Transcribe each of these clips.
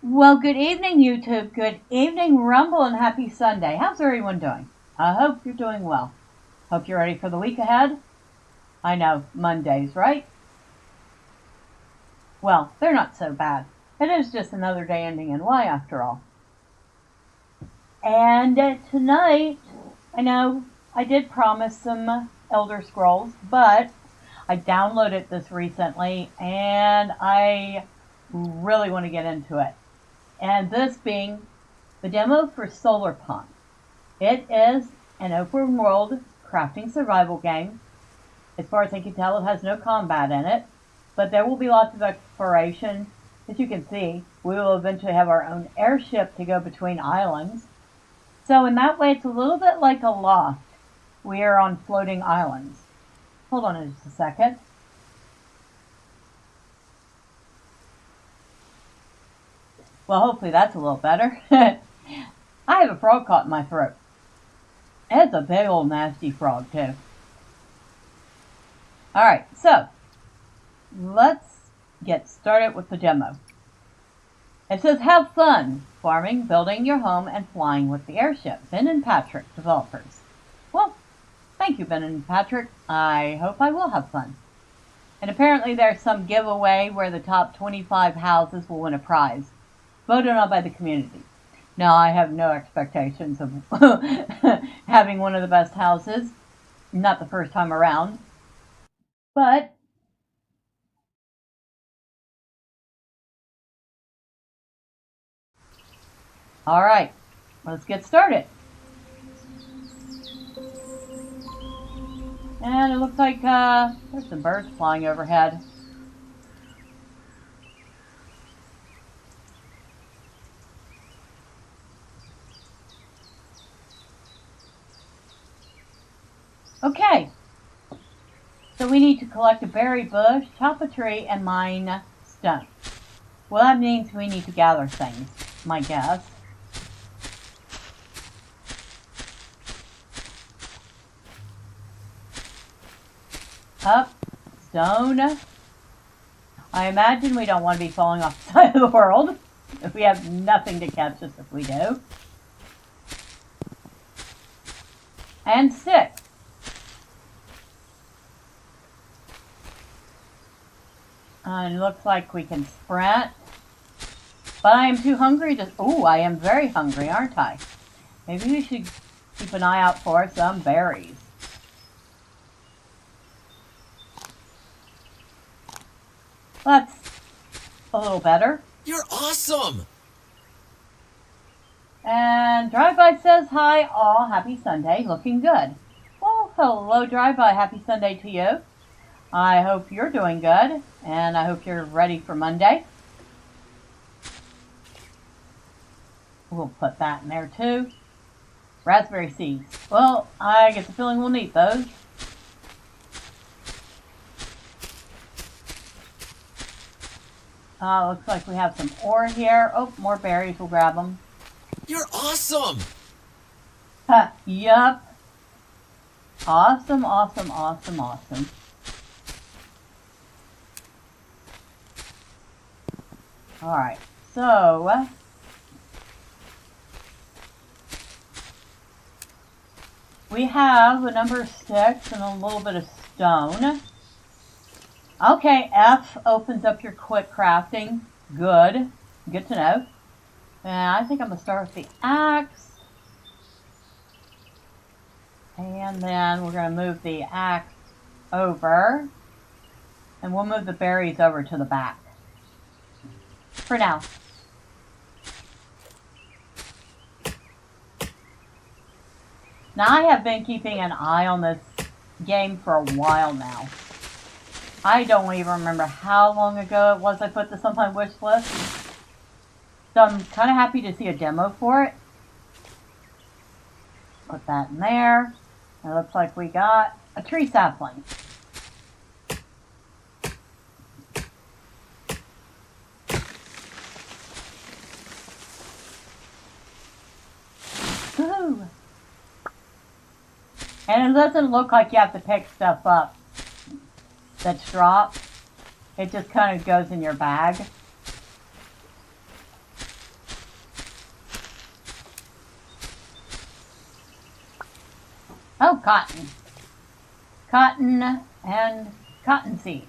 Well, good evening, YouTube. Good evening, Rumble, and happy Sunday. How's everyone doing? I hope you're doing well. Hope you're ready for the week ahead. I know, Mondays, right? Well, they're not so bad. It is just another day ending in Y after all. And tonight, I know I did promise some Elder Scrolls, but I downloaded this recently and I really want to get into it. And this being the demo for Solarpunk. It is an open world crafting survival game. As far as I can tell, it has no combat in it, but there will be lots of exploration. As you can see, we will eventually have our own airship to go between islands. So in that way, it's a little bit like a loft. We are on floating islands. Hold on just a second. Well, hopefully that's a little better. I have a frog caught in my throat. It's a big old nasty frog, too. Alright, so let's get started with the demo. It says, have fun farming, building your home, and flying with the airship. Ben and Patrick, developers. Well, thank you, Ben and Patrick. I hope I will have fun. And apparently there's some giveaway where the top 25 houses will win a prize, voted on by the community. Now, I have no expectations of having one of the best houses. Not the first time around. But all right, let's get started. And it looks like there's some birds flying overhead. Okay, so we need to collect a berry bush, chop a tree, and mine stone. Well, that means we need to gather things, my guess. Up, stone. I imagine we don't want to be falling off the side of the world. If we have nothing to catch us if we do. And stick. And it looks like we can sprint. But I am too hungry to... Ooh, I am very hungry, aren't I? Maybe we should keep an eye out for some berries. That's a little better. You're awesome! And Drive-By says, hi all, happy Sunday, looking good. Well, hello Drive-By, happy Sunday to you. I hope you're doing good, and I hope you're ready for Monday. We'll put that in there too. Raspberry seeds. Well, I get the feeling we'll need those. Looks like we have some ore here. Oh, more berries. We'll grab them. You're awesome! Yup. Awesome, awesome, awesome, awesome. Alright, so... we have a number of sticks and a little bit of stone. Okay, F opens up your quick crafting. Good. Good to know. And I think I'm going to start with the axe. And then we're going to move the axe over. And we'll move the berries over to the back. For now. Now, I have been keeping an eye on this game for a while now. I don't even remember how long ago it was I put this on my wish list. So I'm kind of happy to see a demo for it. Put that in there. It looks like we got a tree sapling. Woohoo! And it doesn't look like you have to pick stuff up that's dropped. It just kind of goes in your bag. cotton. Cotton and cottonseed.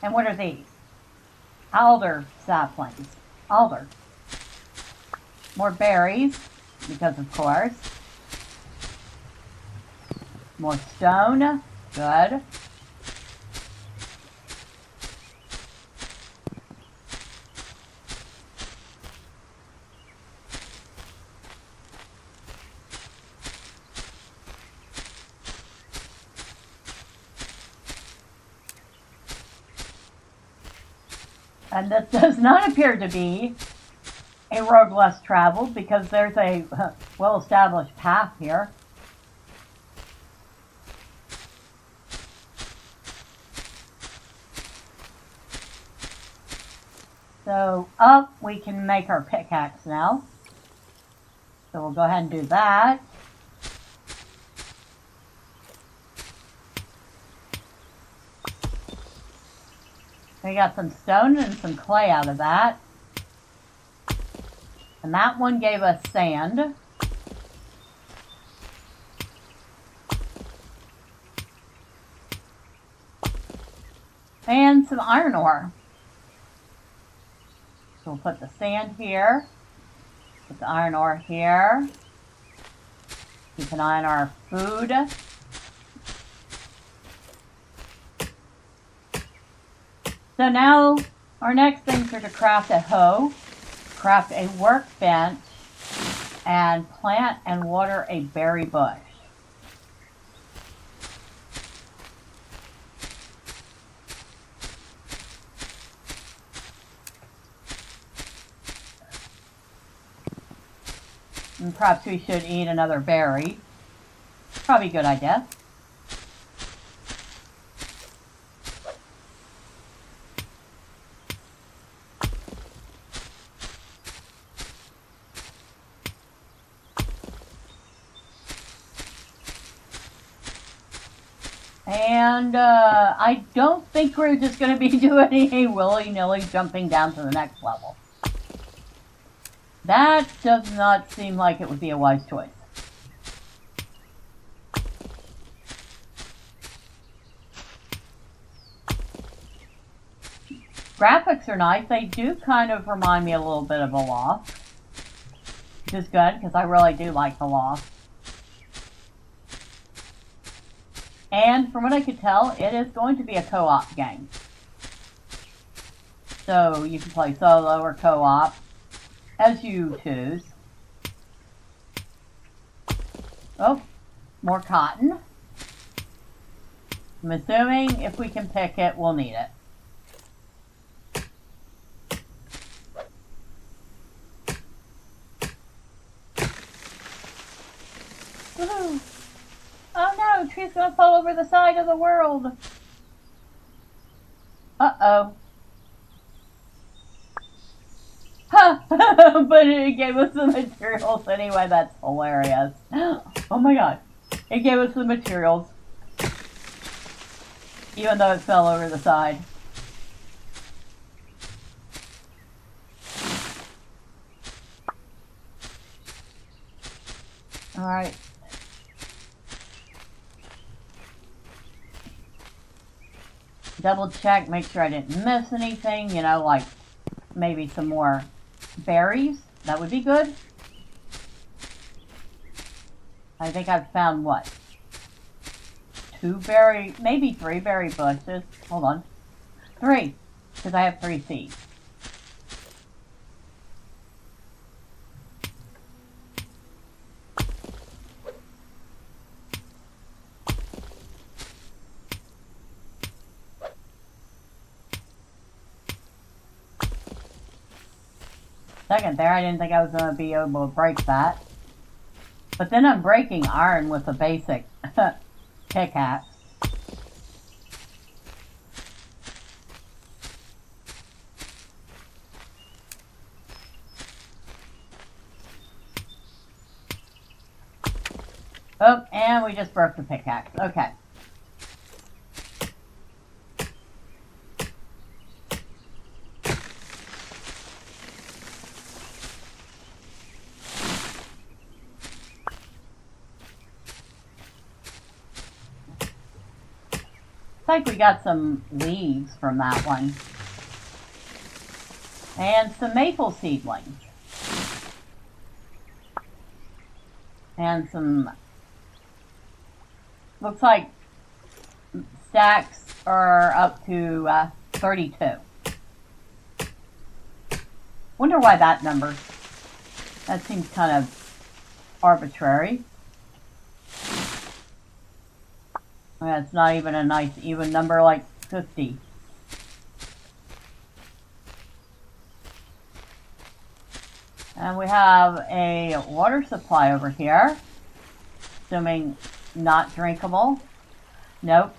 And what are these? Alder saplings. Alder. More berries, because of course. More stone. Good. And this does not appear to be a road less traveled because there's a well-established path here. So up we can make our pickaxe now. So we'll go ahead and do that. We got some stone and some clay out of that. And that one gave us sand. And some iron ore. So we'll put the sand here. Put the iron ore here. Keep an eye on our food. So now our next things are to craft a hoe, craft a workbench, and plant and water a berry bush. And perhaps we should eat another berry. Probably a good idea. And I don't think we're just going to be doing a willy-nilly jumping down to the next level. That does not seem like it would be a wise choice. Graphics are nice. They do kind of remind me a little bit of a Loft. Which is good, because I really do like the Loft. And from what I could tell, it is going to be a co-op game. So you can play solo or co-op, as you choose. Oh, more cotton. I'm assuming if we can pick it, we'll need it. Woohoo! Oh no, tree's gonna fall over the side of the world. Uh-oh. Huh! But it gave us the materials anyway, that's hilarious. Oh my god. It gave us the materials. Even though it fell over the side. Alright. Double check, make sure I didn't miss anything, you know, like maybe some more berries. That would be good. I think I've found what? Maybe 3 berry bushes. Hold on. 3, because I have 3 seeds. Second there, I didn't think I was going to be able to break that. But then I'm breaking iron with a basic pickaxe. Oh, and we just broke the pickaxe. Okay. like we got some leaves from that one. And some maple seedlings. And some, looks like stacks are up to 32. Wonder why that number. That seems kind of arbitrary. Yeah, it's not even a nice even number like 50. And we have a water supply over here. Assuming not drinkable. Nope.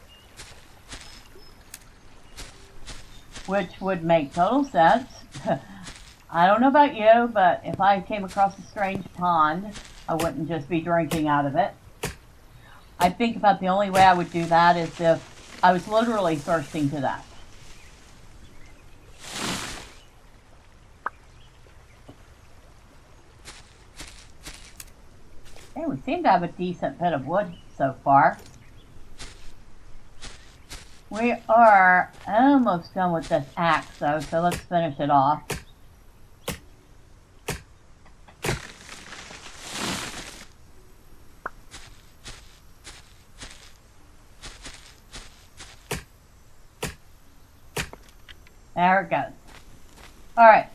Which would make total sense. I don't know about you, but if I came across a strange pond, I wouldn't just be drinking out of it. I think about the only way I would do that is if I was literally thirsting to death. Okay, we seem to have a decent bit of wood so far. We are almost done with this axe though, so let's finish it off. There it goes. Alright.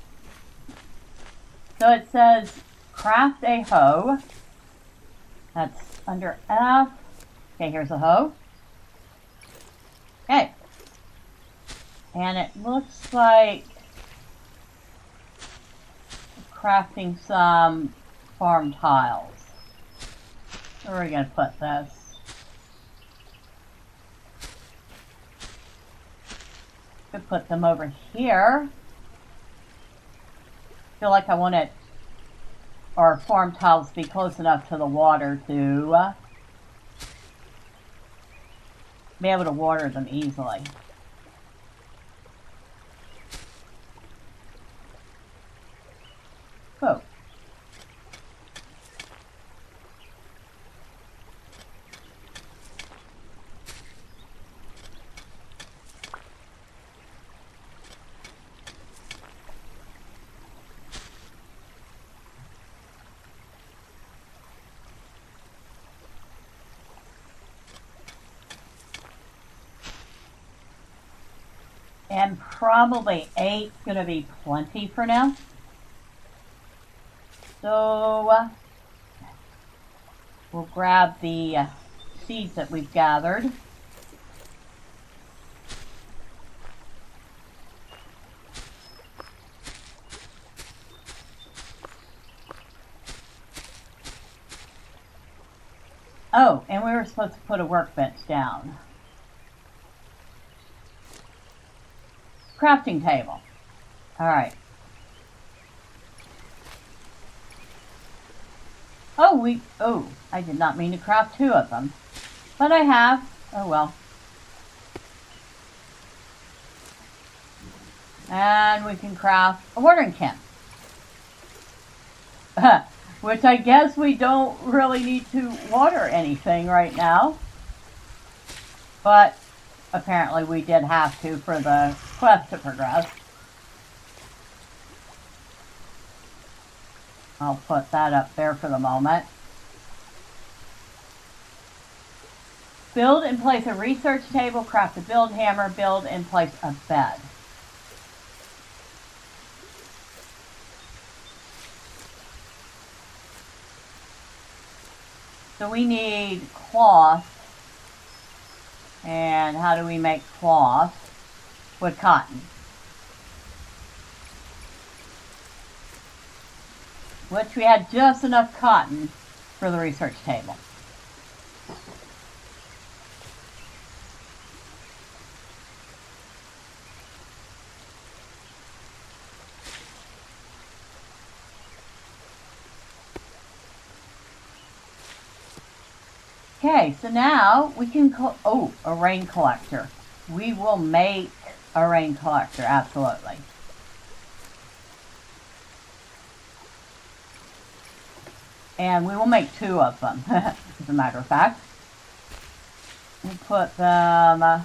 So it says craft a hoe. That's under F. Okay, here's a hoe. Okay. And it looks like crafting some farm tiles. Where are we going to put this? Could put them over here. Feel like I want it, our farm tiles to be close enough to the water to be able to water them easily. Oh. And probably 8's going to be plenty for now. So we'll grab the seeds that we've gathered. Oh, and we were supposed to put a workbench down. Crafting table. Alright. Oh, I did not mean to craft 2 of them. But I have. Oh well. And we can craft a watering can. Which I guess we don't really need to water anything right now. But apparently we did have to for the quest to progress. I'll put that up there for the moment. Build and place a research table, craft a build hammer, build and place a bed. So we need cloth. And how do we make cloth? With cotton. Which we had just enough cotton for the research table. Okay, so now we can a rain collector. We will make a rain collector, absolutely. And we will make 2 of them, as a matter of fact. We'll put them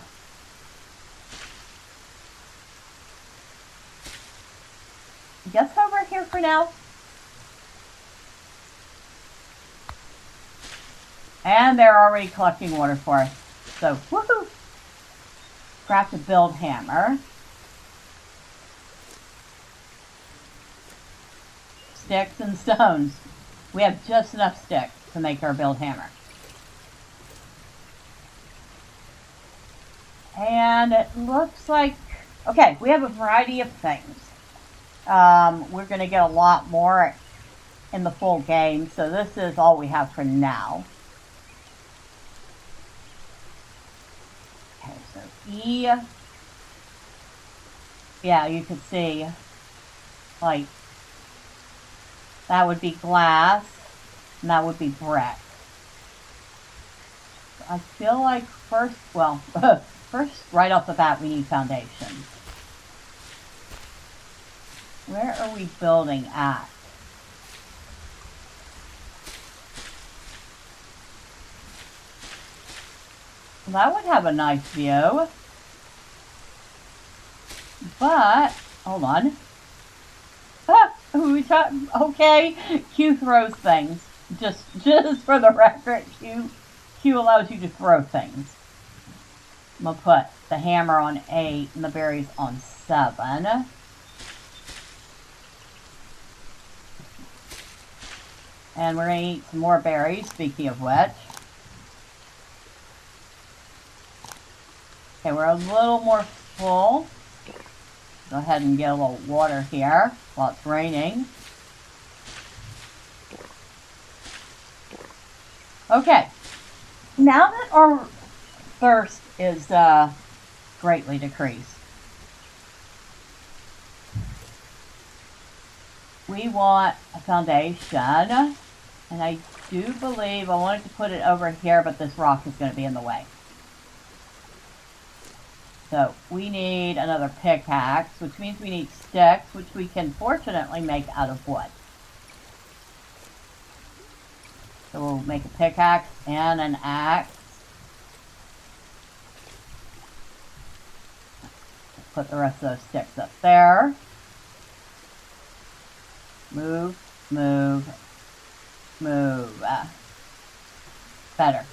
guess over here for now. And they're already collecting water for us. So, woohoo! Craft a build hammer. Sticks and stones. We have just enough sticks to make our build hammer. And it looks like, okay, we have a variety of things. We're going to get a lot more in the full game, so this is all we have for now. Okay, so E, yeah, you can see, like, that would be glass, and that would be brick. I feel like first, well, first, right off the bat, we need foundations. Where are we building at? That would have a nice view. But, hold on. Okay, Q throws things. Just for the record, Q allows you to throw things. I'm going to put the hammer on 8 and the berries on 7. And we're going to eat some more berries, speaking of which. Okay, we're a little more full. Go ahead and get a little water here while it's raining. Okay, now that our thirst is greatly decreased, we want a foundation, and I do believe I wanted to put it over here, but this rock is going to be in the way. So we need another pickaxe, which means we need sticks, which we can fortunately make out of wood. So we'll make a pickaxe and an axe. Put the rest of those sticks up there. Move, move, move. Better.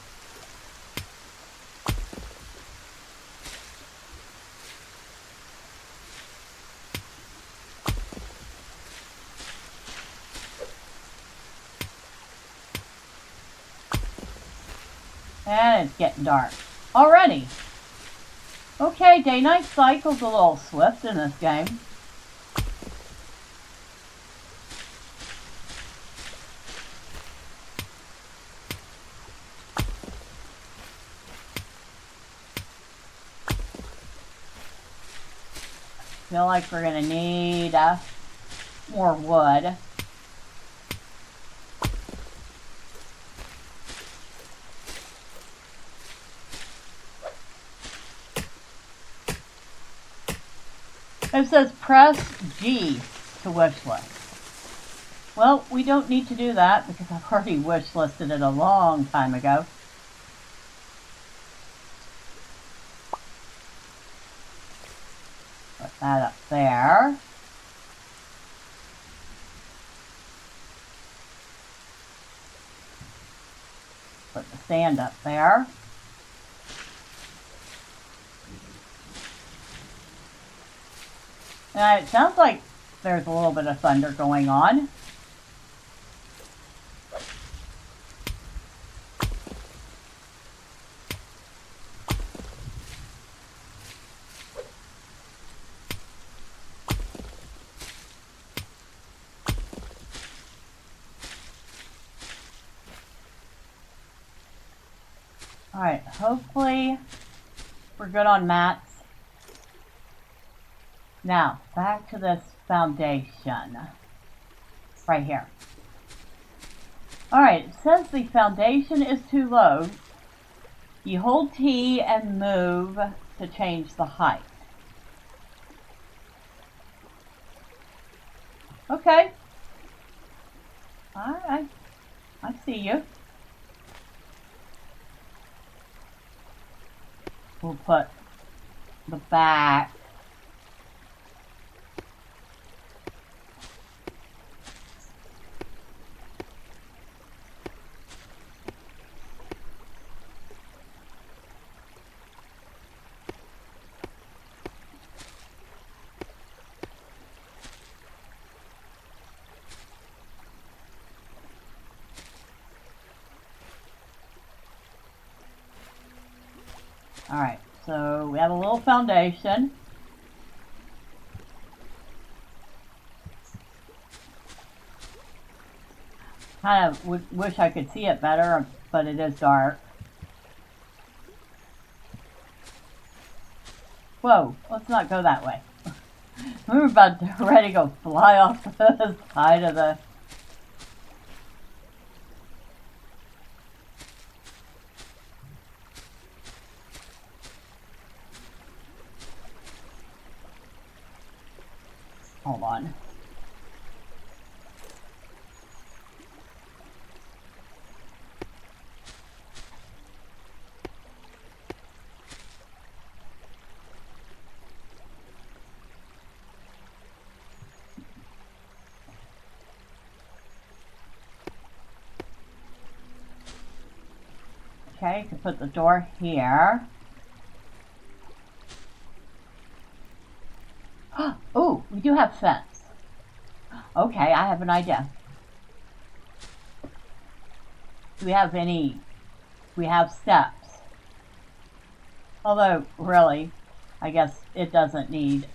And it's getting dark already. Okay, day-night cycle's a little swift in this game. Feel like we're gonna need more wood. It says press G to wish list. Well, we don't need to do that because I've already wish listed it a long time ago. Put that up there. Put the sand up there. Now, it sounds like there's a little bit of thunder going on. Alright, hopefully we're good on mats. Now, back to this foundation. Right here. Alright, it says the foundation is too low. You hold T and move to change the height. Okay. Alright. I see you. We'll put the back Alright, so we have a little foundation. Kind of wish I could see it better, but it is dark. Whoa, let's not go that way. We were about to ready to go fly off the side of the... Hold on. Okay, to put the door here. Oh, we do have fence. Okay, I have an idea. Do we have any... We have steps. Although, really, I guess it doesn't need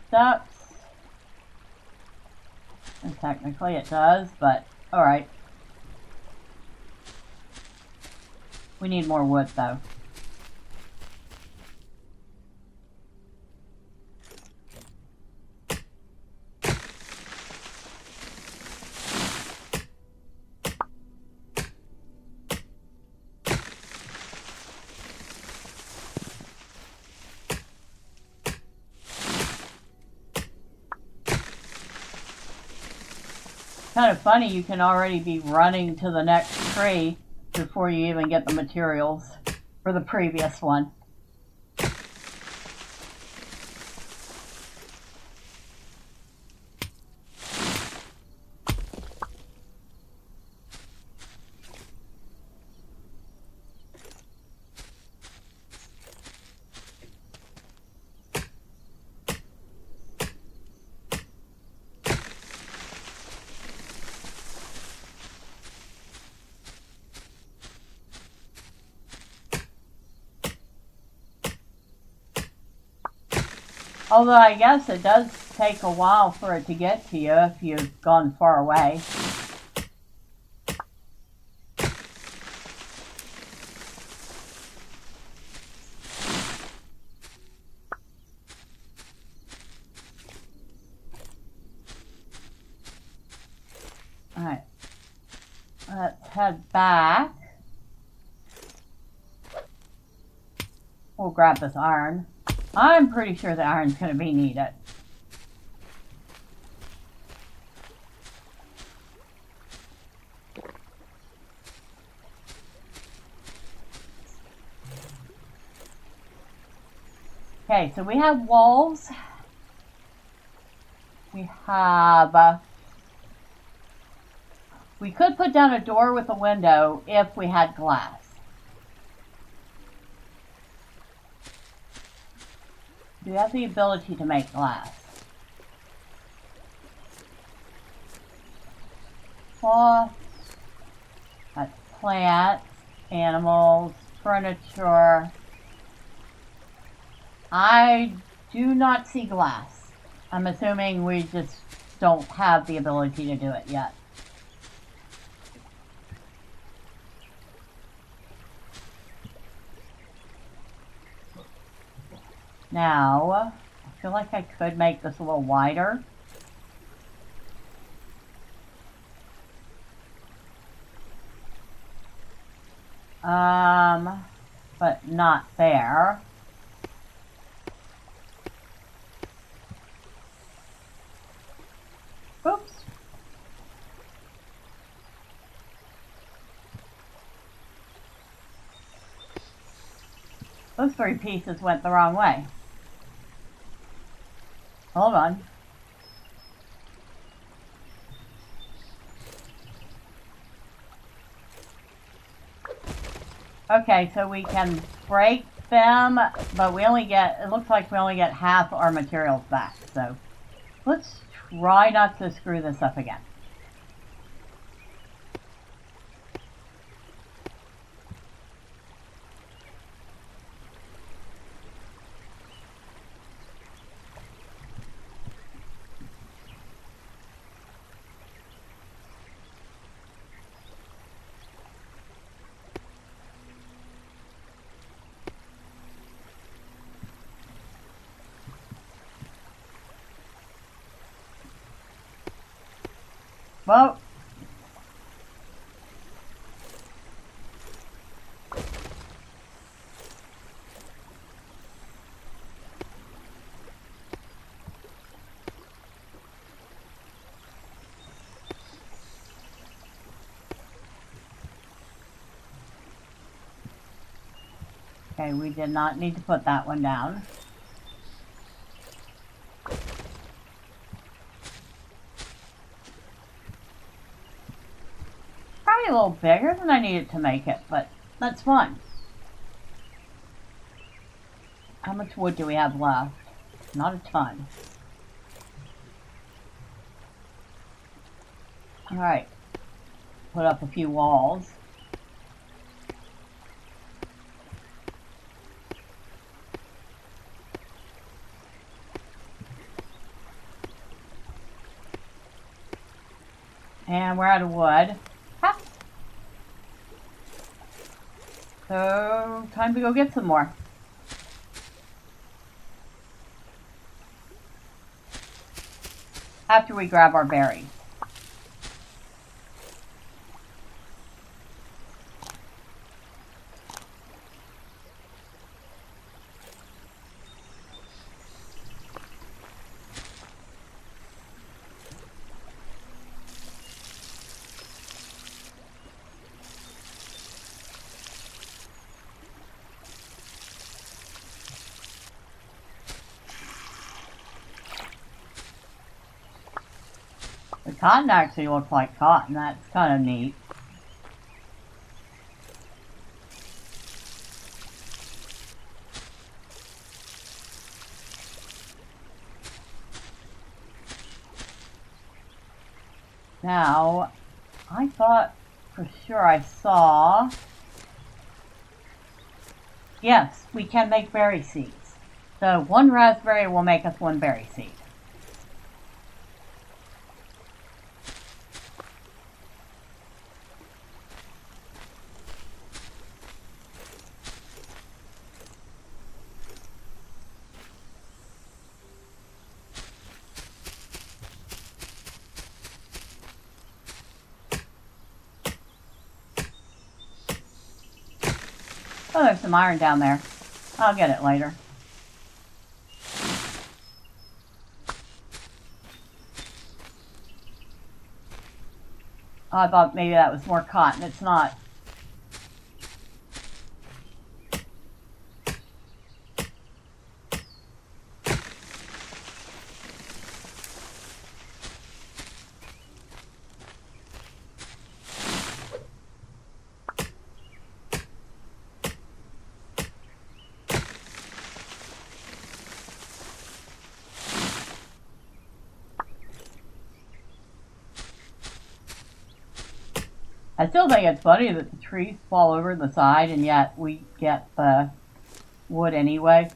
steps. And technically it does, but alright. We need more wood, though. Kind of funny, you can already be running to the next tree before you even get the materials for the previous one. Although I guess it does take a while for it to get to you if you've gone far away. Alright. Let's head back. We'll grab this iron. I'm pretty sure the iron's going to be needed. Okay, so we have walls. We have... we could put down a door with a window if we had glass. Do you have the ability to make glass? Cloth, that's plants, animals, furniture. I do not see glass. I'm assuming we just don't have the ability to do it yet. Now, I feel like I could make this a little wider. But not there. Oops. Those 3 pieces went the wrong way. Hold on. Okay, so we can break them, but we only get, it looks like we only get half our materials back. So let's try not to screw this up again. boat. Okay, we did not need to put that one down. Probably a little bigger than I needed to make it, but that's fine. How much wood do we have left? Not a ton. Alright. Put up a few walls. And we're out of wood. Ha! So, time to go get some more. After we grab our berries. The cotton actually looks like cotton. That's kind of neat. Now, I thought for sure I saw... Yes, we can make berry seeds. So one raspberry will make us one berry seed. Oh, there's some iron down there. I'll get it later. Oh, I thought maybe that was more cotton. It's not. I still think it's funny that the trees fall over the side and yet we get the wood anyway.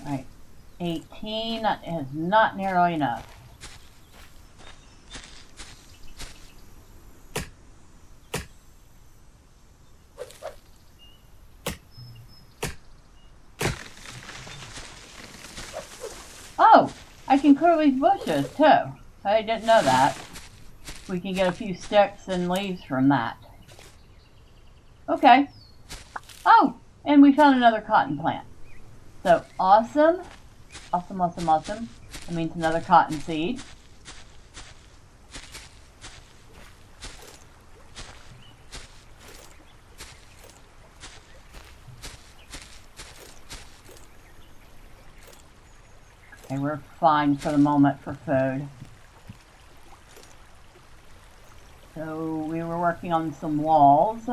Alright, 18, that is not nearly enough. Oh, I can clear these bushes too. I didn't know that. We can get a few sticks and leaves from that. Okay. Oh, and we found another cotton plant. So awesome. Awesome, awesome, awesome. That means another cotton seed. Okay, we're fine for the moment for food. So we were working on some walls.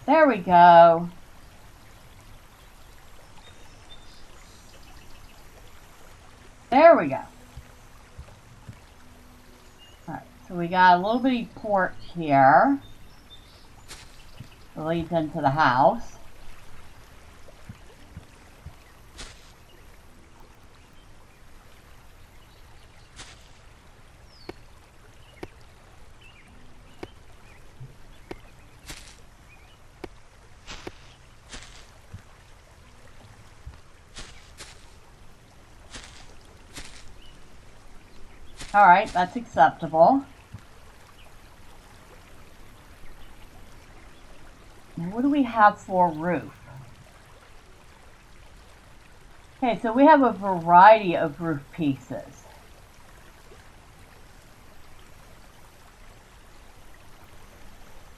There we go. There we go. Alright, So we got a little bitty porch here. It leads into the house. Alright, that's acceptable. Now, what do we have for roof? Okay, so we have a variety of roof pieces.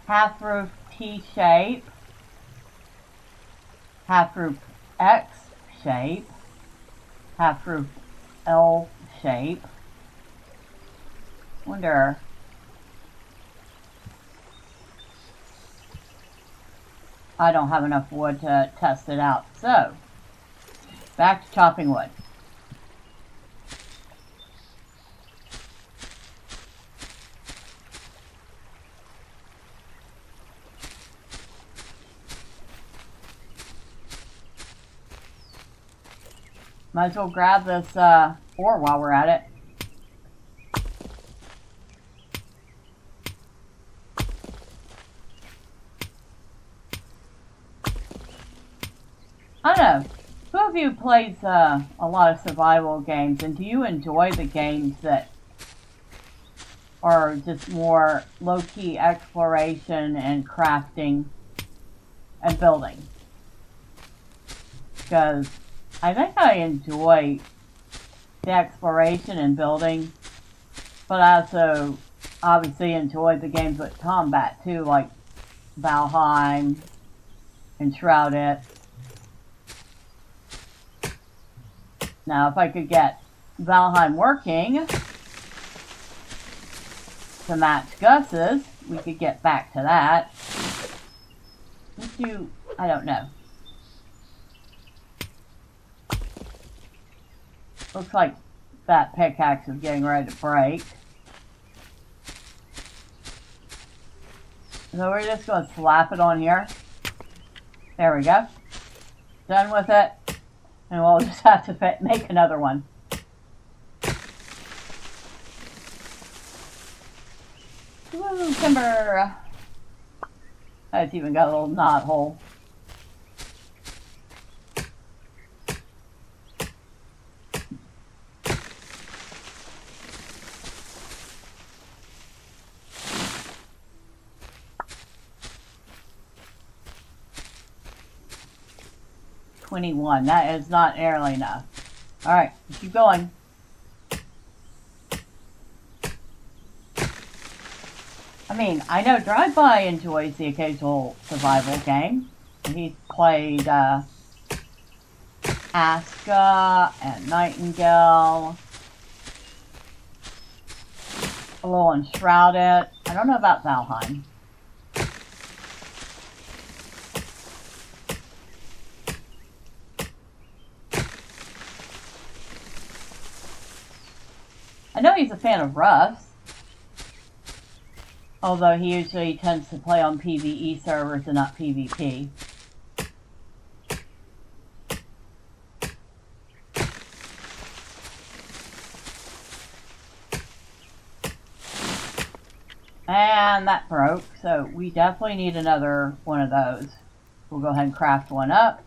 Half roof T shape, half roof X shape, half roof L shape. Wonder. I don't have enough wood to test it out. So, back to chopping wood. Might as well grab this ore while we're at it. I don't know. Who of you plays a lot of survival games, and do you enjoy the games that are just more low-key exploration and crafting and building? Because I think I enjoy the exploration and building, but I also obviously enjoy the games with combat too, like Valheim and Shrouded. Now, if I could get Valheim working to match Gus's, we could get back to that. I don't know. Looks like that pickaxe is getting ready to break. So we're just going to slap it on here. There we go. Done with it. And we'll just have to make another one. Woo, timber! It's even got a little knot hole. $21. That is not nearly enough. Alright, keep going. I mean, I know Drive-By enjoys the occasional survival game. He's played Aska and Nightingale. A little Enshrouded. I don't know about Valheim. I know he's a fan of Rust, although he usually tends to play on PvE servers and not PvP. And that broke, so we definitely need another one of those. We'll go ahead and craft one up.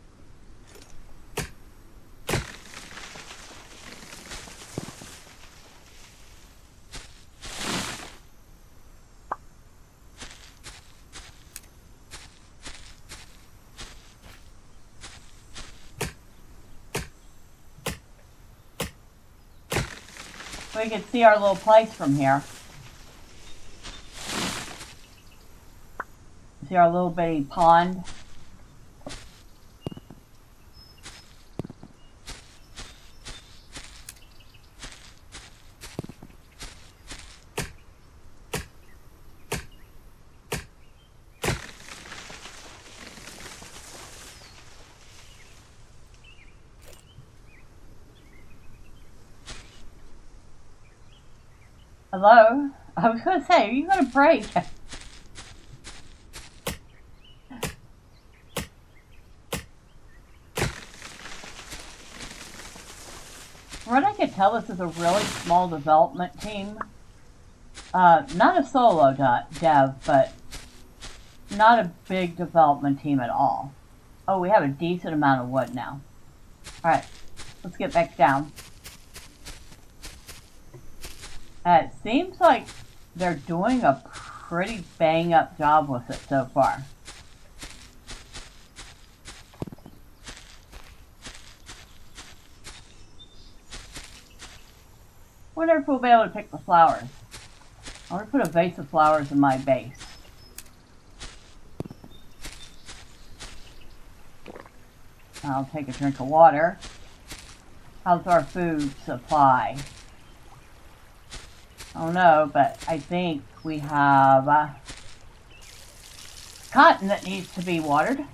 We can see our little place from here. See our little bitty pond. Hello? I was going to say, are you going to break? From what I can tell, this is a really small development team. Not a solo dev, but not a big development team at all. Oh, we have a decent amount of wood now. Alright, let's get back down. It seems like they're doing a pretty bang-up job with it so far. Wonder if we'll be able to pick the flowers. I want to put a vase of flowers in my base. I'll take a drink of water. How's our food supply? I don't know, but I think we have cotton that needs to be watered.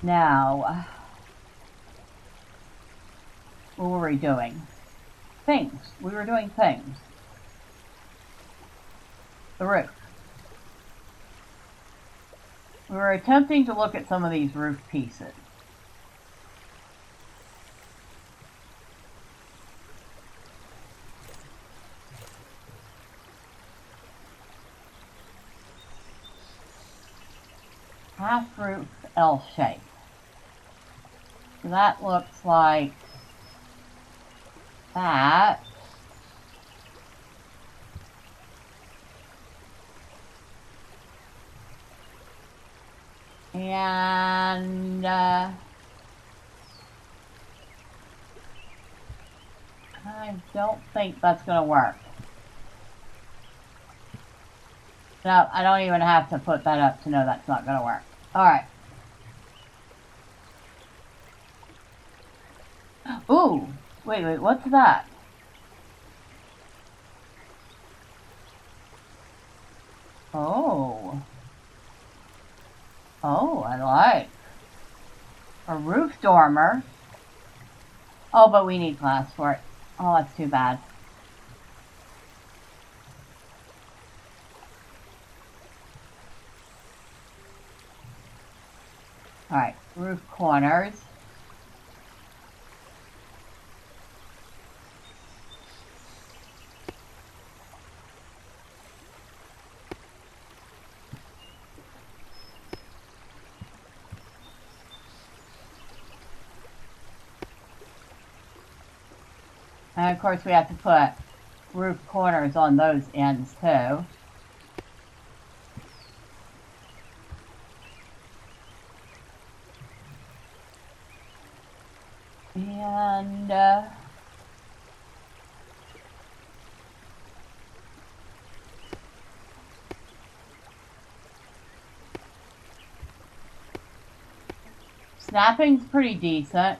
Now, what were we doing? Things. We were doing things. The roof. We were attempting to look at some of these roof pieces. Half roof L shape. So that looks like that. And I don't think that's going to work. No, I don't even have to put that up to know that's not going to work. Alright. Ooh! Wait, what's that? Oh. Oh, I like. A roof dormer. Oh, but we need glass for it. Oh, that's too bad. Alright, roof corners. And of course we have to put roof corners on those ends too. And snapping's pretty decent.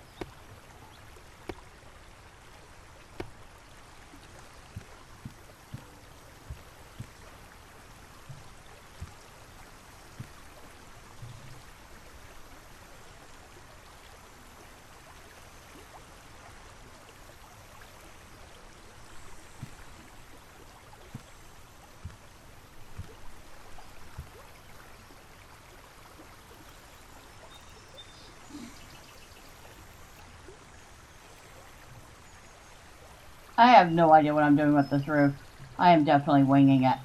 I have no idea what I'm doing with this roof. I am definitely winging it.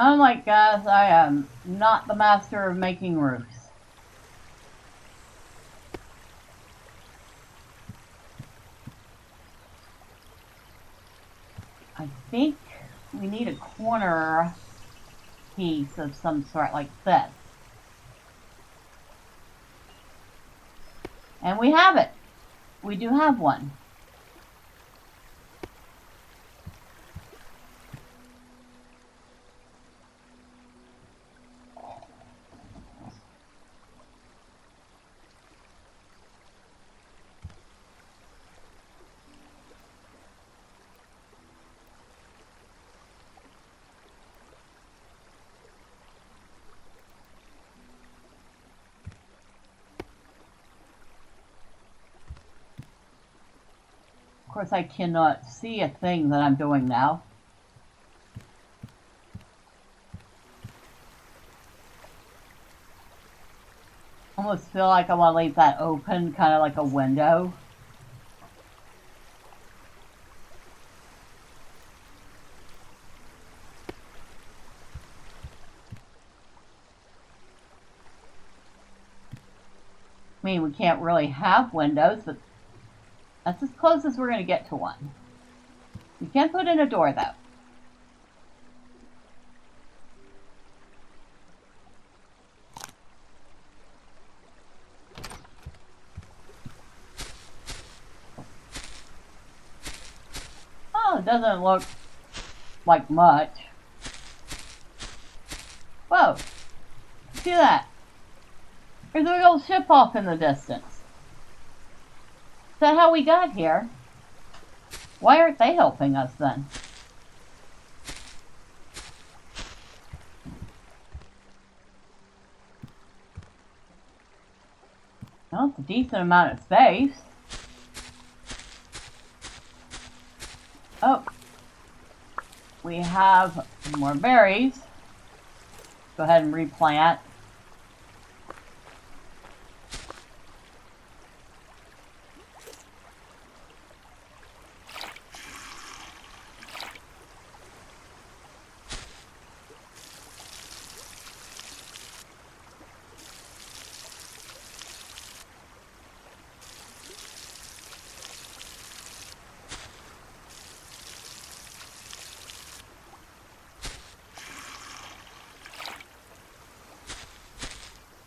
Unlike Gus, I am not the master of making roofs. I think we need a corner piece of some sort like this. And we have it. We do have one. Of course, I cannot see a thing that I'm doing now. Almost feel like I want to leave that open, kind of like a window. I mean, we can't really have windows, but that's as close as we're going to get to one. You can't put in a door, though. Oh, it doesn't look like much. Whoa! See that? There's a big old ship off in the distance. Is that how we got here? Why aren't they helping us then? Well, it's a decent amount of space. Oh, we have more berries. Go ahead and replant.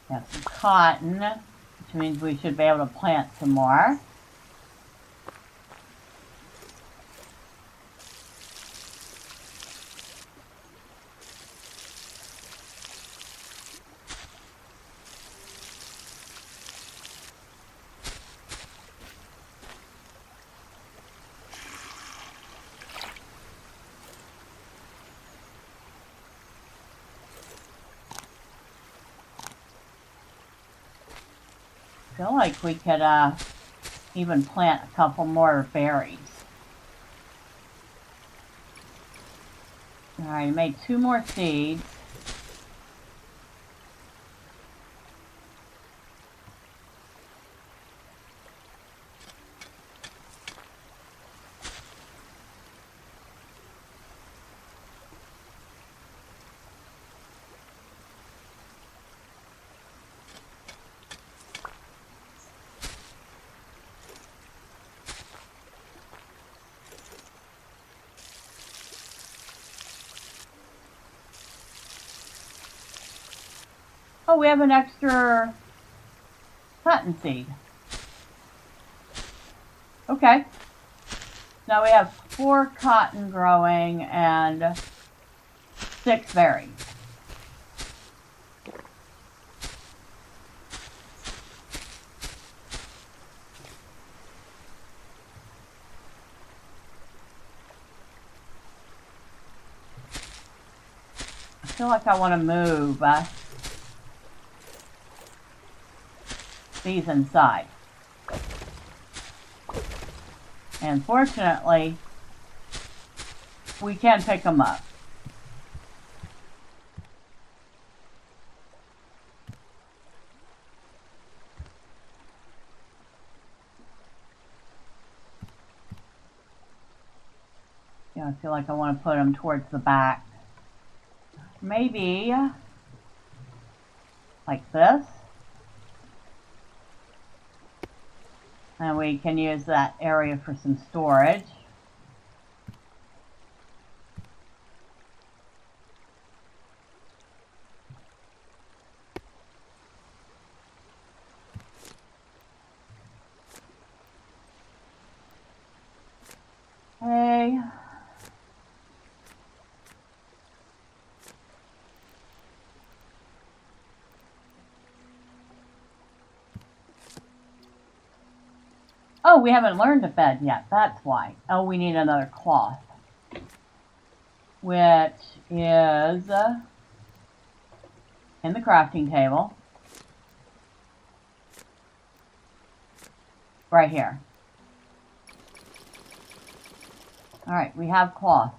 Got some cotton, which means we should be able to plant some more. I feel like we could even plant a couple more berries. Alright, I made 2 more seeds. Oh, we have an extra cotton seed. Okay. Now we have 4 cotton growing and 6 berries. I feel like I want to move these inside. And fortunately, we can pick them up. Yeah, I feel like I want to put them towards the back. maybe like this. And we can use that area for some storage. Okay. Oh, we haven't learned to bed yet. That's why. Oh, we need another cloth. Which is in the crafting table. Right here. Alright, we have cloth.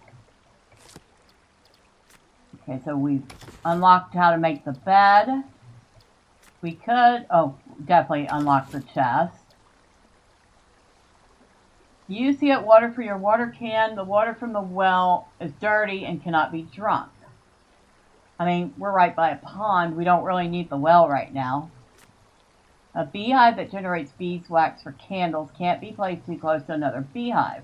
Okay, so we've unlocked how to make the bed. We could, oh, definitely unlock the chest. Use the water for your water can. The water from the well is dirty and cannot be drunk. I mean, we're right by a pond. We don't really need the well right now. A beehive that generates beeswax for candles can't be placed too close to another beehive.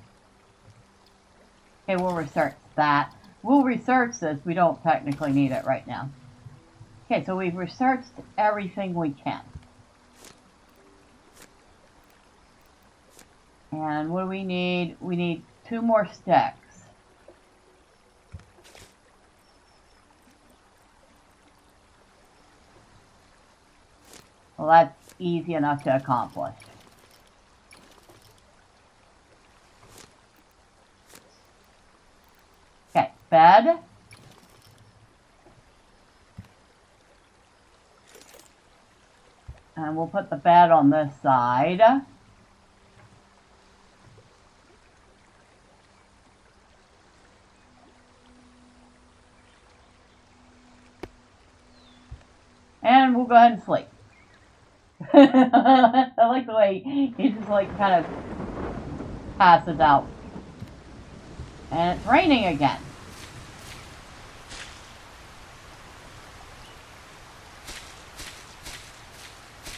Okay, we'll research that. We'll research this. We don't technically need it right now. Okay, so we've researched everything we can. And what do we need? We need 2 more sticks. Well, that's easy enough to accomplish. Okay, bed. And we'll put the bed on this side. And we'll go ahead and sleep. I like the way he just like kind of passes out. And it's raining again.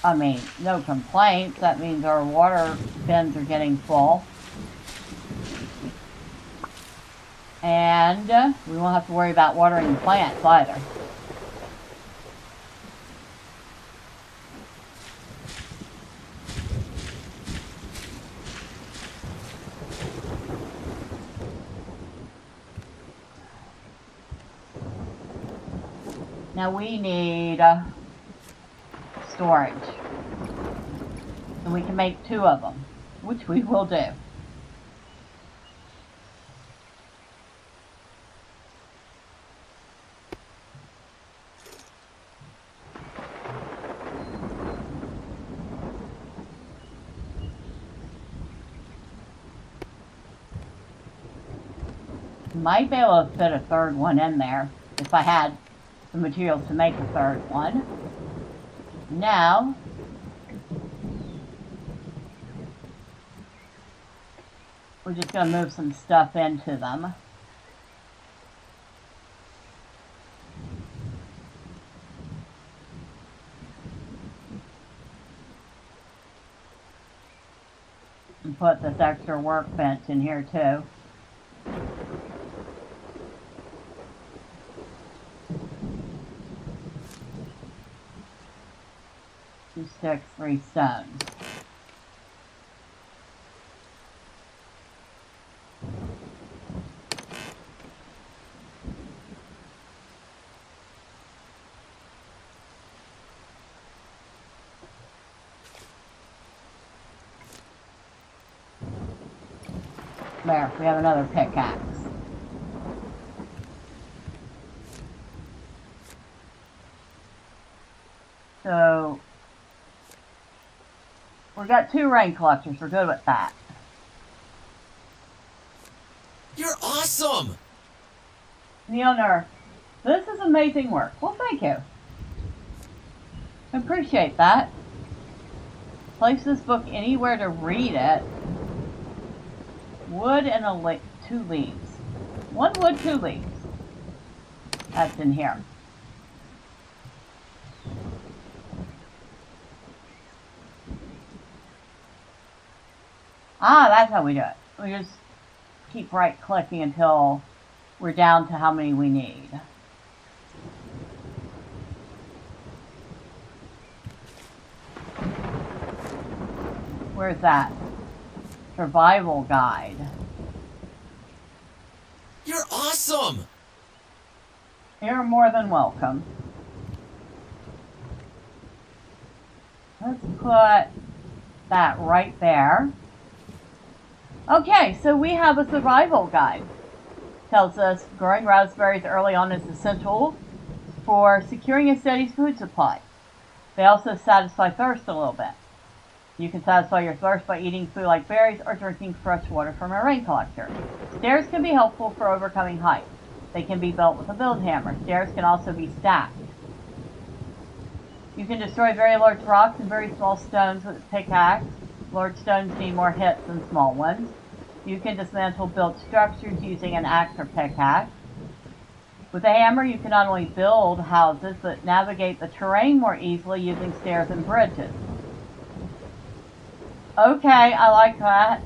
I mean, no complaints. That means our water bins are getting full. And we won't have to worry about watering the plants either. Now we need storage. And we can make 2 of them, which we will do. Might be able to fit a 3rd one in there if I had the materials to make a 3rd one. Now, we're just going to move some stuff into them. And put this extra workbench in here too. 2 sticks, 3 stones. There, we have another pickaxe. So, we've got 2 rain collectors. We're good with that. You're awesome! The owner, this is amazing work. Well, thank you. I appreciate that. Place this book anywhere to read it. Wood and 2 leaves. 1 wood, 2 leaves. That's in here. Ah, that's how we do it. We just keep right-clicking until we're down to how many we need. Where's that? Survival guide. You're awesome! You're more than welcome. Let's put that right there. Okay, so we have a survival guide. Tells us growing raspberries early on is essential for securing a steady food supply. They also satisfy thirst a little bit. You can satisfy your thirst by eating food like berries or drinking fresh water from a rain collector. Stairs can be helpful for overcoming heights. They can be built with a build hammer. Stairs can also be stacked. You can destroy very large rocks and very small stones with a pickaxe. Large stones need more hits than small ones. You can dismantle built structures using an axe or pickaxe. With a hammer, you can not only build houses, but navigate the terrain more easily using stairs and bridges. Okay, I like that.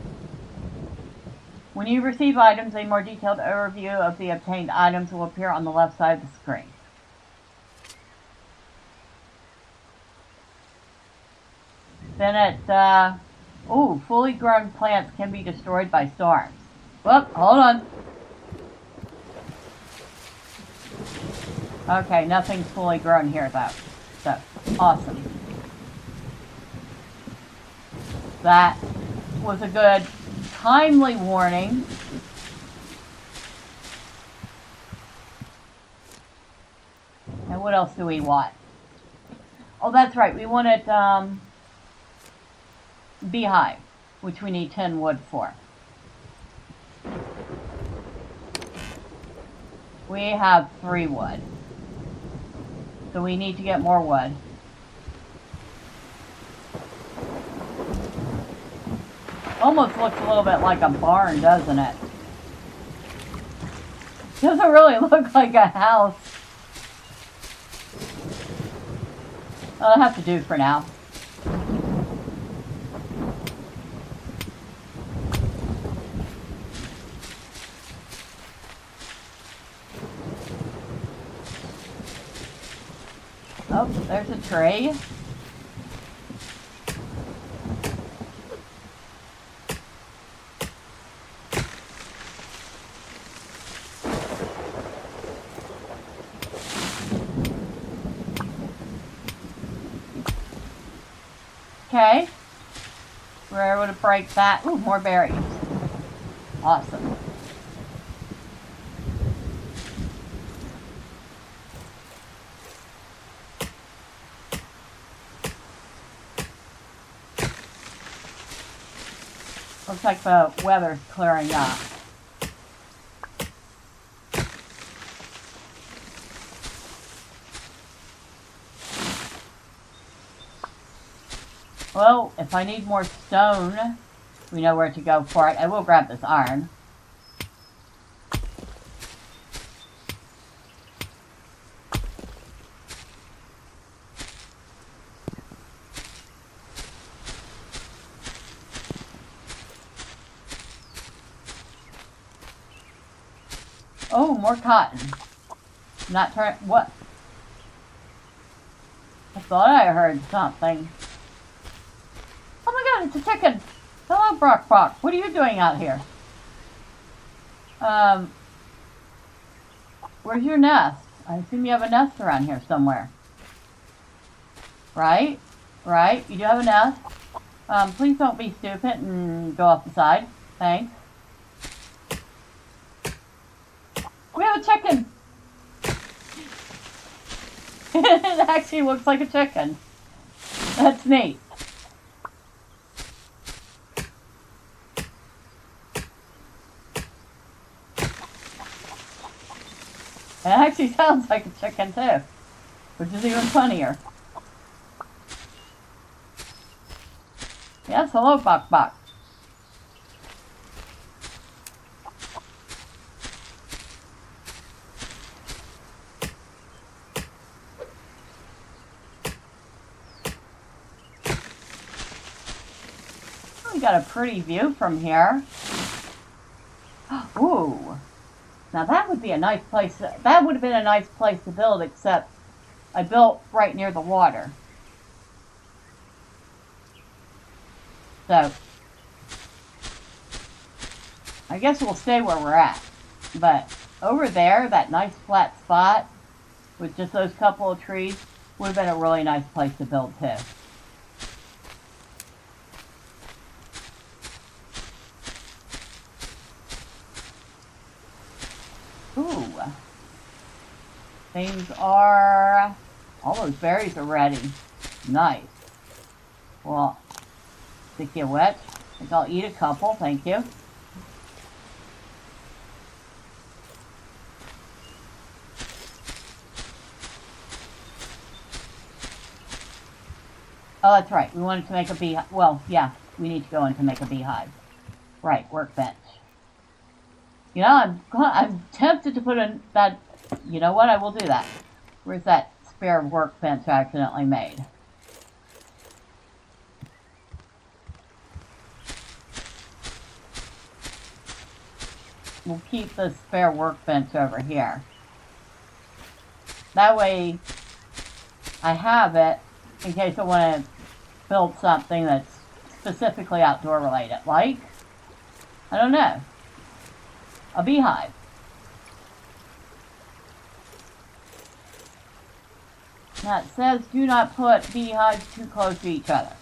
When you receive items, a more detailed overview of the obtained items will appear on the left side of the screen. Then it, fully grown plants can be destroyed by storms. Whoop, hold on. Okay, nothing's fully grown here though. So, awesome. That was a good, timely warning. And what else do we want? Oh, that's right. We wanted beehive, which we need 10 wood for. We have 3 wood. So we need to get more wood. Almost looks a little bit like a barn, doesn't it? Doesn't really look like a house. That'll have to do for now. Oh, there's a tree. Okay. We're able to break that. Ooh, more berries. Awesome. Looks like the weather's clearing up. Well, if I need more stone, we know where to go for it. I will grab this iron. Oh, more cotton. Not turn. What? I thought I heard something. Oh my god, it's a chicken! Hello, Brock Brock. What are you doing out here? Where's your nest? I assume you have a nest around here somewhere. Right? Right? You do have a nest? Please don't be stupid and go off the side. Thanks. We have a chicken! It actually looks like a chicken. That's neat. It actually sounds like a chicken too, which is even funnier. Yes, hello, Bok Bok. we got a pretty view from here. Ooh. Now that would be a nice place. That would have been a nice place to build, except I built right near the water. So, I guess we'll stay where we're at. But over there, that nice flat spot with just those couple of trees would have been a really nice place to build too. Ooh. Things are... all those berries are ready. Nice. Well, stick you wet. I think I'll eat a couple, thank you. Oh, that's right. We wanted to make a beehive. Well, yeah, we need to go in to make a beehive. Right, workbench. You know, I'm tempted to put in that. You know what? I will do that. Where's that spare workbench I accidentally made? We'll keep the spare workbench over here. That way, I have it in case I want to build something that's specifically outdoor related. Like, I don't know, a beehive. Now it says do not put beehives too close to each other.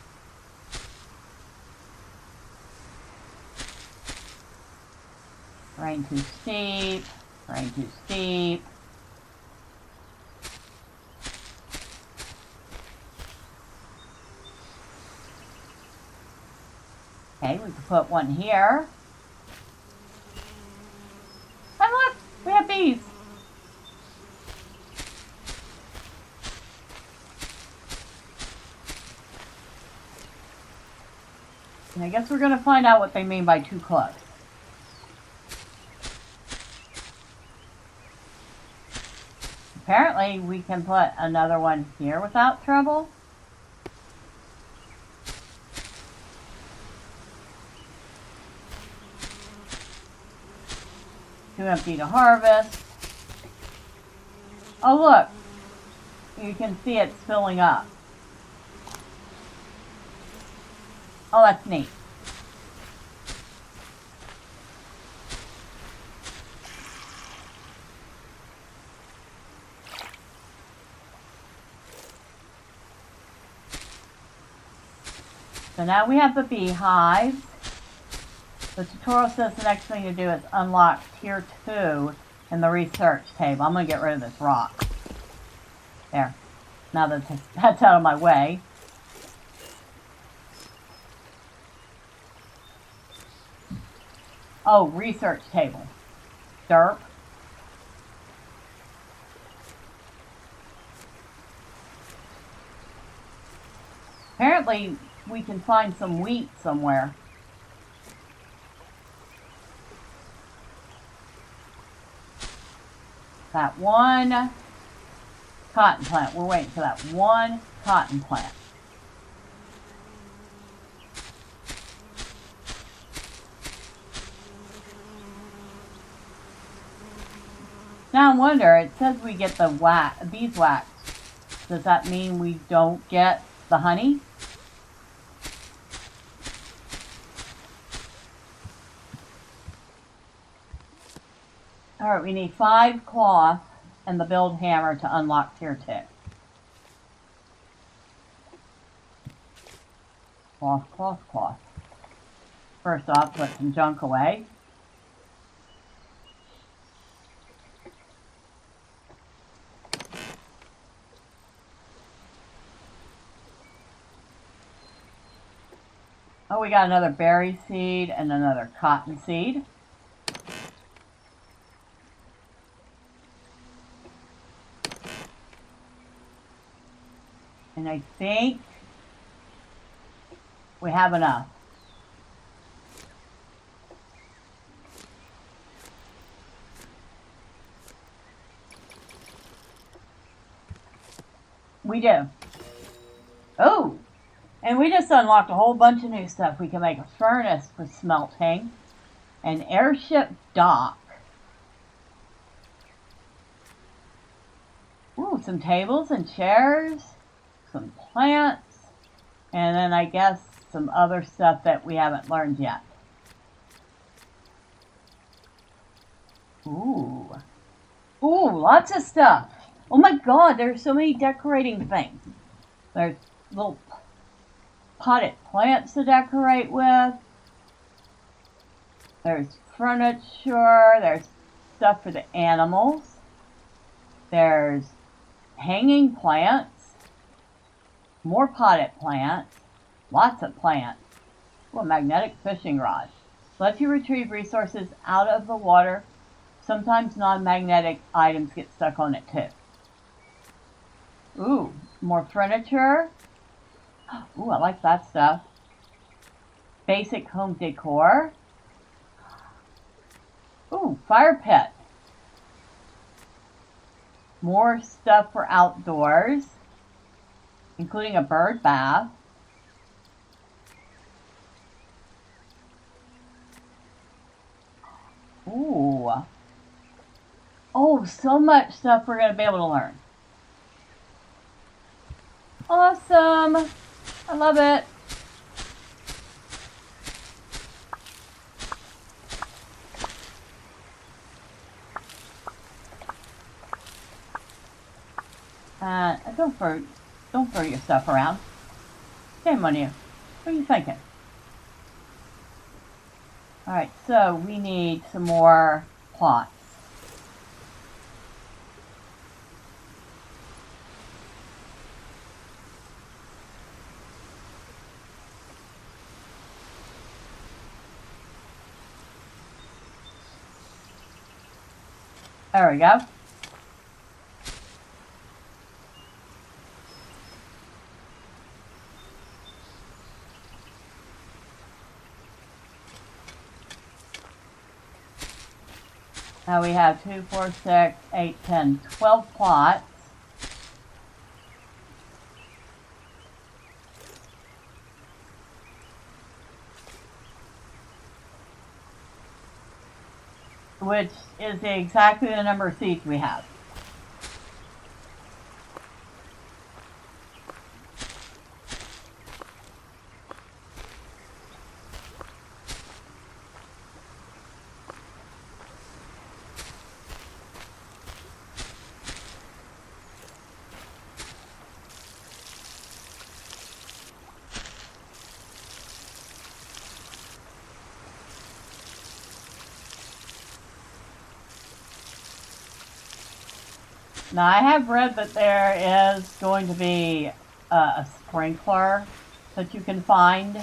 Terrain too steep, terrain too steep. Okay, we can put one here. And look, we have bees. And I guess we're going to find out what they mean by too close. Apparently, we can put another one here without trouble. Too empty to harvest. Oh look, you can see it's filling up. Oh, that's neat. So now we have the beehives. The tutorial says the next thing to do is unlock tier 2 in the research table. I'm going to get rid of this rock. There. Now that that's out of my way. Oh, research table. Derp. Apparently, we can find some wheat somewhere. That one cotton plant. We're waiting for that one cotton plant. Now I wonder, it says we get the beeswax. Does that mean we don't get the honey? Alright, we need 5 cloth and the build hammer to unlock tier 2. Cloth, cloth, cloth. First off, put some junk away. Oh, we got another berry seed and another cotton seed. And I think we have enough. We do. Oh, And we just unlocked a whole bunch of new stuff. We can make a furnace for smelting, an airship dock. Ooh, some tables and chairs, some plants, and then I guess some other stuff that we haven't learned yet. Ooh. Ooh, lots of stuff. Oh my god, there's so many decorating things. There's little potted plants to decorate with. There's furniture. There's stuff for the animals. There's hanging plants. More potted plants. Lots of plants. Ooh, a magnetic fishing rod. Lets you retrieve resources out of the water. Sometimes non-magnetic items get stuck on it too. Ooh, more furniture. Ooh, I like that stuff. Basic home decor. Ooh, fire pit. More stuff for outdoors, including a bird bath. Ooh. Oh, so much stuff we're going to be able to learn. Awesome. I love it. Don't throw your stuff around. Shame on you. What are you thinking? Alright, so we need some more plots. There we go. Now we have 2, 4, 6, 8, 10, 12 plots. Which is exactly the number of seeds we have. Now I have read that there is going to be a sprinkler that you can find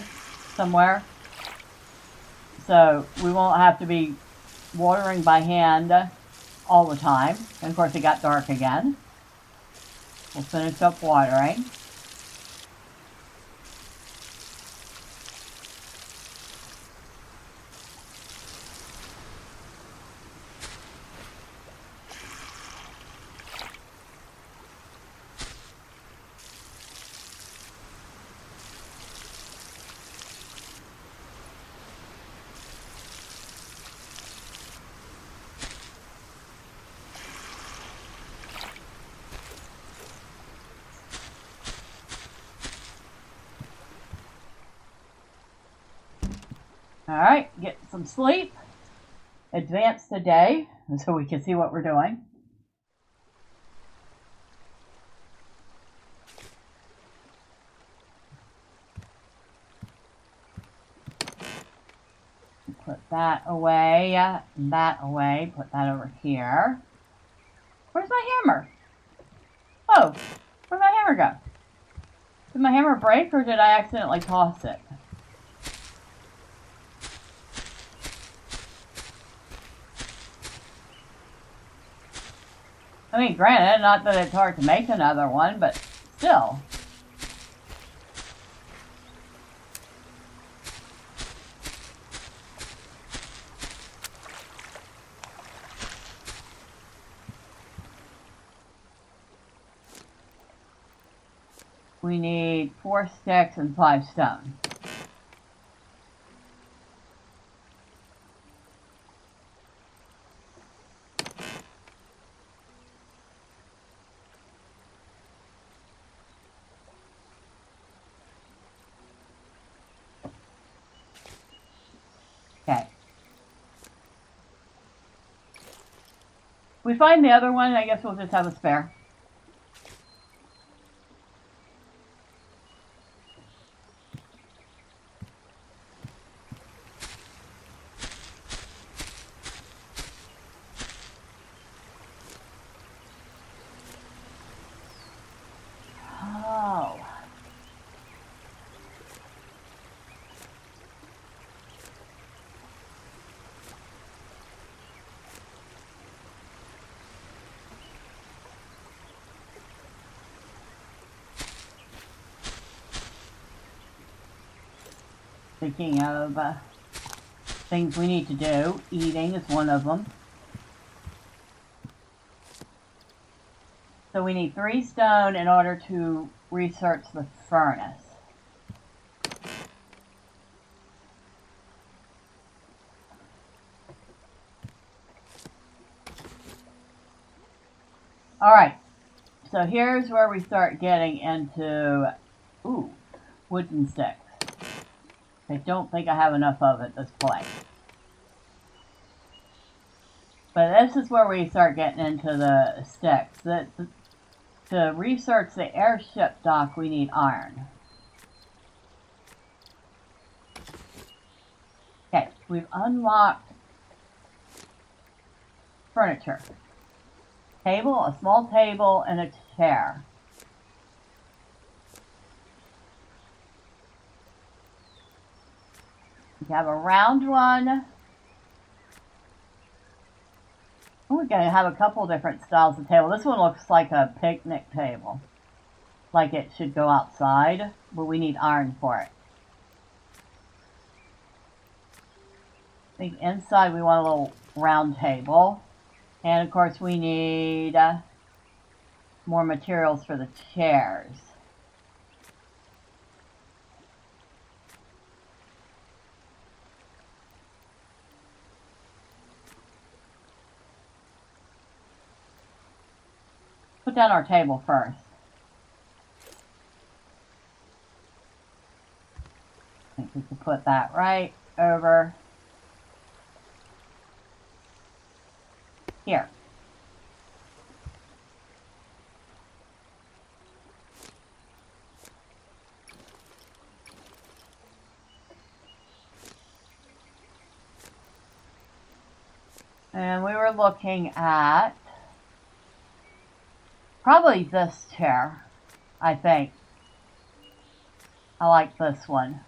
somewhere. So we won't have to be watering by hand all the time. And of course it got dark again. We'll finish up watering. Alright, get some sleep, advance the day so we can see what we're doing. Put that away, put that over here. Where's my hammer? Oh, where'd my hammer go? Did my hammer break or did I accidentally toss it? I mean, granted, not that it's hard to make another one, but still. we need 4 sticks and 5 stone. Okay. If we find the other one, I guess we'll just have a spare. Oh. Speaking of things we need to do, eating is one of them. So we need 3 stone in order to research the furnace. Alright, so here's where we start getting into, wooden sticks. I don't think I have enough of it this play. But this is where we start getting into the sticks. To research the airship dock, we need iron. Okay, we've unlocked furniture. Table, a small table, and a chair. We have a round one. We're going to have a couple different styles of table. This one looks like a picnic table. Like it should go outside, but we need iron for it. I think inside we want a little round table. And of course we need more materials for the chairs. Put down our table first. I think we could put that right over here. And we were looking at probably this chair, I think. I like this one.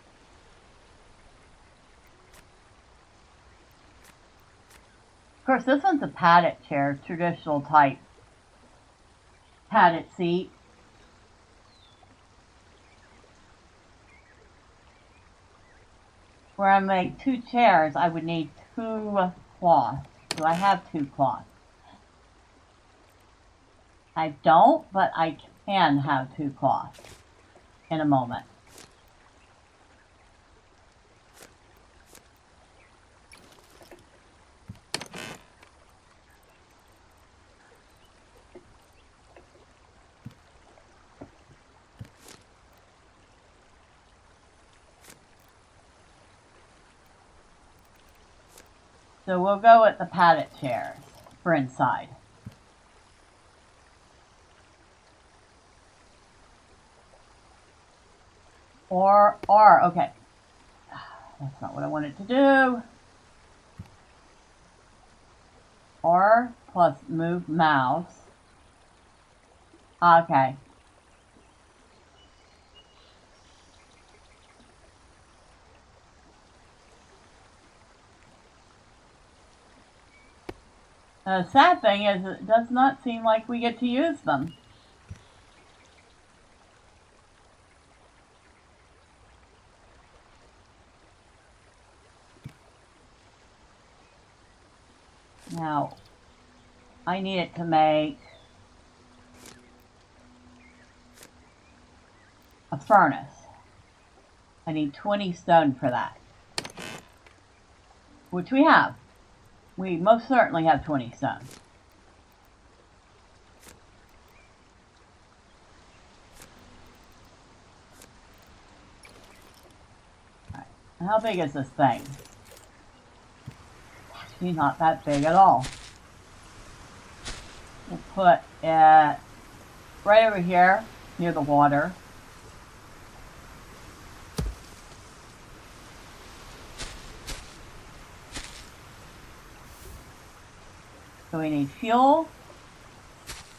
Of course, this one's a padded chair, traditional type padded seat. Where I make 2 chairs, I would need 2 cloths. Do I have 2 cloths? I don't, but I can have 2 cloths in a moment. So we'll go with the padded chairs for inside. Okay. That's not what I wanted to do. Or plus move mouse. Okay. The sad thing is it does not seem like we get to use them. Now, I need it to make a furnace. I need 20 stone for that. Which we have. We most certainly have 20 stone. Alright, how big is this thing? Actually not that big at all. We'll put it right over here near the water. So we need fuel,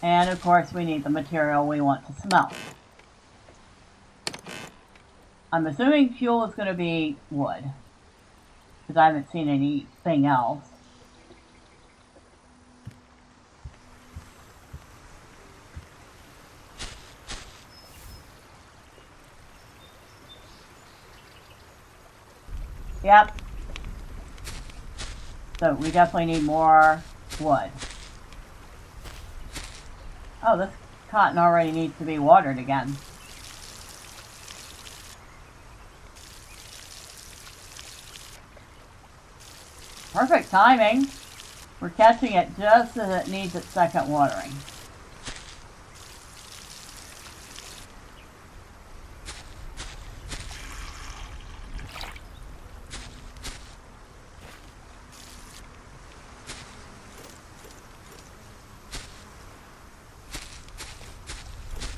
and of course we need the material we want to smelt. I'm assuming fuel is going to be wood, because I haven't seen anything else. Yep. So we definitely need more wood. Oh, this cotton already needs to be watered again. Perfect timing. We're catching it just as it needs its second watering.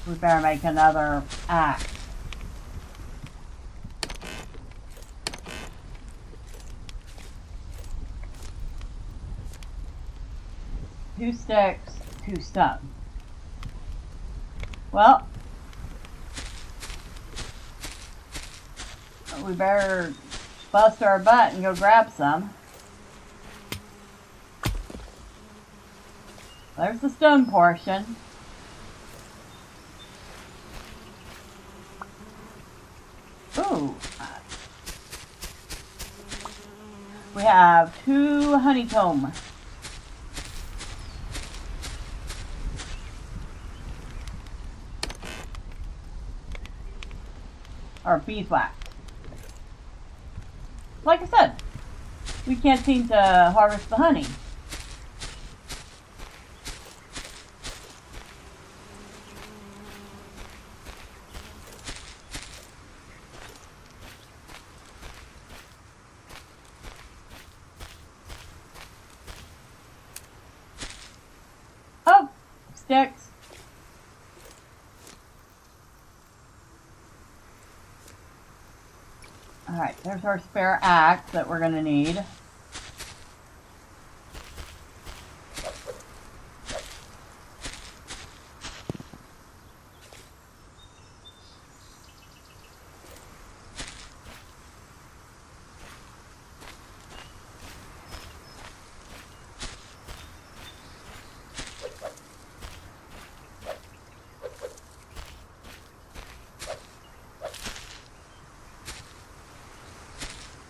We better make another axe. Two sticks, 2 stone. Well, we better bust our butt and go grab some. There's the stone portion. Ooh. We have 2 honeycomb. Or beeswax. Like I said, we can't seem to harvest the honey. Oh, sticks. Alright, there's our spare axe that we're going to need.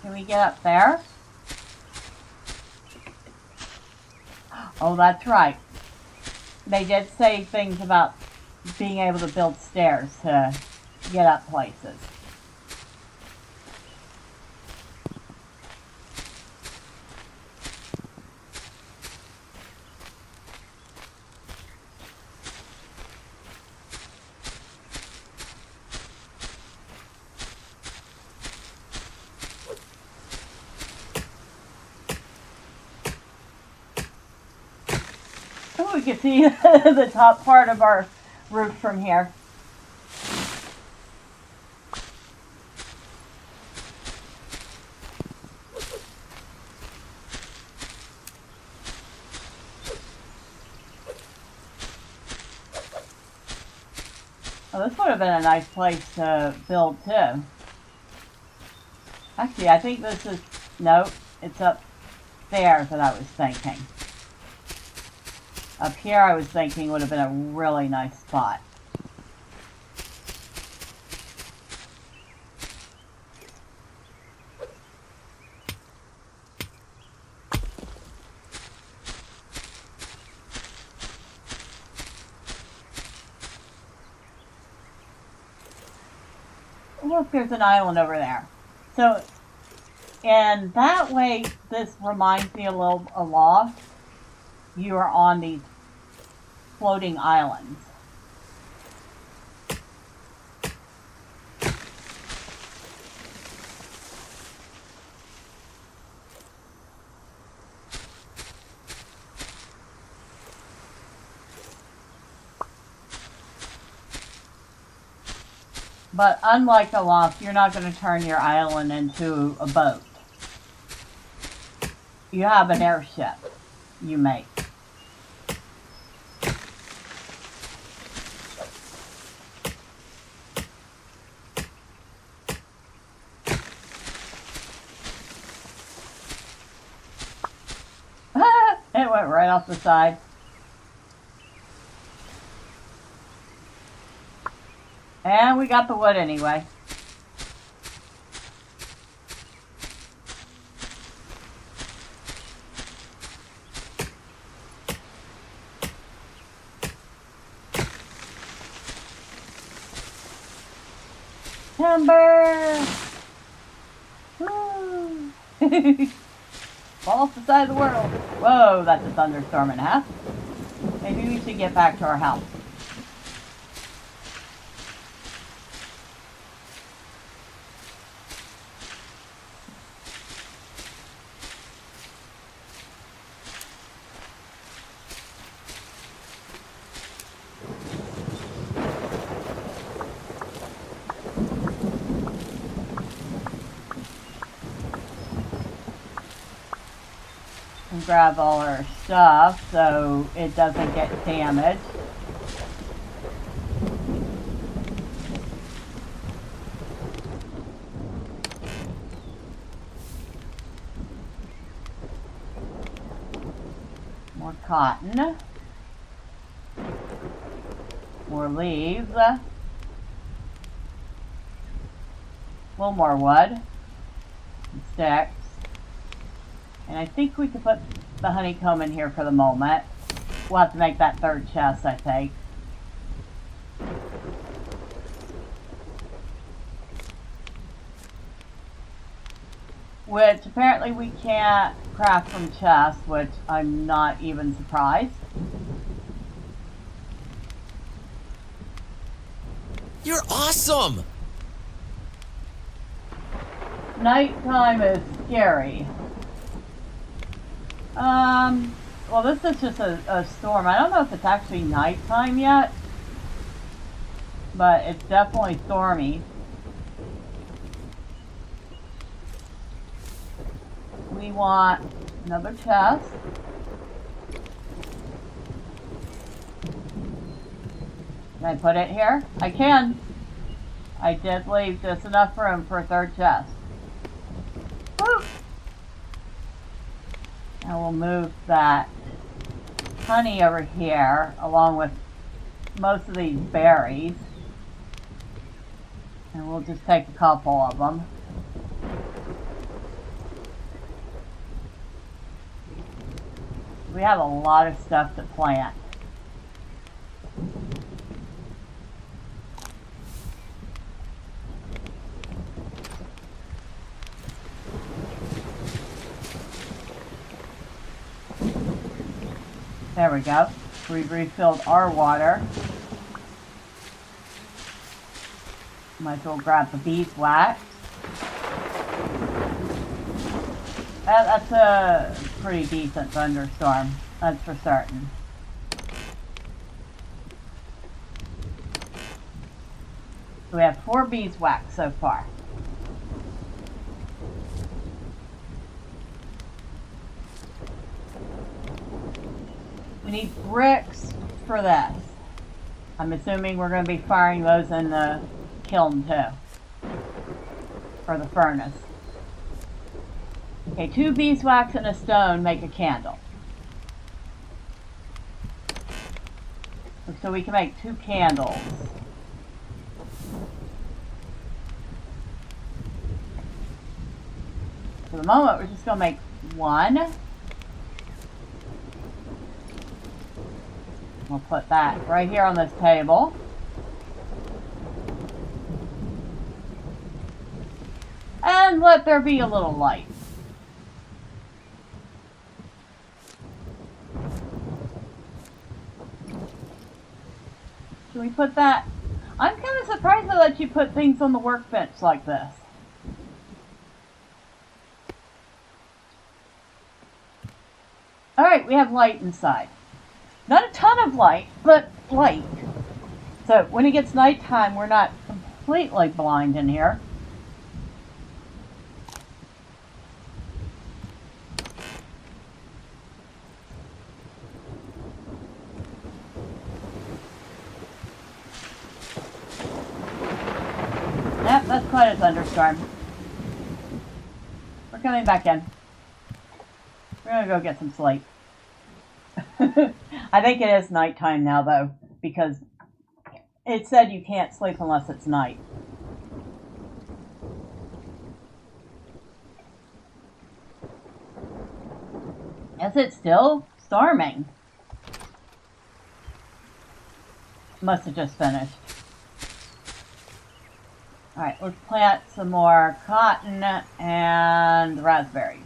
Can we get up there? Oh, that's right. They did say things about being able to build stairs to get up places. Oh, we can see the top part of our roof from here. Oh, this would have been a nice place to build too. Actually, I think this is, nope, it's up there that I was thinking. Up here I was thinking would have been a really nice spot. look, there's an island over there. So, and that way, this reminds me a little of Lost. You are on these floating islands. But unlike the Lost, you're not going to turn your island into a boat. You have an airship you make. It went right off the side. And we got the wood anyway. Timber! Woo! Fall off the side of the world. Whoa, that's a thunderstorm and a half. Maybe we should get back to our house. And grab all our stuff so it doesn't get damaged. More cotton. More leaves. A little more wood. And sticks. And I think we could put the honeycomb in here for the moment. We'll have to make that third chest, I think. Which apparently we can't craft from chests, which I'm not even surprised. You're awesome! Nighttime is scary. Well, this is just a storm. I don't know if it's actually nighttime yet, but it's definitely stormy. We want another chest. Can I put it here? I can. I did leave just enough room for a third chest. Woo! And we'll move that honey over here along with most of these berries. And we'll just take a couple of them. We have a lot of stuff to plant. There we go. We've refilled our water. Might as well grab the beeswax. That's a pretty decent thunderstorm, that's for certain. So we have 4 beeswax so far. We need bricks for this. I'm assuming we're going to be firing those in the kiln too. Or the furnace. Okay, 2 beeswax and a stone make a candle. So we can make 2 candles. For the moment, we're just going to make 1. We'll put that right here on this table. And let there be a little light. Can we put that? I'm kind of surprised they let you put things on the workbench like this. Alright, we have light inside. Not a ton of light, but light. So when it gets nighttime, we're not completely blind in here. Yep, that's quite a thunderstorm. We're coming back in. We're gonna go get some sleep. I think it is nighttime now, though, because it said you can't sleep unless it's night. Is it still storming? Must have just finished. Alright, let's plant some more cotton and raspberries.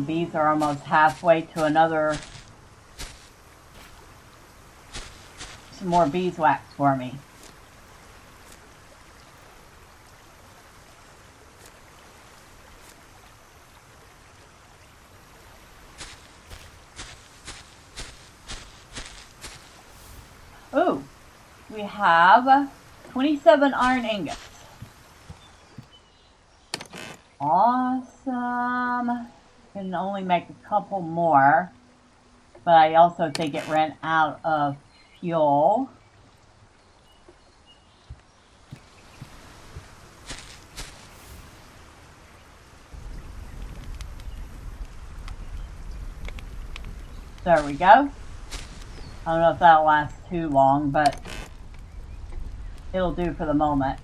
Bees are almost halfway to some more beeswax for me. Ooh, we have 27 iron ingots. Awesome. Can only make a couple more, but I also think it ran out of fuel. There we go. I don't know if that'll last too long, but it'll do for the moment.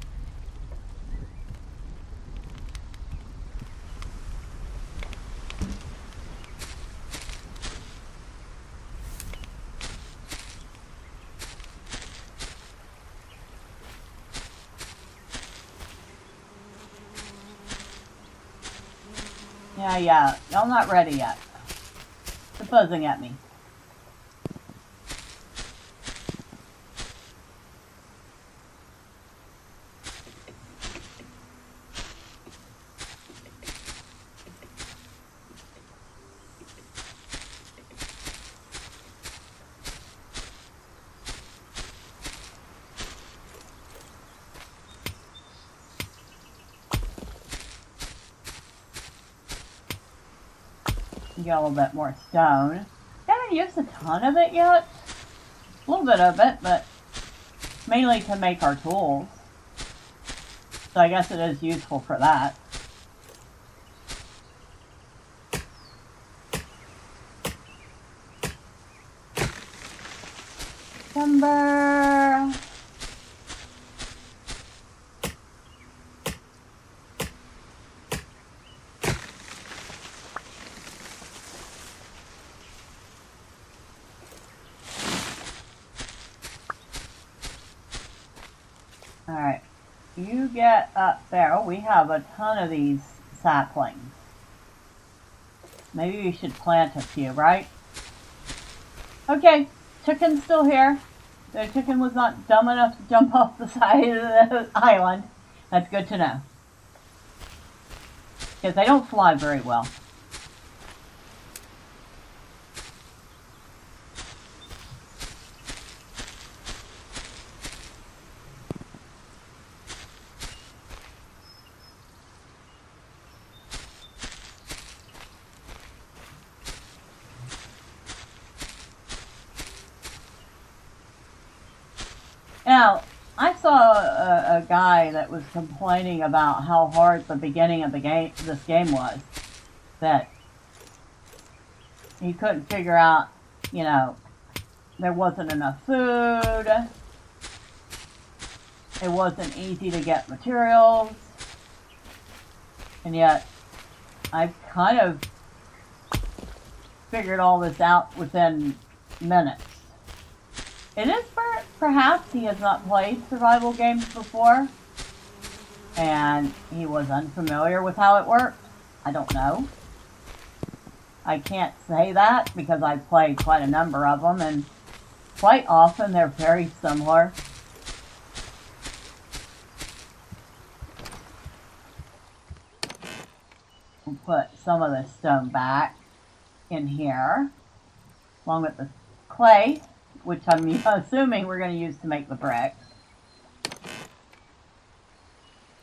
Yeah, y'all not ready yet. They're buzzing at me. Get a little bit more stone. Haven't used a ton of it yet. A little bit of it, but mainly to make our tools. So I guess it is useful for that. Timber. Alright, you get up there. Oh, we have a ton of these saplings. Maybe we should plant a few, right? Okay, chicken's still here. The chicken was not dumb enough to jump off the side of the island. That's good to know. Because they don't fly very well. Now, I saw a guy that was complaining about how hard the beginning of this game was. That he couldn't figure out, there wasn't enough food. It wasn't easy to get materials. And yet, I've kind of figured all this out within minutes. It is perhaps he has not played survival games before, and he was unfamiliar with how it worked. I don't know. I can't say that because I've played quite a number of them, and quite often they're very similar. We'll put some of the stone back in here, along with the clay, which I'm assuming we're going to use to make the bricks.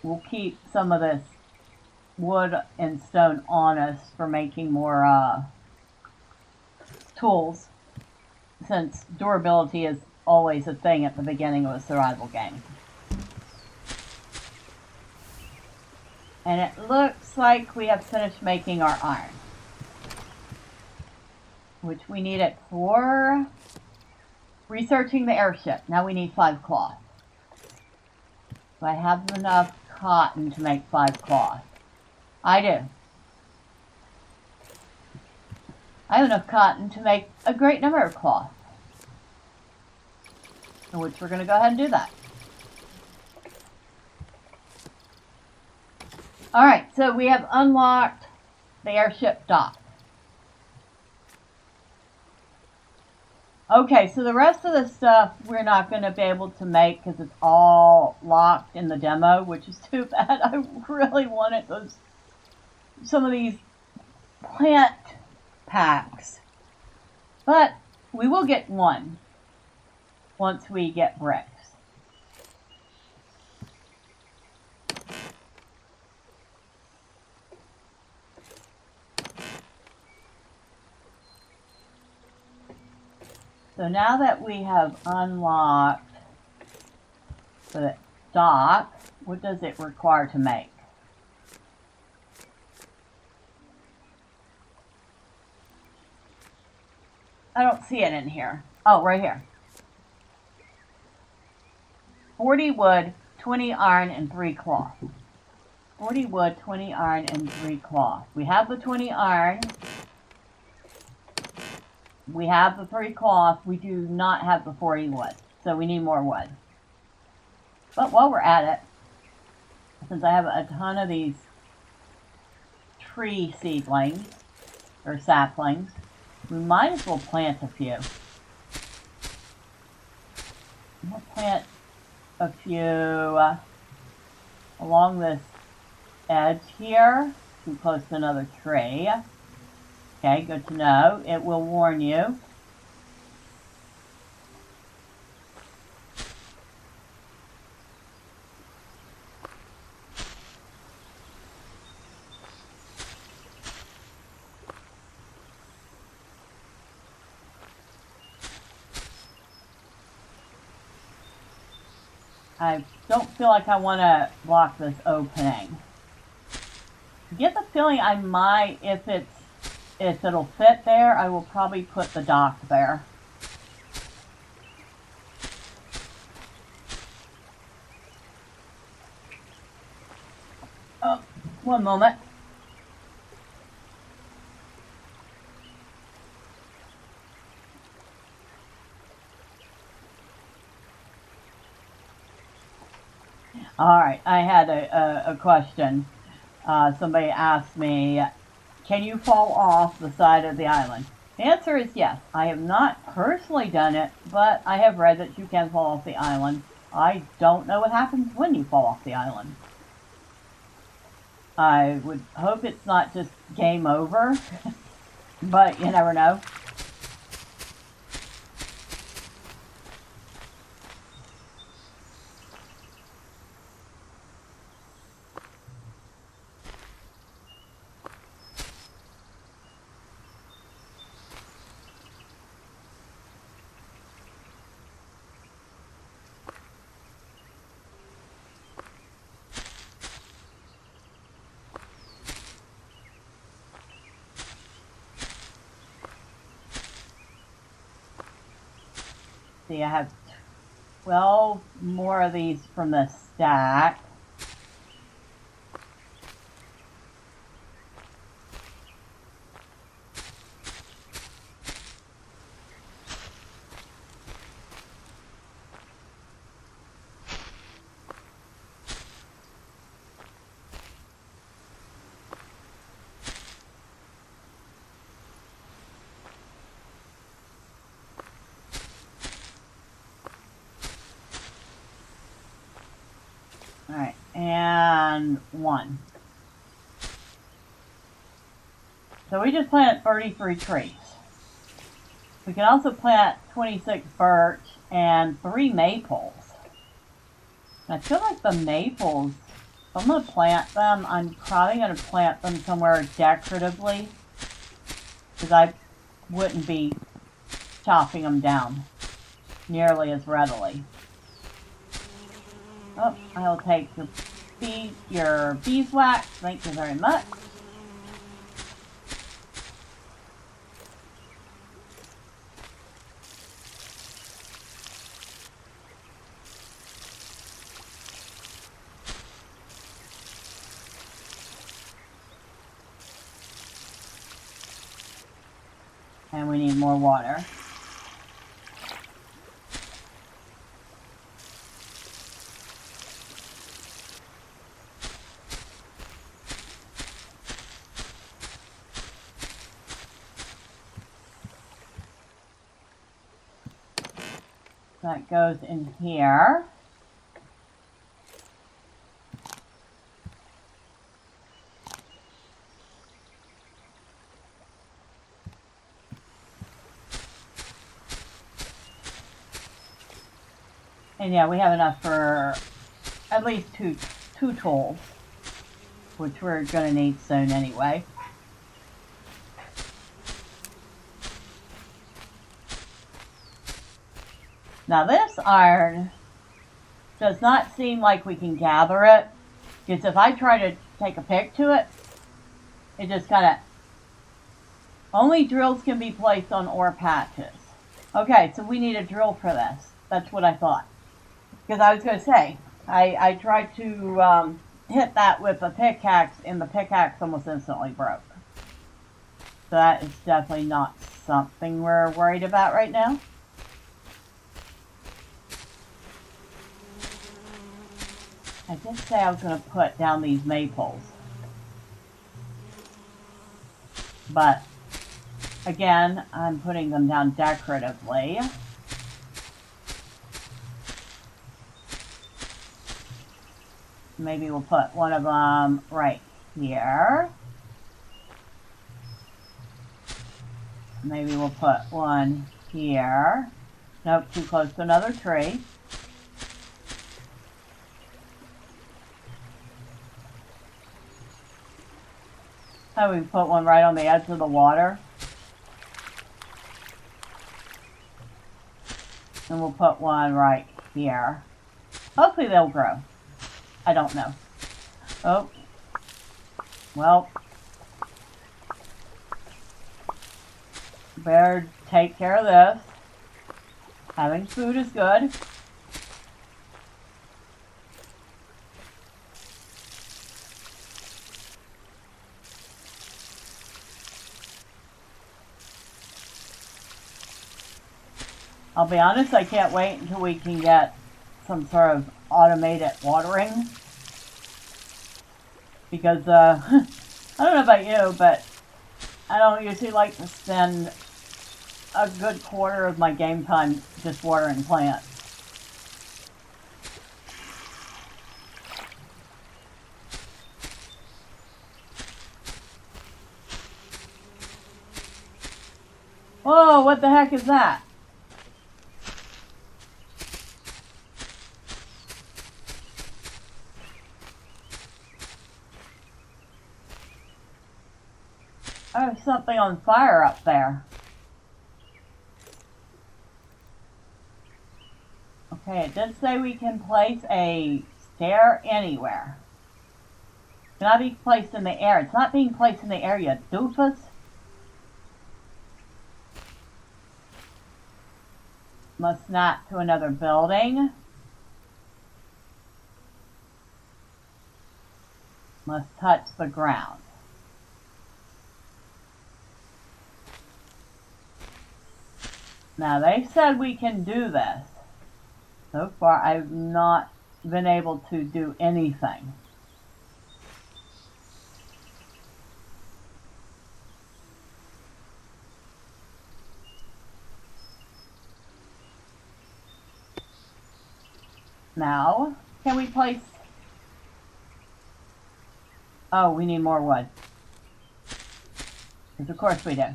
We'll keep some of this wood and stone on us for making more tools, since durability is always a thing at the beginning of a survival game. And it looks like we have finished making our iron, which we need it for researching the airship. Now we need 5 cloth. Do I have enough cotton to make 5 cloth? I do. I have enough cotton to make a great number of cloth, in which we're going to go ahead and do that. Alright, so we have unlocked the airship dock. Okay, so the rest of the stuff we're not going to be able to make because it's all locked in the demo, which is too bad. I really wanted some of these plant packs. But we will get one once we get bricks. So now that we have unlocked the dock, what does it require to make? I don't see it in here. Oh, right here. 40 wood, 20 iron, and 3 cloth. 40 wood, 20 iron, and 3 cloth. We have the 20 iron. We have the 3 cloth. We do not have the 40 wood. So we need more wood. But while we're at it, since I have a ton of these tree seedlings, or saplings, we might as well plant a few. We'll plant a few along this edge here, too close to another tree. Okay, good to know. It will warn you. I don't feel like I want to block this opening. I get the feeling I might, if it'll fit there, I will probably put the dock there. Oh, one moment. All right, I had a question. Somebody asked me, can you fall off the side of the island? The answer is yes. I have not personally done it, but I have read that you can fall off the island. I don't know what happens when you fall off the island. I would hope it's not just game over, but you never know. See, I have 12 more of these from the stack. and 1. So we just planted 33 trees. We can also plant 26 birch and 3 maples. And I feel like the maples, if I'm going to plant them, I'm probably going to plant them somewhere decoratively, because I wouldn't be chopping them down nearly as readily. Oh, I'll take your beeswax. Thank you very much. And we need more water. That goes in here. And yeah, we have enough for at least two tools, which we're going to need soon anyway. Now this iron does not seem like we can gather it, because if I try to take a pick to it, it just kind of... Only drills can be placed on ore patches. Okay, so we need a drill for this. That's what I thought. Because I was going to say, I tried to hit that with a pickaxe, and the pickaxe almost instantly broke. So that is definitely not something we're worried about right now. I did say I was going to put down these maples. But, again, I'm putting them down decoratively. Maybe we'll put one of them right here. Maybe we'll put one here. Nope, too close to another tree. Oh, we put one right on the edge of the water. And we'll put one right here. Hopefully they'll grow. I don't know. Oh. Well. Better take care of this. Having food is good. I'll be honest, I can't wait until we can get some sort of automated watering. Because, I don't know about you, but I don't usually like to spend a good quarter of my game time just watering plants. Whoa, what the heck is that? Oh, something on fire up there. Okay, it did say we can place a stair anywhere. It cannot be placed in the air. It's not being placed in the air yet, doofus. Must snap to another building. Must touch the ground. Now, they said we can do this. So far, I've not been able to do anything. Now, can we place Oh, we need more wood. Because of course we do.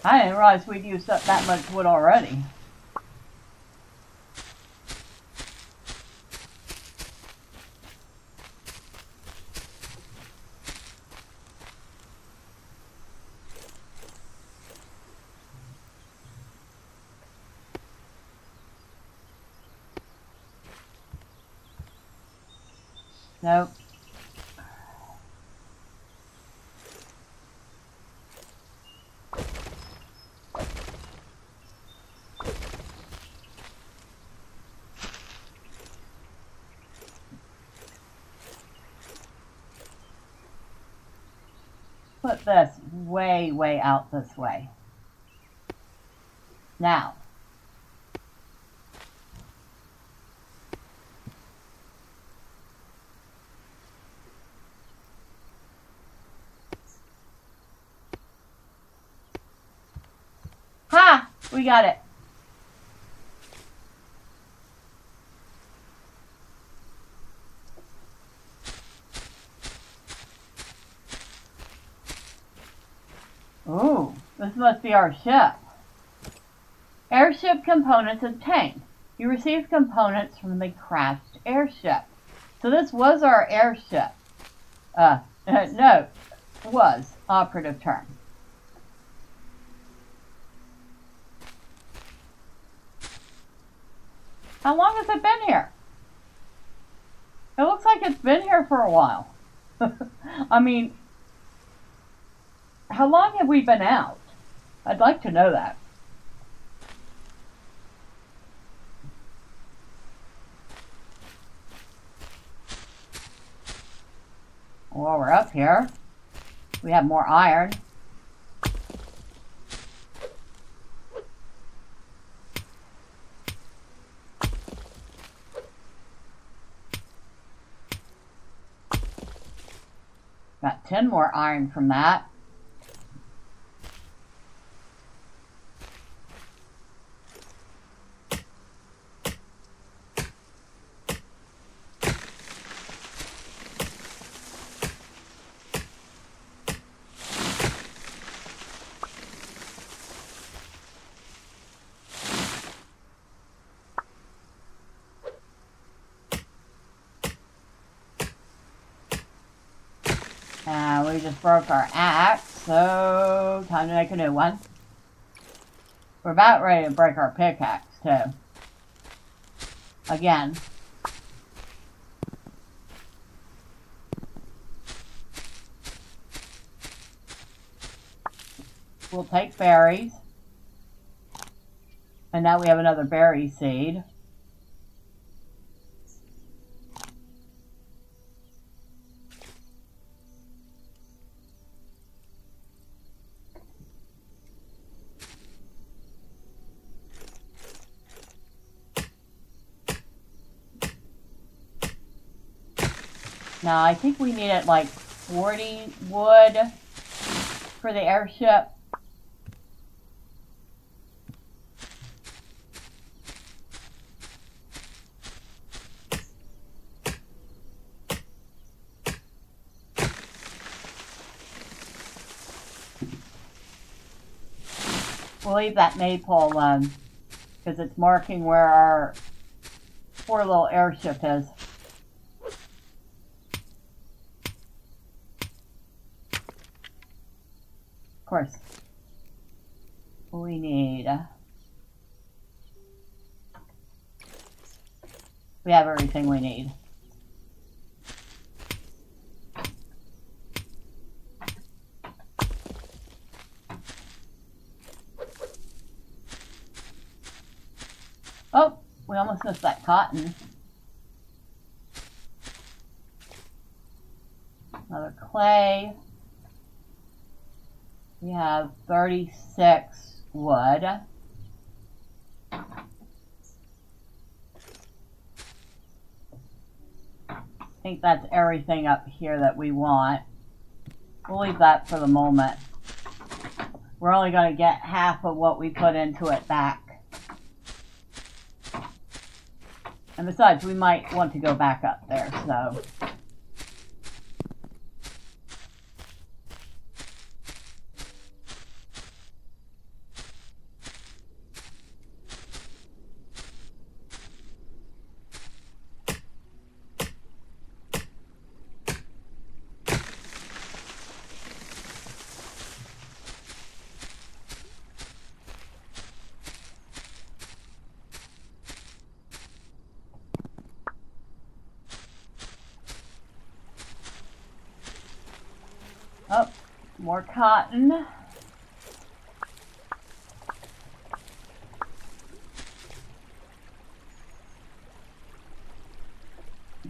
I didn't realize we'd used up that much wood already. Nope. Put this way, way out this way. Now. Ha! We got it. Ooh, this must be our ship. Airship components obtained. You received components from the crashed airship. So this was our airship. No, was operative term. How long has it been here? It looks like it's been here for a while. I mean, how long have we been out? I'd like to know that. While we're up here, we have more iron. Got 10 more iron from that. We just broke our axe, so time to make a new one. We're about ready to break our pickaxe, too. Again. We'll take berries. And now we have another berry seed. Now, I think we needed like 40 wood for the airship. We'll leave that maypole because it's marking where our poor little airship is. Of course, we need... we have everything we need. Oh, we almost missed that cotton. Another clay. We have 36 wood. I think that's everything up here that we want. We'll leave that for the moment. We're only going to get half of what we put into it back. And besides, we might want to go back up there, so... Oh, more cotton. I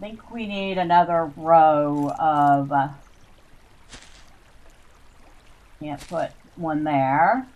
think we need another row of, can't put one there.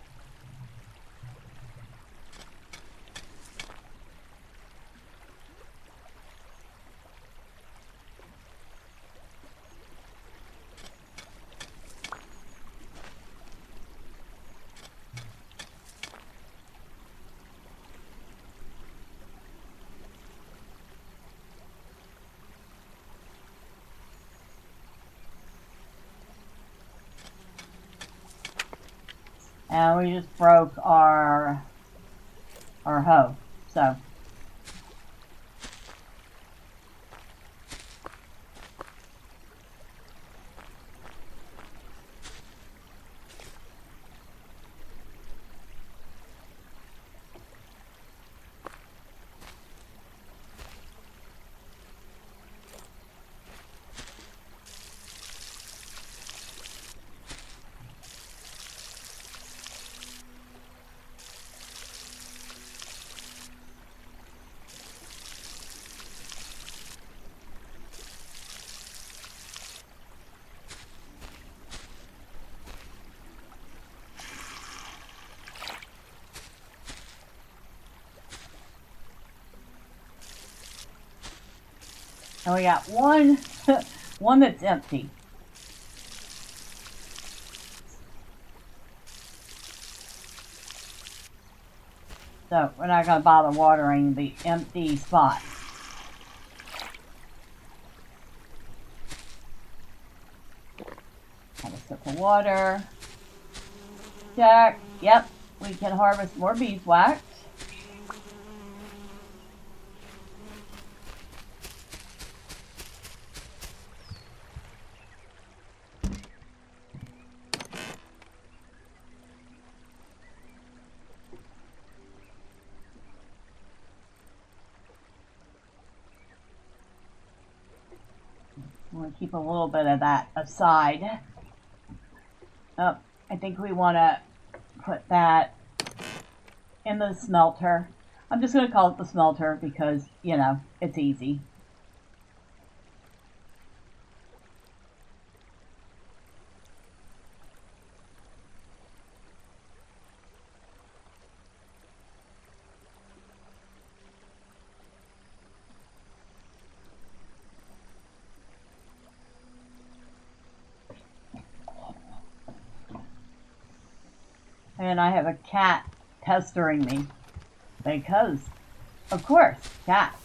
And we just broke our hoe, so. And we got one, one that's empty. So we're not going to bother watering the empty spots. Have a sip of water. Check. Yep, we can harvest more beeswax. I'm going to keep a little bit of that aside. Oh, I think we want to put that in the smelter. I'm just going to call it the smelter because, you know, it's easy. And I have a cat pestering me because, of course, cats.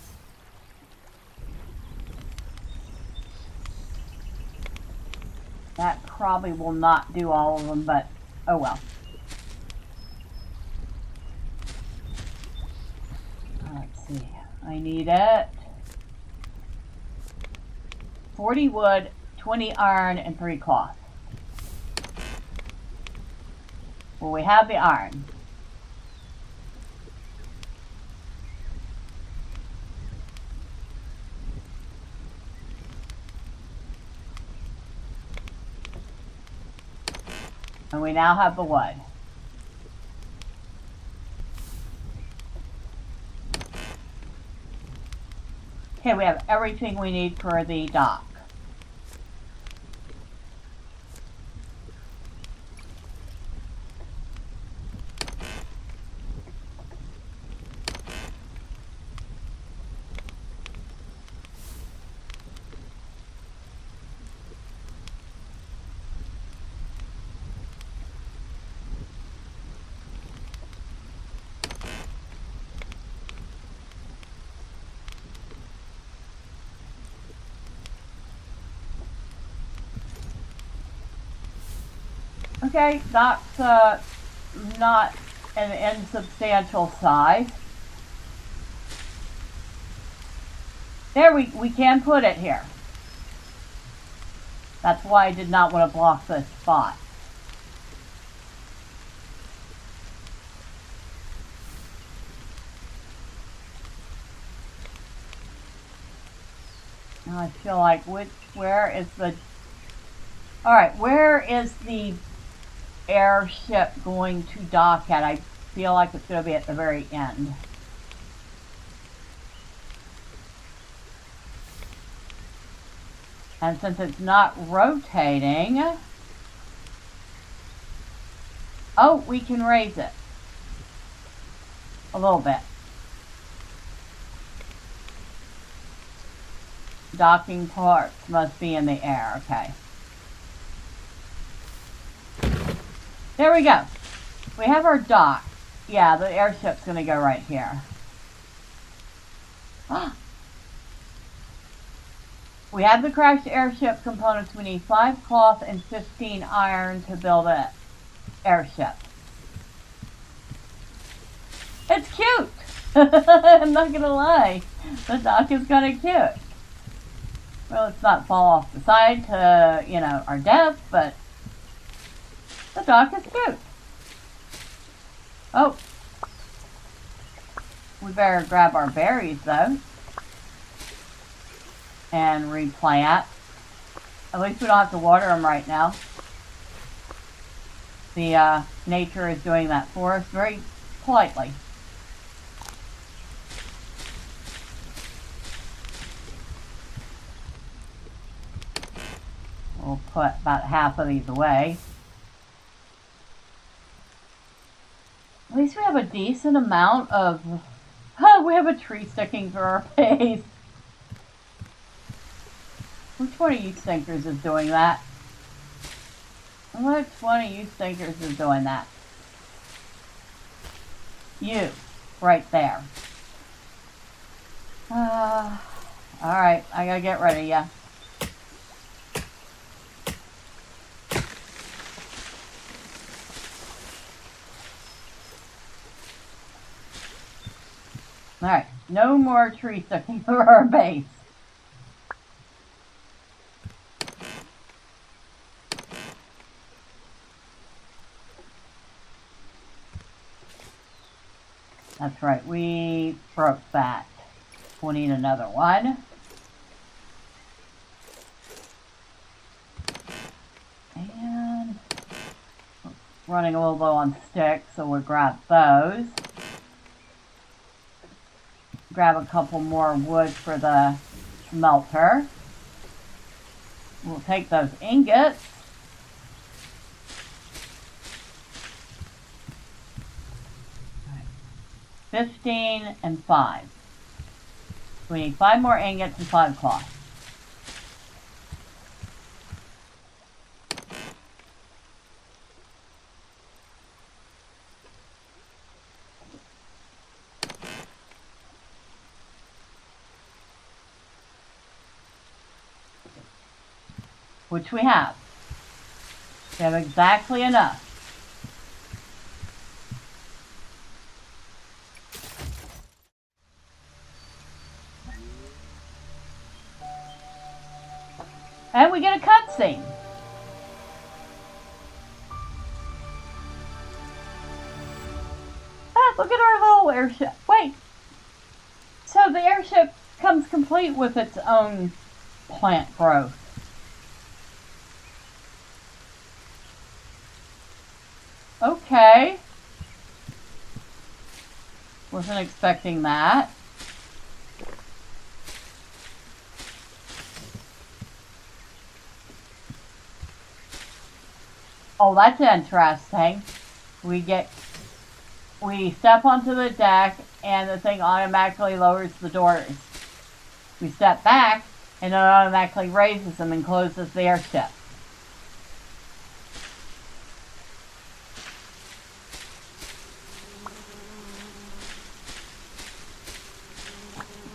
That probably will not do all of them, but oh well. Let's see. I need it. 40 wood, 20 iron, and 3 cloth. Well, we have the iron. And we now have the wood. Okay, we have everything we need for the dock. Okay, dock's not an insubstantial size. There, we can put it here. That's why I did not want to block this spot. Now I feel like where is the... Alright, where is the airship going to dock at? I feel like it's going to be at the very end. And since it's not rotating... Oh, we can raise it. A little bit. Docking parts must be in the air. Okay. There we go. We have our dock. Yeah, the airship's going to go right here. We have the crashed airship components. We need 5 cloth and 15 iron to build an airship. It's cute! I'm not going to lie. The dock is kind of cute. Well, let's not fall off the side to, you know, our death, but the dock is cute. Oh. We better grab our berries, though. And replant. At least we don't have to water them right now. The nature is doing that for us very politely. We'll put about half of these away. At least we have a decent amount of... Oh, we have a tree sticking through our face. Which one of you stinkers is doing that? Which one of you stinkers is doing that? You. Right there. Alright, I gotta get rid of ya. Alright, no more tree sticking through our base. That's right, we broke that. We'll need another one. And running a little low on sticks, so we'll grab those. Grab a couple more wood for the smelter. We'll take those ingots. Right. 15 and 5. We need 5 more ingots and 5 cloth. Which we have. We have exactly enough. And we get a cutscene. Ah, look at our little airship. Wait. So the airship comes complete with its own plant growth. Okay. Wasn't expecting that. Oh, that's interesting. We step onto the deck and the thing automatically lowers the doors. We step back and it automatically raises them and closes the airship.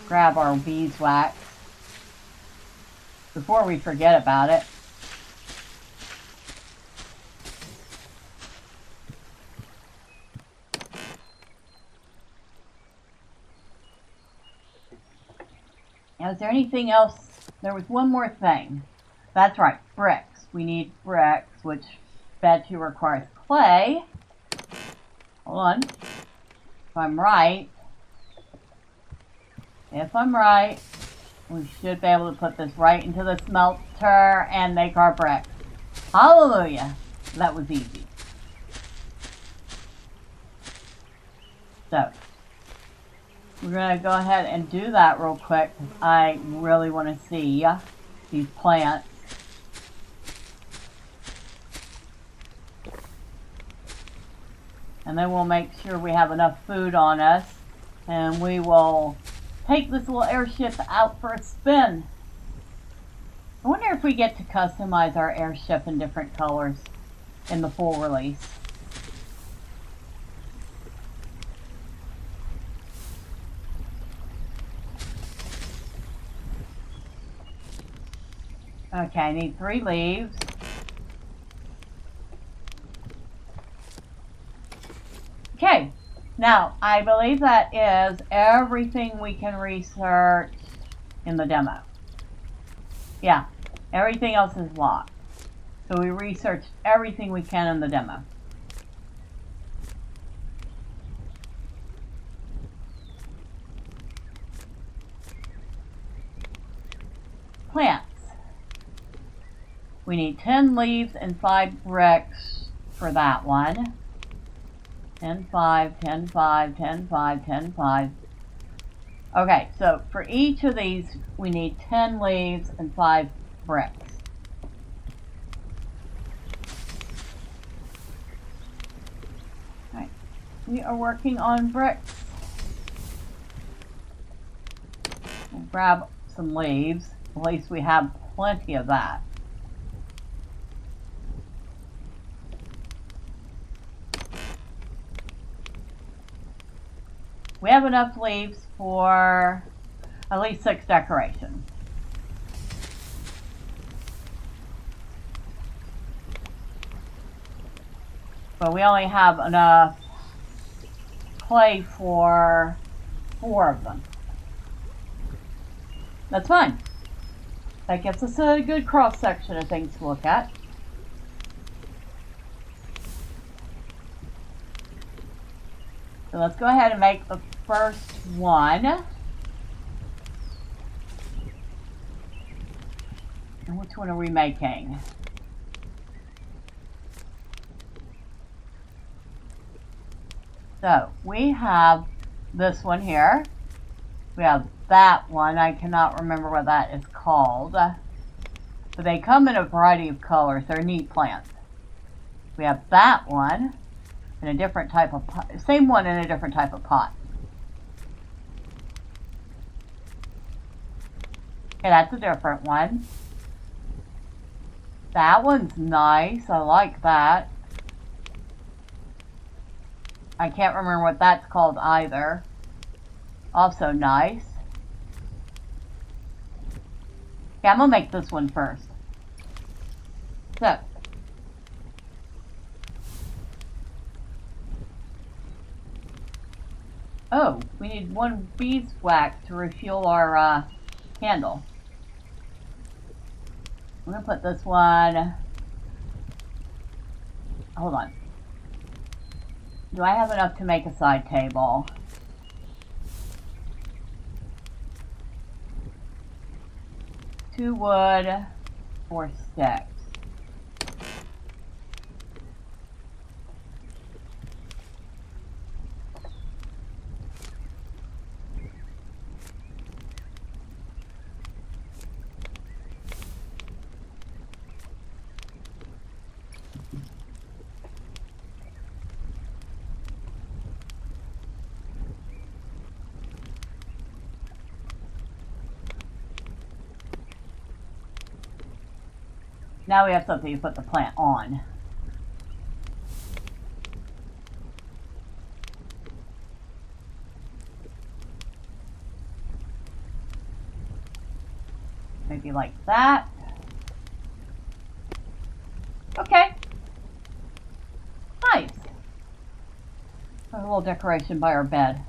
Grab our beeswax before we forget about it. Now, is there anything else? There was one more thing. That's right, bricks. We need bricks, which bet you requires clay. Hold on. If I'm right, we should be able to put this right into the smelter and make our bricks. Hallelujah. That was easy. So, we're going to go ahead and do that real quick. I really want to see these plants. And then we'll make sure we have enough food on us. And we will take this little airship out for a spin. I wonder if we get to customize our airship in different colors in the full release. Okay, I need 3 leaves. Okay, now I believe that is everything we can research in the demo. Yeah, everything else is locked. So we researched everything we can in the demo. Plants. We need 10 leaves and 5 bricks for that one. 10, 5, 10, 5, 10, 5, 10, 5. Okay, so for each of these, we need 10 leaves and 5 bricks. Alright, we are working on bricks. We'll grab some leaves. At least we have plenty of that. We have enough leaves for at least 6 decorations. But we only have enough clay for 4 of them. That's fine. That gives us a good cross section of things to look at. So let's go ahead and make the first one. And which one are we making? So we have this one here. We have that one. I cannot remember what that is called. But they come in a variety of colors. They're neat plants. We have that one. In a different type of pot. Same one in a different type of pot. Okay, that's a different one. That one's nice. I like that. I can't remember what that's called either. Also nice. Okay, I'm gonna make this one first. So. Oh, we need 1 beeswax to refuel our candle. I'm going to put this one... Hold on. Do I have enough to make a side table? Two wood, 4 sticks. Now we have something to put the plant on. Maybe like that. Okay. Nice. A little decoration by our bed.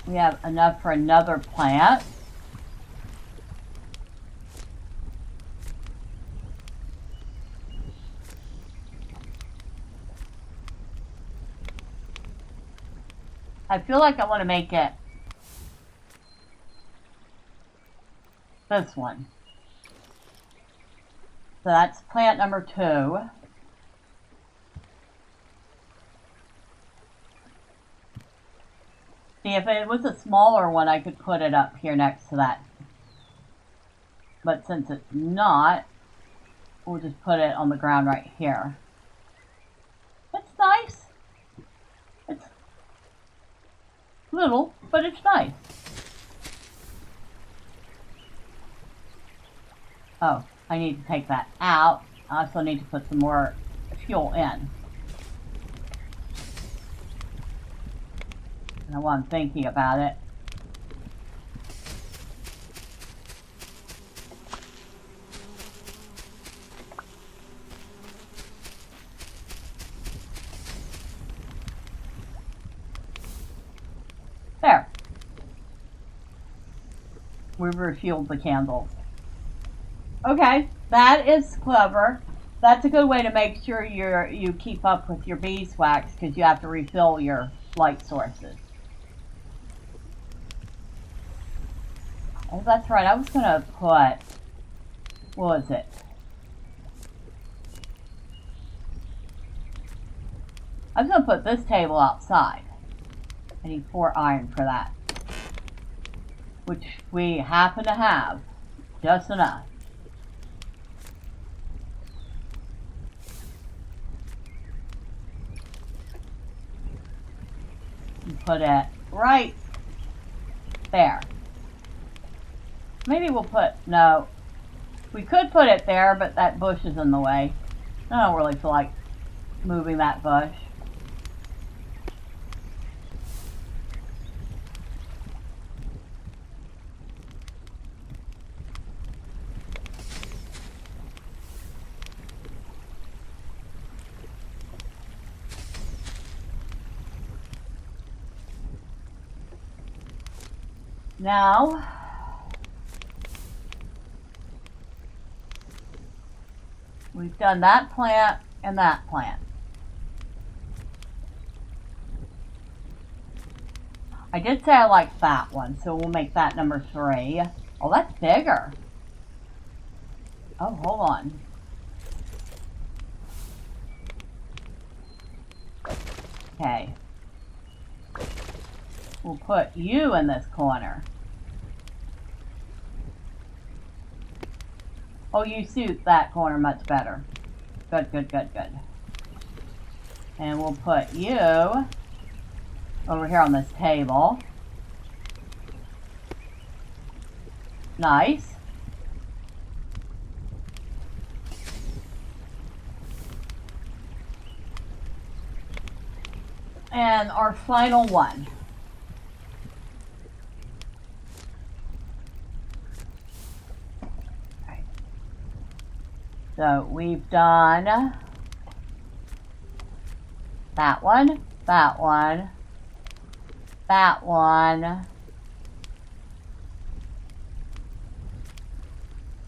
We have enough for another plant. I feel like I want to make it this one. So that's plant number 2. See, if it was a smaller one, I could put it up here next to that. But since it's not, we'll just put it on the ground right here. It's nice. It's little, but it's nice. Oh, I need to take that out. I also need to put some more fuel in. Now while I'm thinking about it. There. We've refueled the candles. Okay, that is clever. That's a good way to make sure you keep up with your beeswax because you have to refill your light sources. Oh, that's right. I was going to put, what was it? I was going to put this table outside. I need 4 iron for that. Which we happen to have. Just enough. And put it right there. Maybe we'll put, no. We could put it there, but that bush is in the way. I don't really feel like moving that bush. Now, we've done that plant and that plant. I did say I liked that one, so we'll make that number 3. Oh, that's bigger. Oh, hold on. Okay. We'll put you in this corner. Oh, you suit that corner much better. Good, good, good, good. And we'll put you over here on this table. Nice. And our final one. So we've done that one, that one, that one,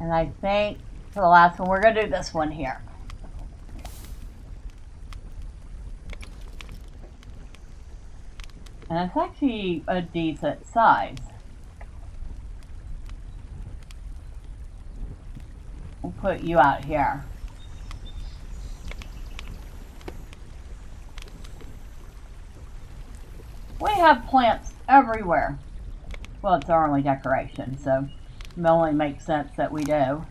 and I think for the last one we're going to do this one here. And it's actually a decent size. We'll put you out here. We have plants everywhere. Well, it's our only decoration, so it only makes sense that we do.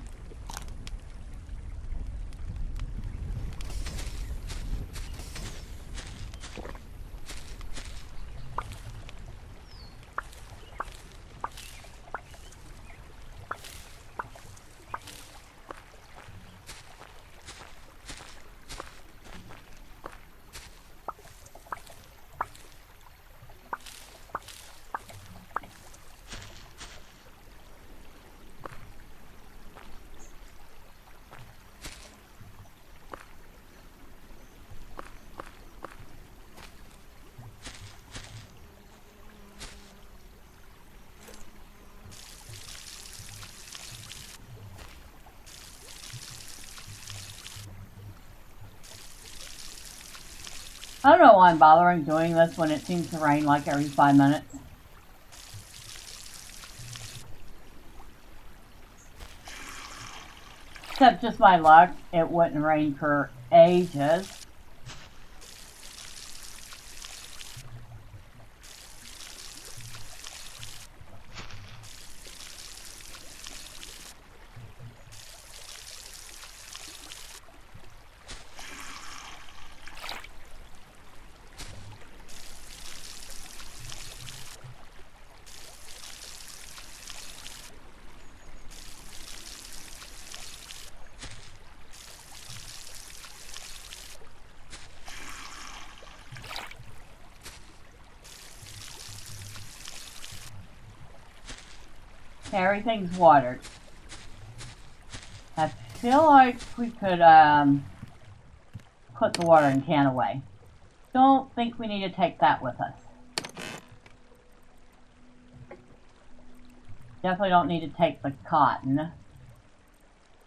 I don't know why I'm bothering doing this when it seems to rain like every 5 minutes. Except just my luck, it wouldn't rain for ages. Everything's watered. I feel like we could put the watering can away. Don't think we need to take that with us. Definitely don't need to take the cotton.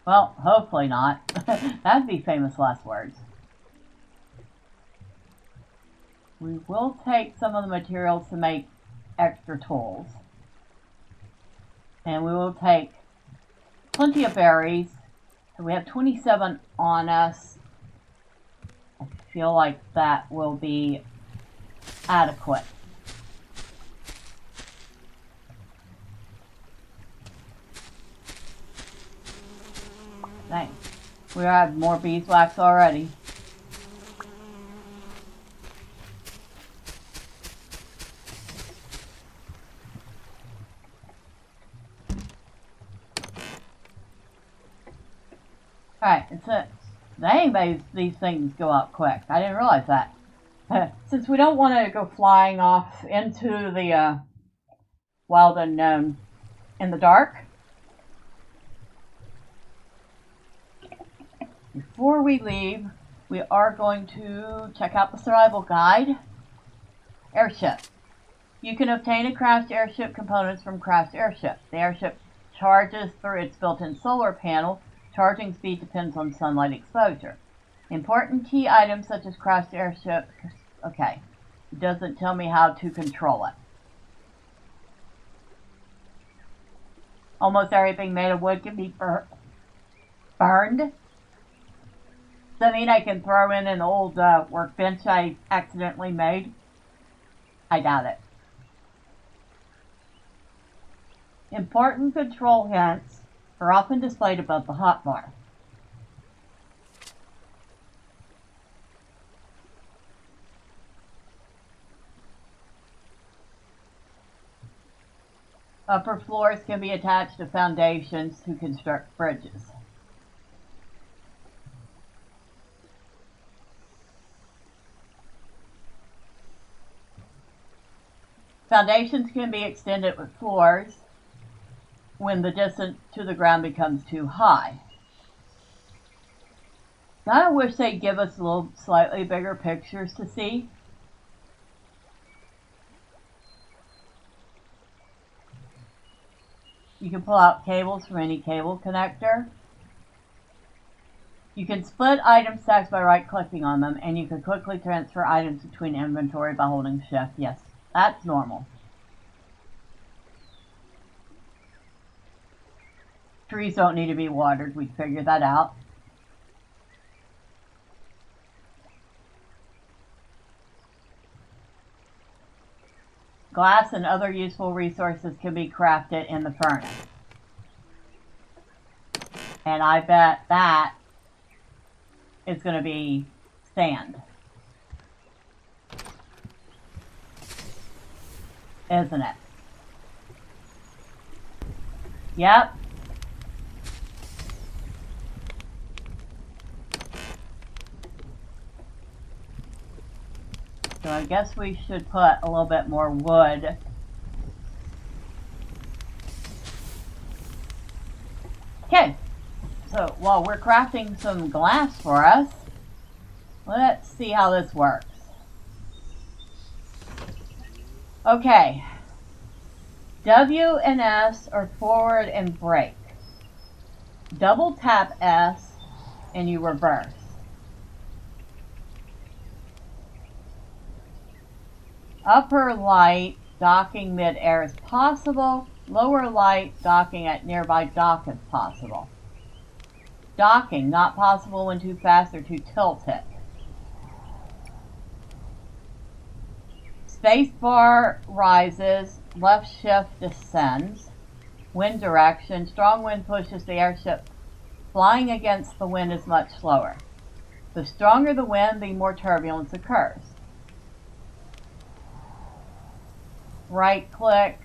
Well, hopefully not. That'd be famous last words. We will take some of the materials to make extra tools. And we will take plenty of berries. So we have 27 on us. I feel like that will be adequate. Thanks. We have more beeswax already. Alright, dang, these things go up quick. I didn't realize that. Since we don't want to go flying off into the wild unknown in the dark, before we leave, we are going to check out the survival guide. Airship. You can obtain and craft airship components from Craft Airship. The airship charges through its built-in solar panel. Charging speed depends on sunlight exposure. Important key items such as Craft Airship. Okay, it doesn't tell me how to control it. Almost everything made of wood can be burned. Does that mean I can throw in an old workbench I accidentally made? I doubt it. Important control hints are often displayed above the hotbar. Upper floors can be attached to foundations to construct bridges. Foundations can be extended with floors when the distance to the ground becomes too high. I wish they'd give us little slightly bigger pictures to see. You can pull out cables from any cable connector. You can split item stacks by right-clicking on them, and you can quickly transfer items between inventory by holding shift. Yes, that's normal. Trees don't need to be watered. We figured that out. Glass and other useful resources can be crafted in the furnace. And I bet that is going to be sand. Isn't it? Yep. So I guess we should put a little bit more wood. Okay, so while we're crafting some glass for us, let's see how this works. Okay, W and S are forward and brake. Double tap S and you reverse. Upper light, docking mid-air is possible. Lower light, docking at nearby dock is possible. Docking, not possible when too fast or too tilted. Spacebar rises, left shift descends. Wind direction, strong wind pushes the airship. Flying against the wind is much slower. The stronger the wind, the more turbulence occurs. Right click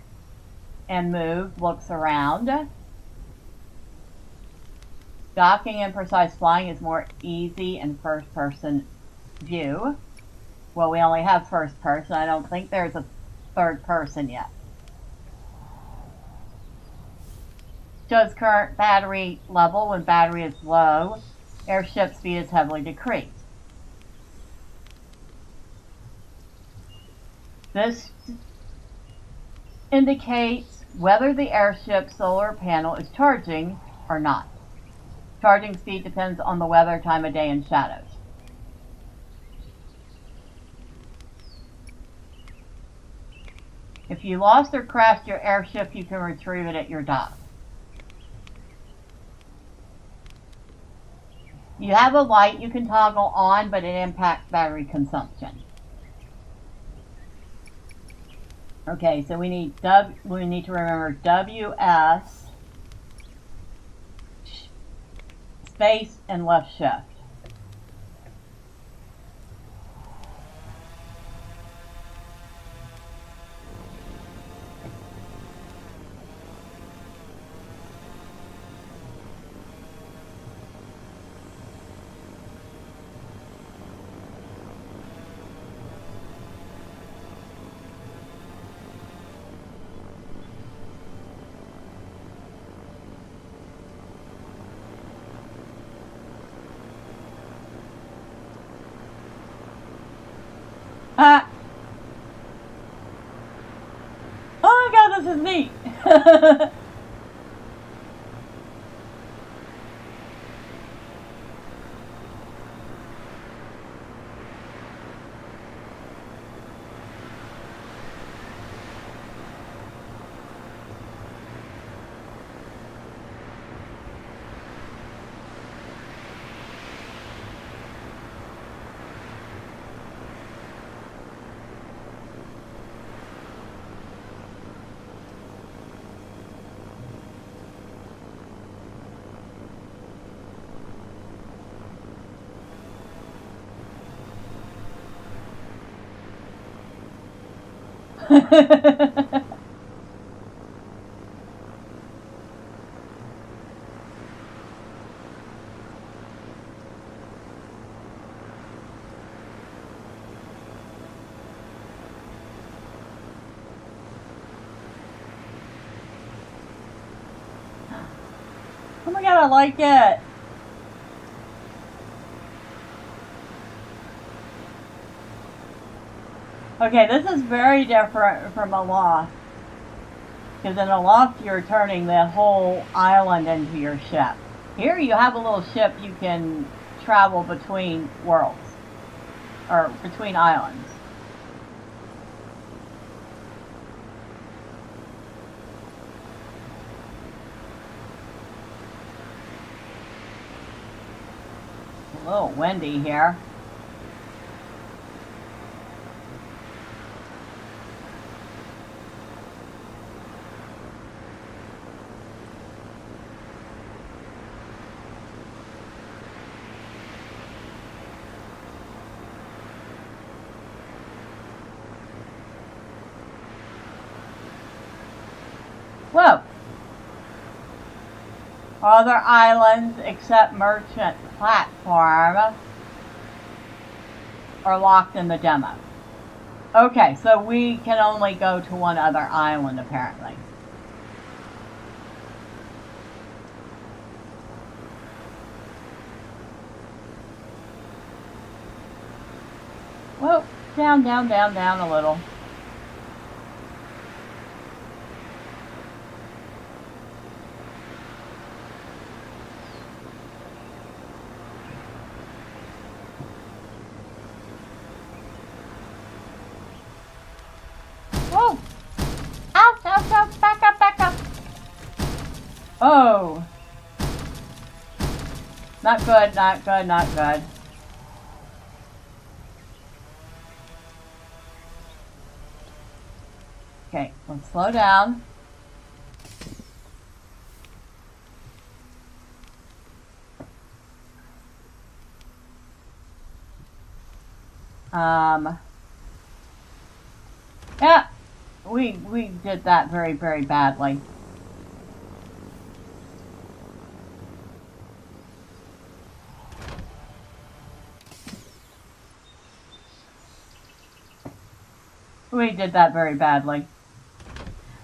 and move, looks around. Docking and precise flying is more easy in first person view. Well, we only have first person. I don't think there's a third person yet. Shows current battery level. When battery is low, airship speed is heavily decreased. This indicates whether the airship's solar panel is charging or not. Charging speed depends on the weather, time of day, and shadows. If you lost or crashed your airship, you can retrieve it at your dock. You have a light you can toggle on, but it impacts battery consumption. Okay, so we need to remember WS space and left shift. Oh my god, this is neat! Oh my god, I like it! Okay, this is very different from a loft. Because in a loft, you're turning the whole island into your ship. Here you have a little ship you can travel between worlds. Or between islands. A little windy here. Whoa! Other islands except Merchant Platform are locked in the demo. Okay, so we can only go to one other island apparently. Whoa, down, down, down, down a little. Oh! Not good, not good, not good. Okay, let's slow down. Yeah, we did that very, very badly. We did that very badly.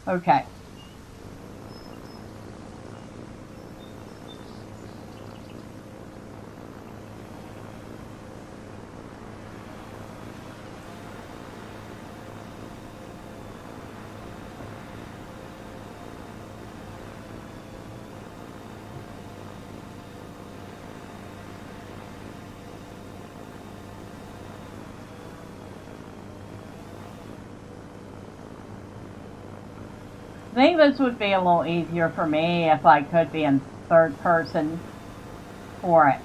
Okay. I think this would be a little easier for me if I could be in third person for it.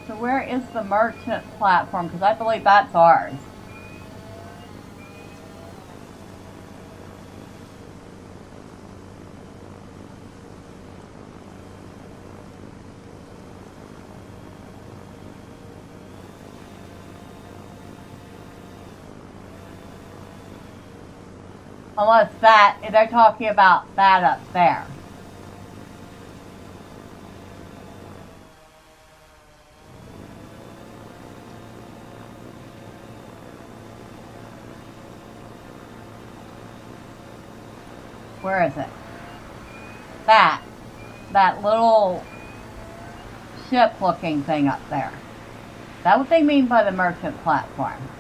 So where is the merchant platform? Because I believe that's ours. Unless they're talking about that up there. Where is it? That little ship looking thing up there. Is that what they mean by the merchant platform?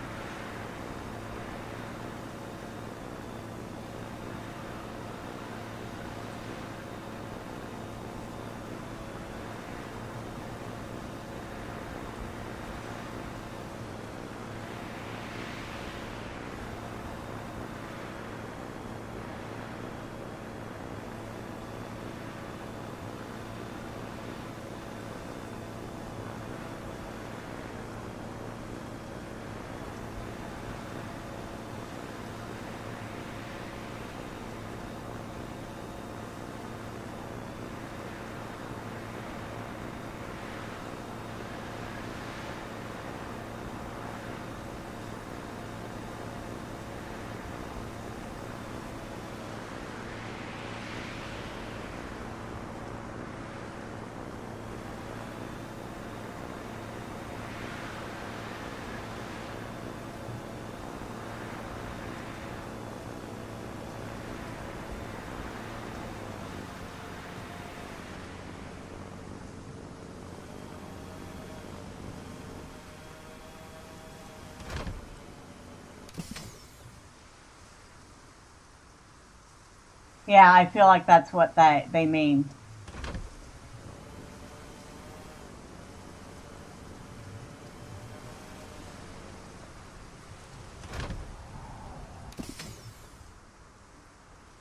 Yeah, I feel like that's what they mean.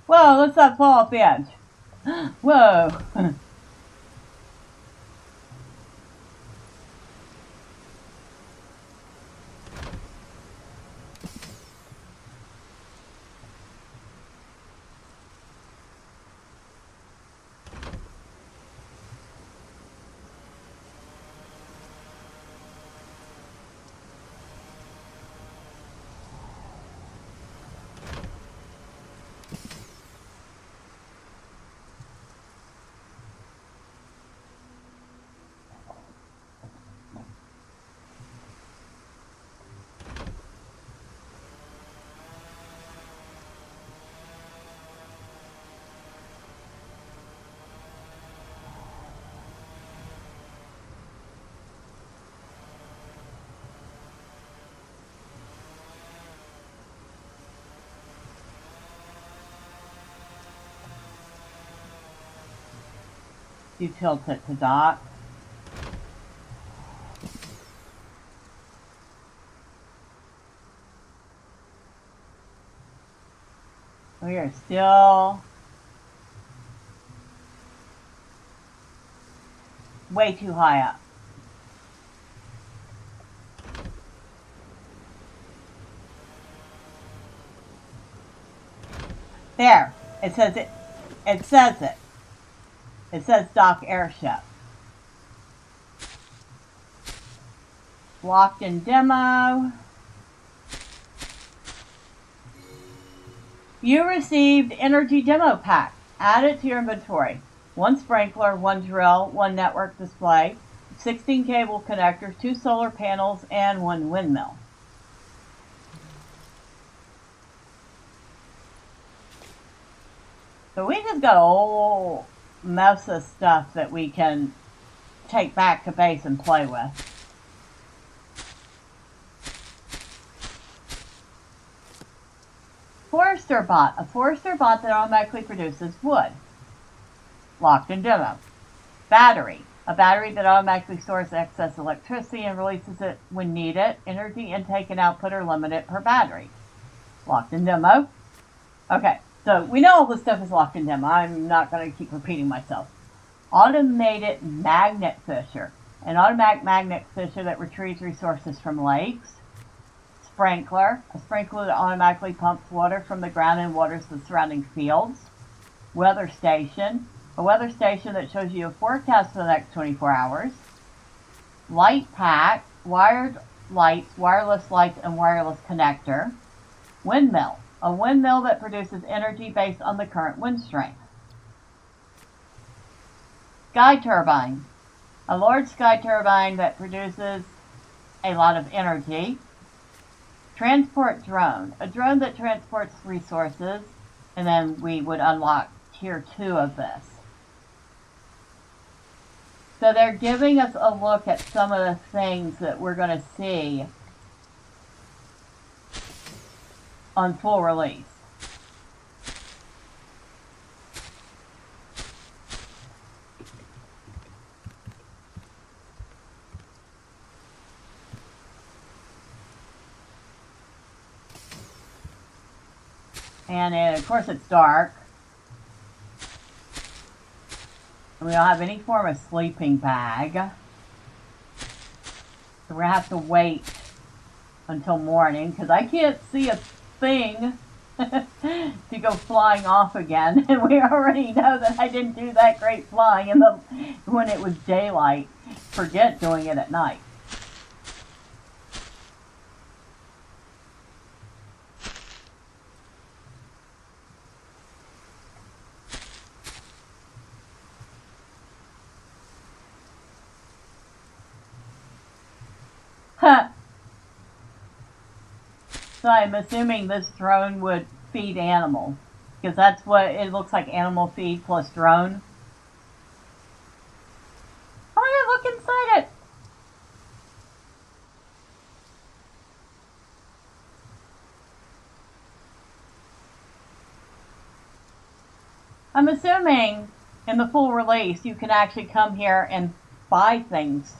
Whoa, let's not fall off the edge. Whoa. You tilt it to dock. We are still way too high up. There. It says it. It says it. It says dock airship. Locked in demo. You received energy demo pack. Add it to your inventory. 1 sprinkler, 1 drill, 1 network display, 16 cable connectors, 2 solar panels, and 1 windmill. So we just got a whole mess of stuff that we can take back to base and play with. Forester bot. A forester bot that automatically produces wood. Locked in demo. Battery. A battery that automatically stores excess electricity and releases it when needed. Energy intake and output are limited per battery. Locked in demo. Okay, so we know all this stuff is locked in demo. I'm not going to keep repeating myself. Automated magnet fisher. An automatic magnet fisher that retrieves resources from lakes. Sprinkler. A sprinkler that automatically pumps water from the ground and waters the surrounding fields. Weather station. A weather station that shows you a forecast for the next 24 hours. Light pack. Wired lights, wireless lights, and wireless connector. Windmill. A windmill that produces energy based on the current wind strength. Sky turbine. A large sky turbine that produces a lot of energy. Transport drone. A drone that transports resources, and then we would unlock tier 2 of this. So they're giving us a look at some of the things that we're going to see on full release. And of course it's dark. And we don't have any form of sleeping bag. So we're going to have to wait until morning because I can't see a thing to go flying off again. And we already know that I didn't do that great flying when it was daylight. Forget doing it at night. So I'm assuming this drone would feed animals, because that's what it looks like, animal feed plus drone. Oh my god, look inside it! I'm assuming in the full release you can actually come here and buy things.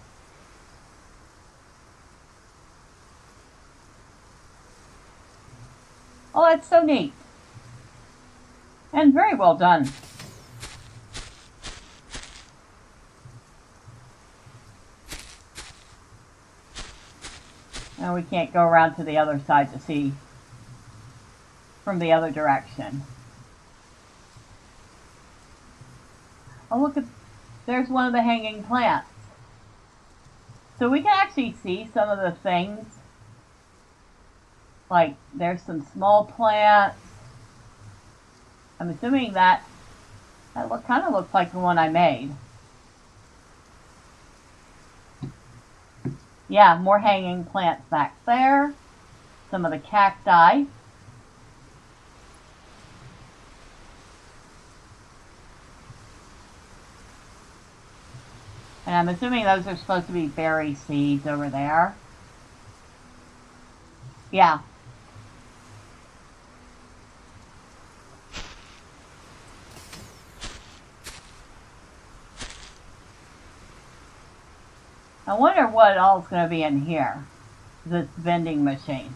Oh, that's so neat. And very well done. Now we can't go around to the other side to see from the other direction. Oh, look at, there's one of the hanging plants. So we can actually see some of the things. Like, there's some small plants. I'm assuming that kind of looks like the one I made. Yeah, more hanging plants back there. Some of the cacti. And I'm assuming those are supposed to be berry seeds over there. Yeah. I wonder what all's going to be in here. This vending machine.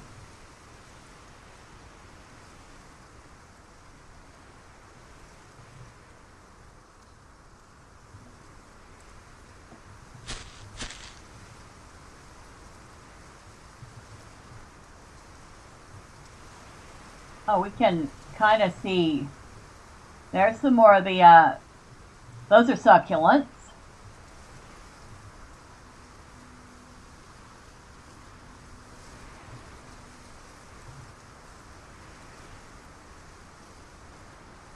Oh, we can kind of see. There's some more of the, those are succulents.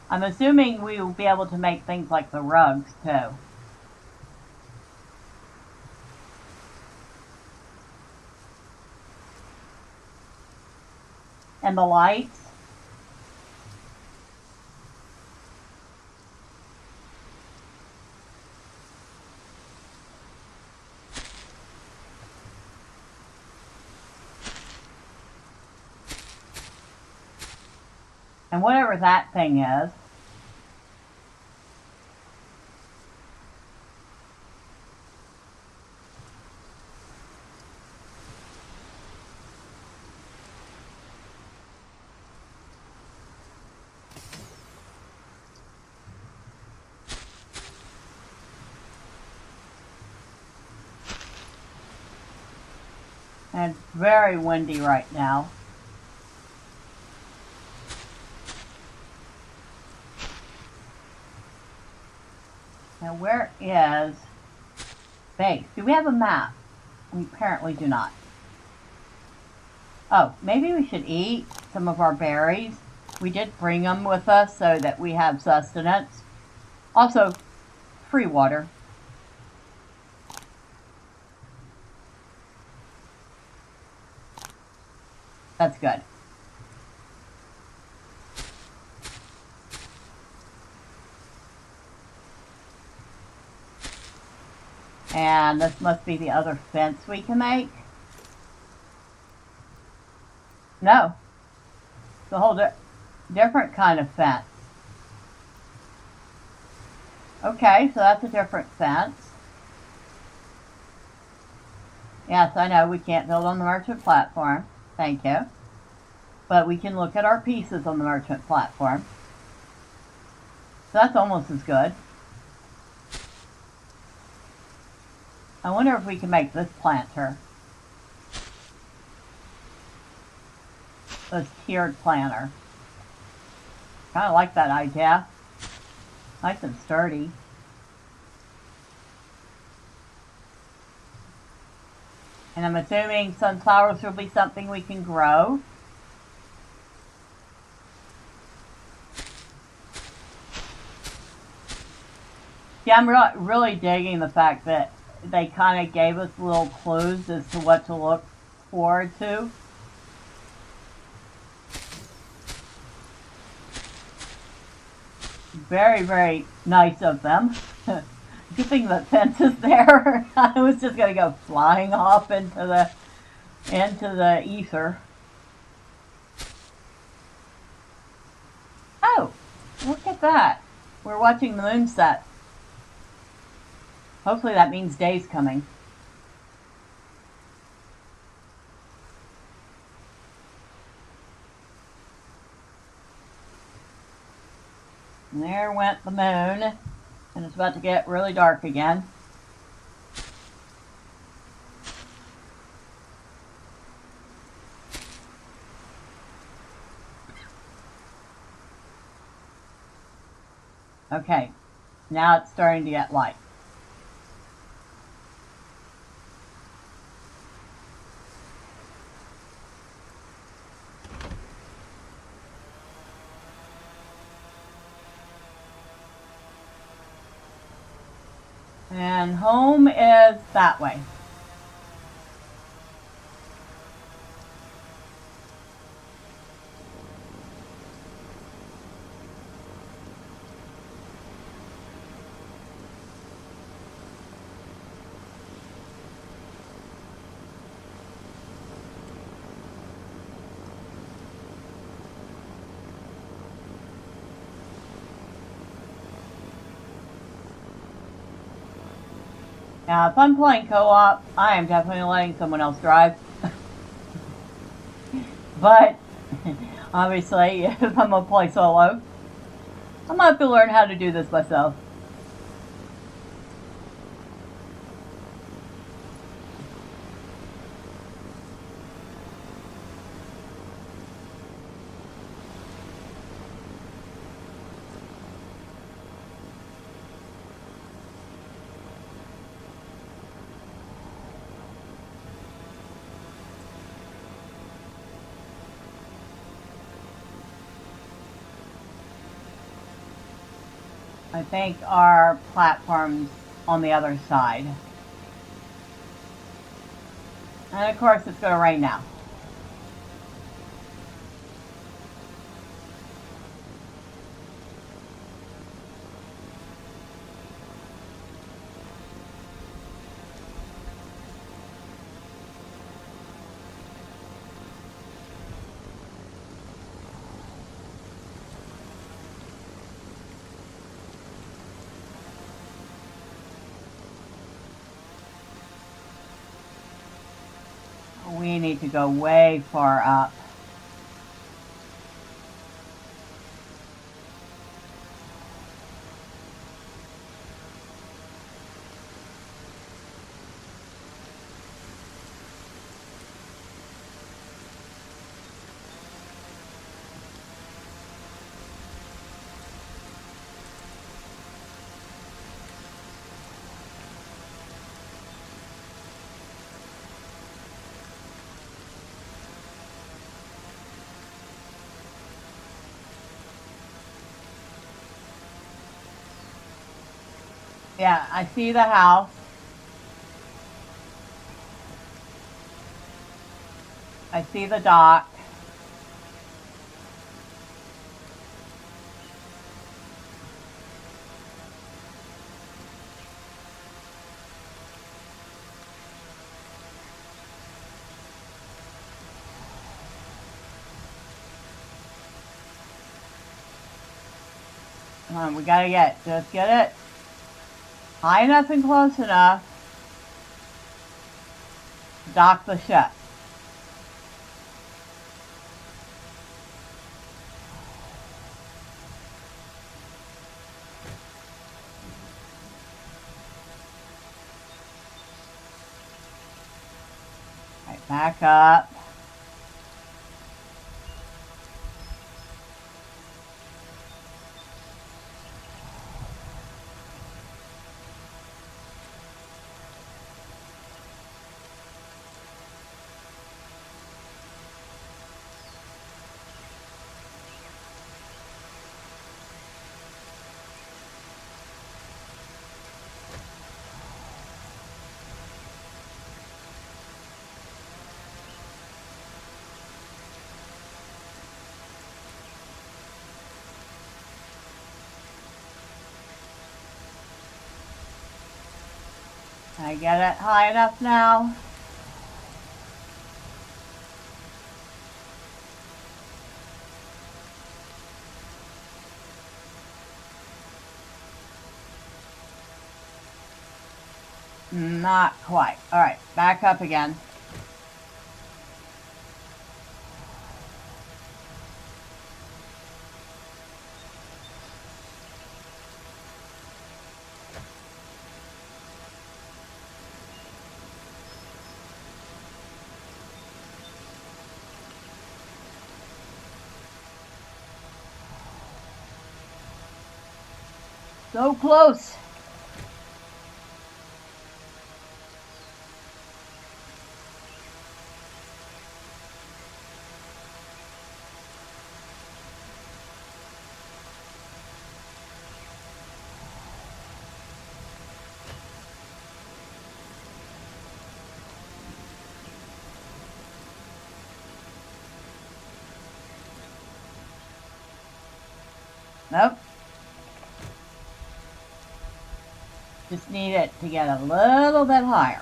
I'm assuming we will be able to make things like the rugs, too. And the lights. And whatever that thing is. And it's very windy right now. Now where is base? Do we have a map? We apparently do not. Oh, maybe we should eat some of our berries. We did bring them with us so that we have sustenance. Also, free water. That's good. And this must be the other fence we can make. No. It's a whole different kind of fence. Okay, so that's a different fence. Yes, I know we can't build on the merchant platform. Thank you. But we can look at our pieces on the merchant platform. So that's almost as good. I wonder if we can make this planter. This tiered planter. Kind of like that idea. Nice and sturdy. And I'm assuming sunflowers will be something we can grow. Yeah, I'm really digging the fact that they kind of gave us little clues as to what to look forward to. Very, very nice of them. Good thing the fence is there. I was just gonna go flying off into the ether. Oh, look at that. We're watching the moon set. Hopefully that means day's coming. And there went the moon. And it's about to get really dark again. Okay, now it's starting to get light. And home is that way. Now, if I'm playing co-op, I am definitely letting someone else drive. But, obviously, if I'm going to play solo, I'm going to have to learn how to do this myself. I think our platform's on the other side. And of course it's going to rain now. We need to go way far up. Yeah, I see the house. I see the dock. Come on, we gotta just get it high enough and close enough to dock the ship. Right, back up. Can I get it high enough now? Not quite. Alright, back up again. So close. Nope. Just need it to get a little bit higher.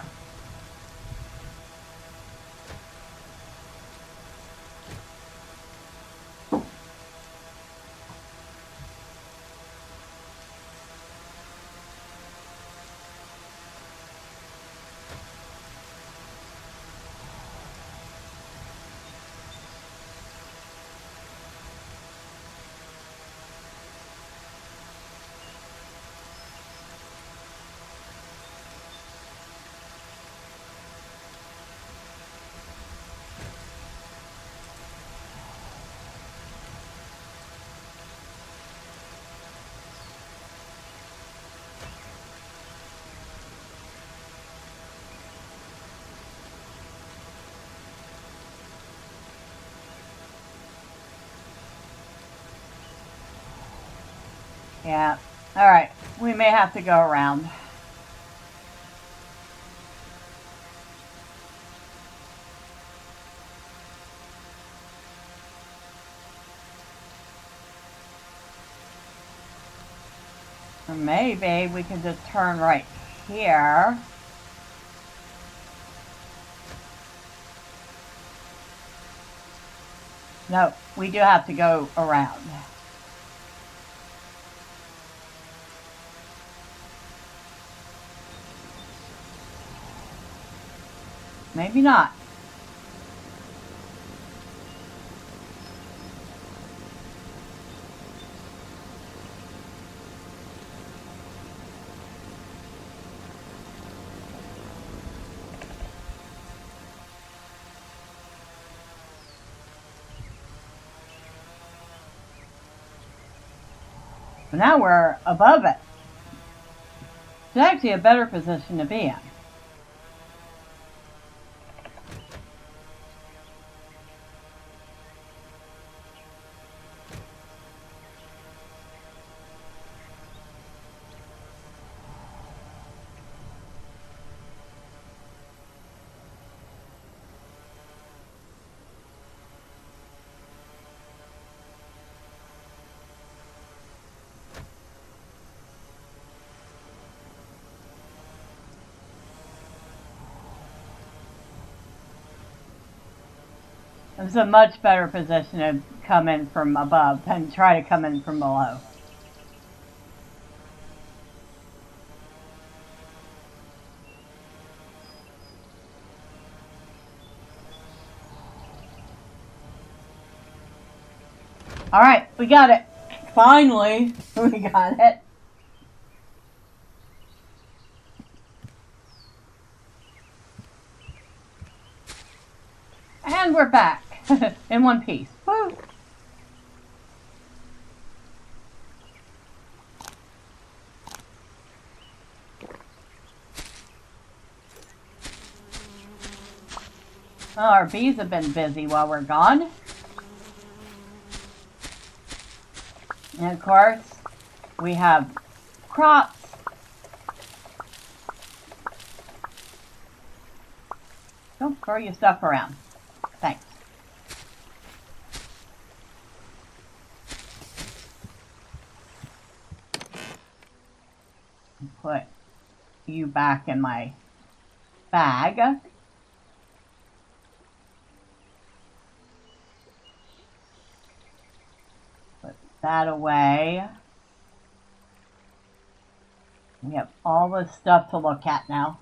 Yeah. Alright. We may have to go around. Or maybe we can just turn right here. No, we do have to go around. Maybe not. But now we're above it. It's actually a better position to be in. It's a much better position to come in from above than try to come in from below. Alright, we got it. Finally, we got it. And we're back in one piece. Woo! Oh, our bees have been busy while we're gone. And of course, we have crops. Don't throw your stuff around. Thanks. Put you back in my bag. Put that away. We have all this stuff to look at now.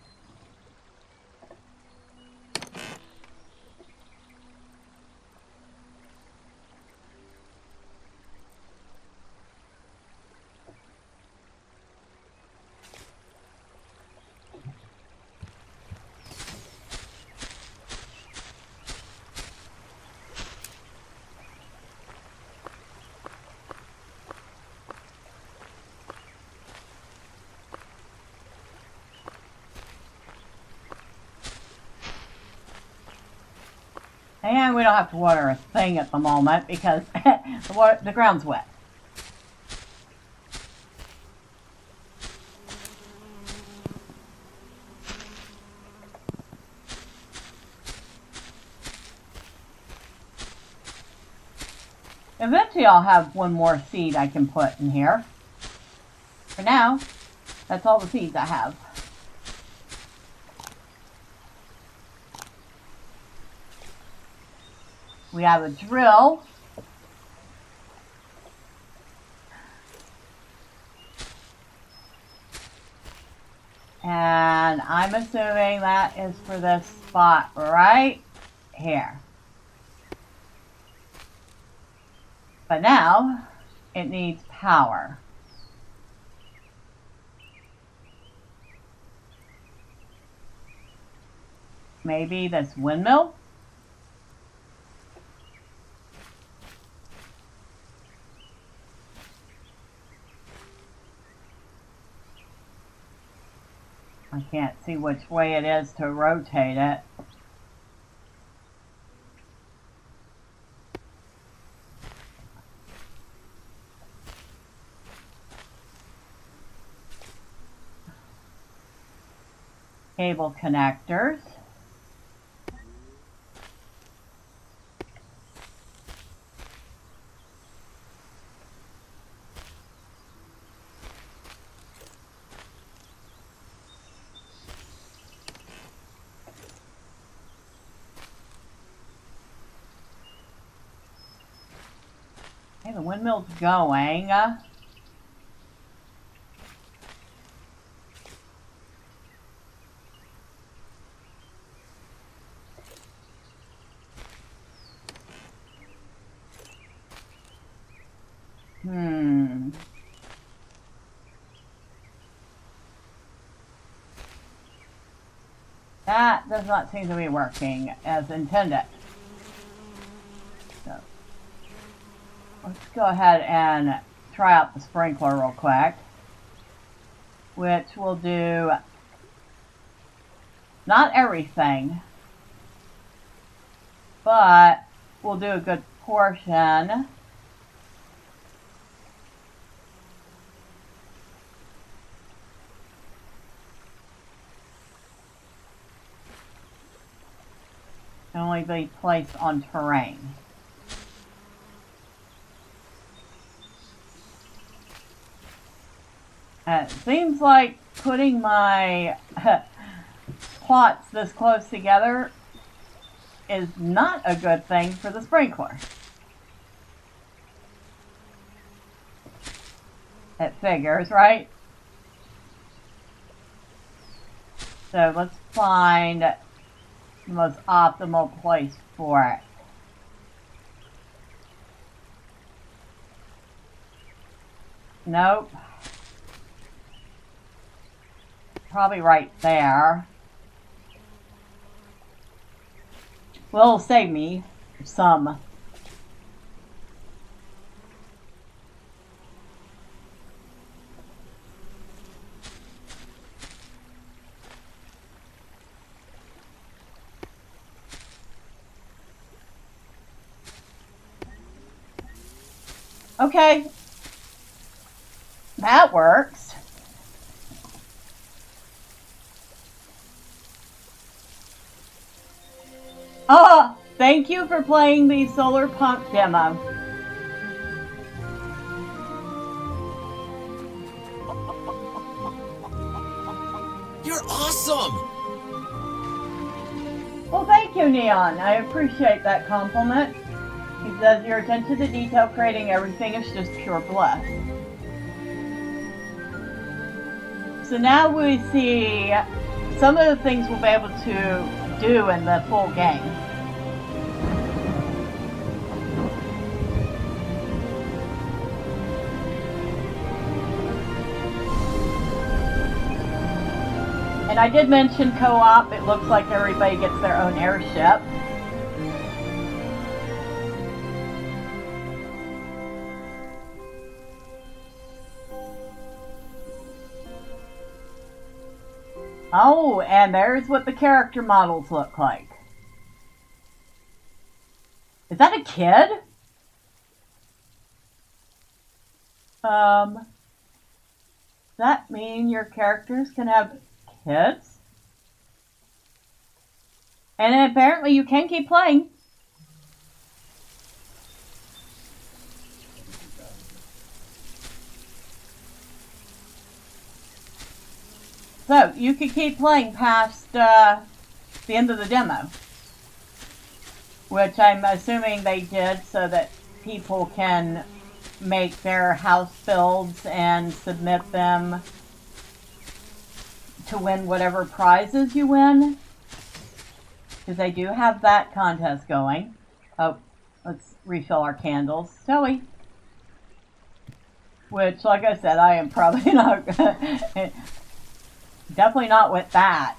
And we don't have to water a thing at the moment because the ground's wet. Eventually I'll have one more seed I can put in here. For now, that's all the seeds I have. We have a drill. And I'm assuming that is for this spot right here. But now, it needs power. Maybe this windmill? I can't see which way it is to rotate it. Cable connectors. Okay, the windmill's going. That does not seem to be working as intended. So, let's go ahead and try out the sprinkler real quick, which will do not everything, but we'll do a good portion. Can only be placed on terrain. It seems like putting my plots this close together is not a good thing for the sprinkler. It figures, right? So let's find the most optimal place for it. Nope. Probably right there. Well, it'll save me some. Okay. That works. Oh, thank you for playing the Solarpunk demo. You're awesome! Well, thank you, Neon. I appreciate that compliment. He says your attention to detail creating everything is just pure bliss. So now we see some of the things we'll be able to do in the full game. And I did mention co-op. It looks like everybody gets their own airship. Oh, and there's what the character models look like. Is that a kid? Does that mean your characters can have kids? And apparently you can keep playing. So, you could keep playing past the end of the demo. Which I'm assuming they did so that people can make their house builds and submit them to win whatever prizes you win. Because they do have that contest going. Oh, let's refill our candles, shall we? Which, like I said, I am probably not... Definitely not with that.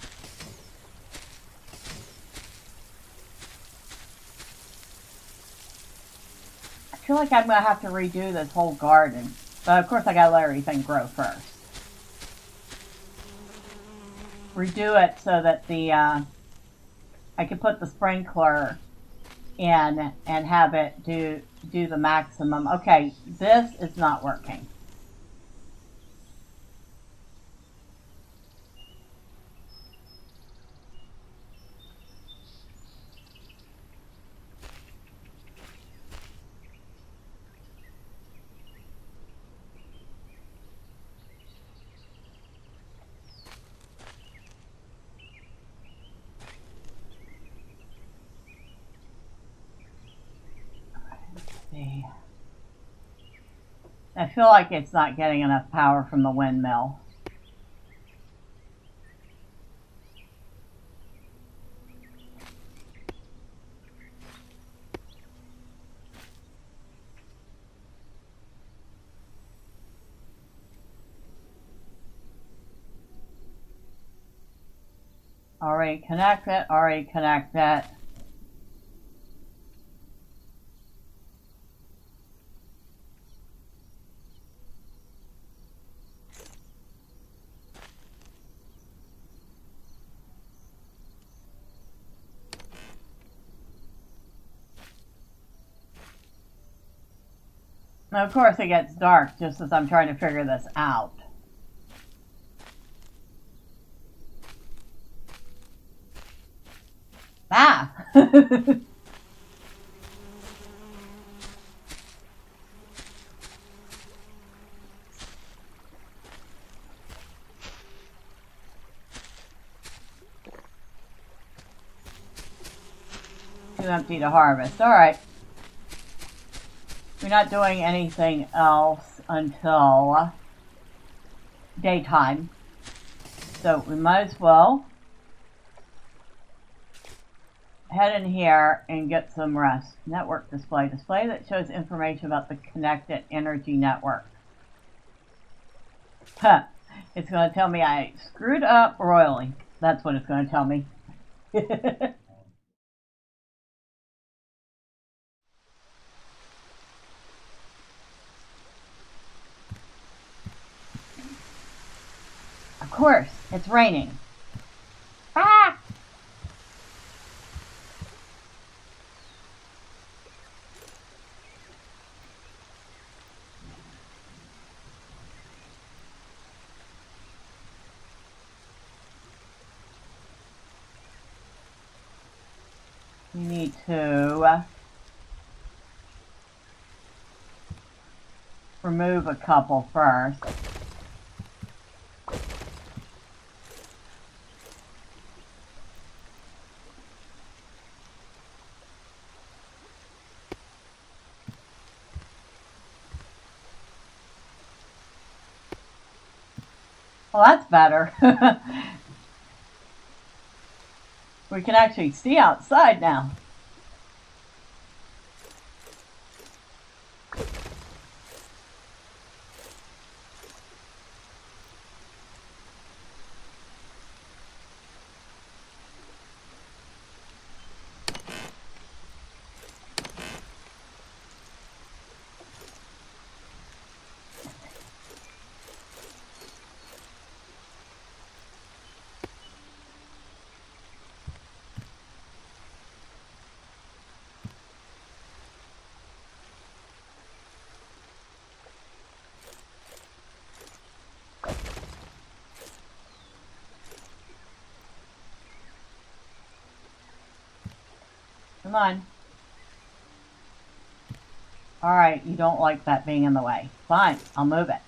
I feel like I'm going to have to redo this whole garden. But of course I got to let everything grow first. Redo it so that the I can put the sprinkler in and have it do the maximum. Okay, this is not working. see. I feel like it's not getting enough power from the windmill. Already connected, already connected. Now, of course, it gets dark just as I'm trying to figure this out. Ah! Too empty to harvest. Alright. We're not doing anything else until daytime. So we might as well head in here and get some rest. Network display. Display that shows information about the connected energy network. Huh. It's going to tell me I screwed up royally. That's what it's going to tell me. Of course, it's raining. Ah! We need to remove a couple first. Well, that's better. We can actually see outside now. Come on. Alright, you don't like that being in the way. Fine, I'll move it.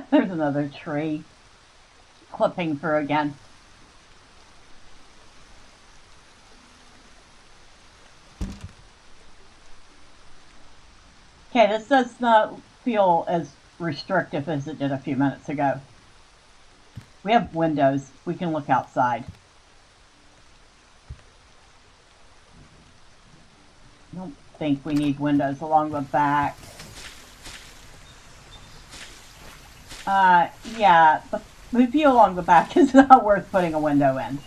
There's another tree clipping through again. Okay, this does not feel as restrictive as it did a few minutes ago. We have windows. We can look outside. I don't think we need windows along the back. Yeah, the view along the back is not worth putting a window in.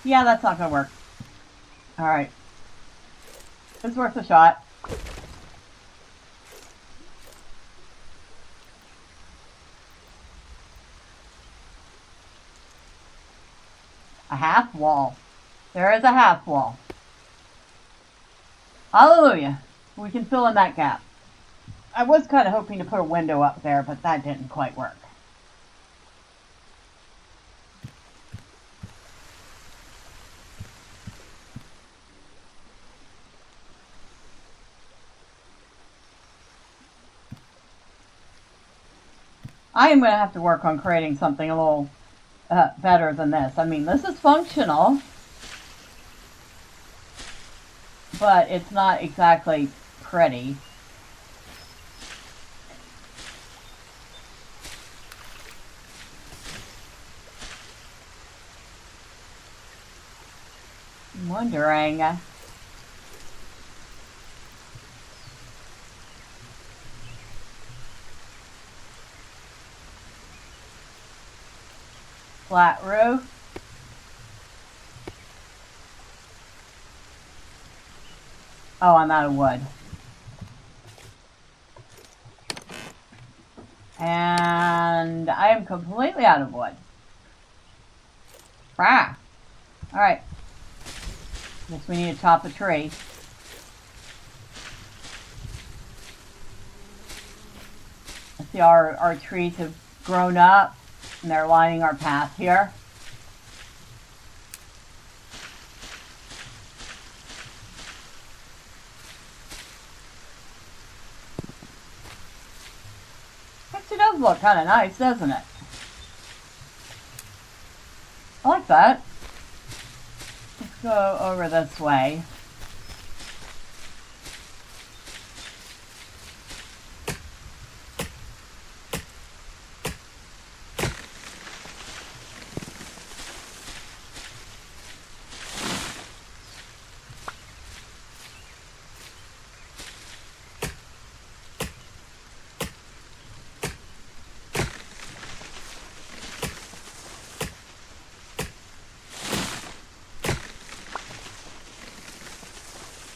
Yeah, that's not gonna work. Alright. It's worth a shot. A half wall. There is a half wall. Hallelujah. We can fill in that gap. I was kind of hoping to put a window up there, but that didn't quite work. I am going to have to work on creating something a little better than this. I mean, this is functional, but it's not exactly pretty. I'm wondering... flat roof. Oh, I'm out of wood. And I am completely out of wood. Ah. Alright. Guess we need to chop a tree. Let's see, our trees have grown up and they're lining our path here. Actually does look kind of nice, doesn't it? I like that. Let's go over this way.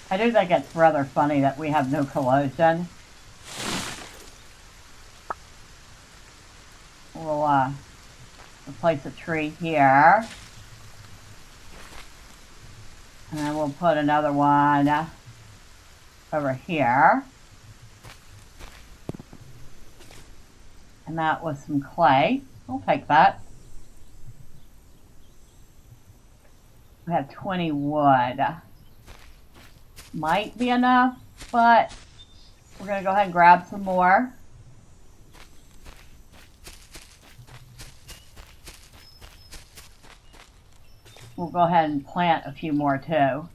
I do think it's rather funny that we have no collision. We'll replace a tree here. And then we'll put another one over here. And that was some clay. I'll take that. We have 20 wood. Might be enough, but we're going to go ahead and grab some more. We'll go ahead and plant a few more too.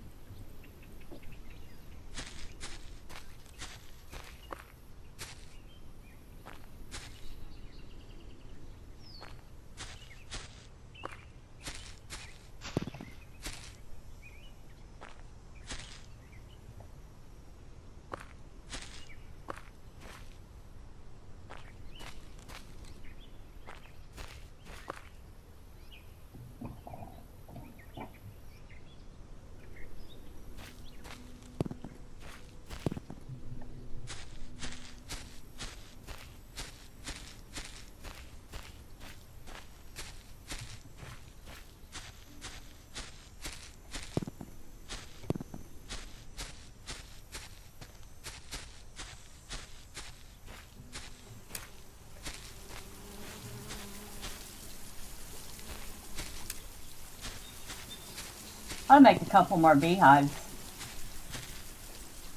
I'll make a couple more beehives,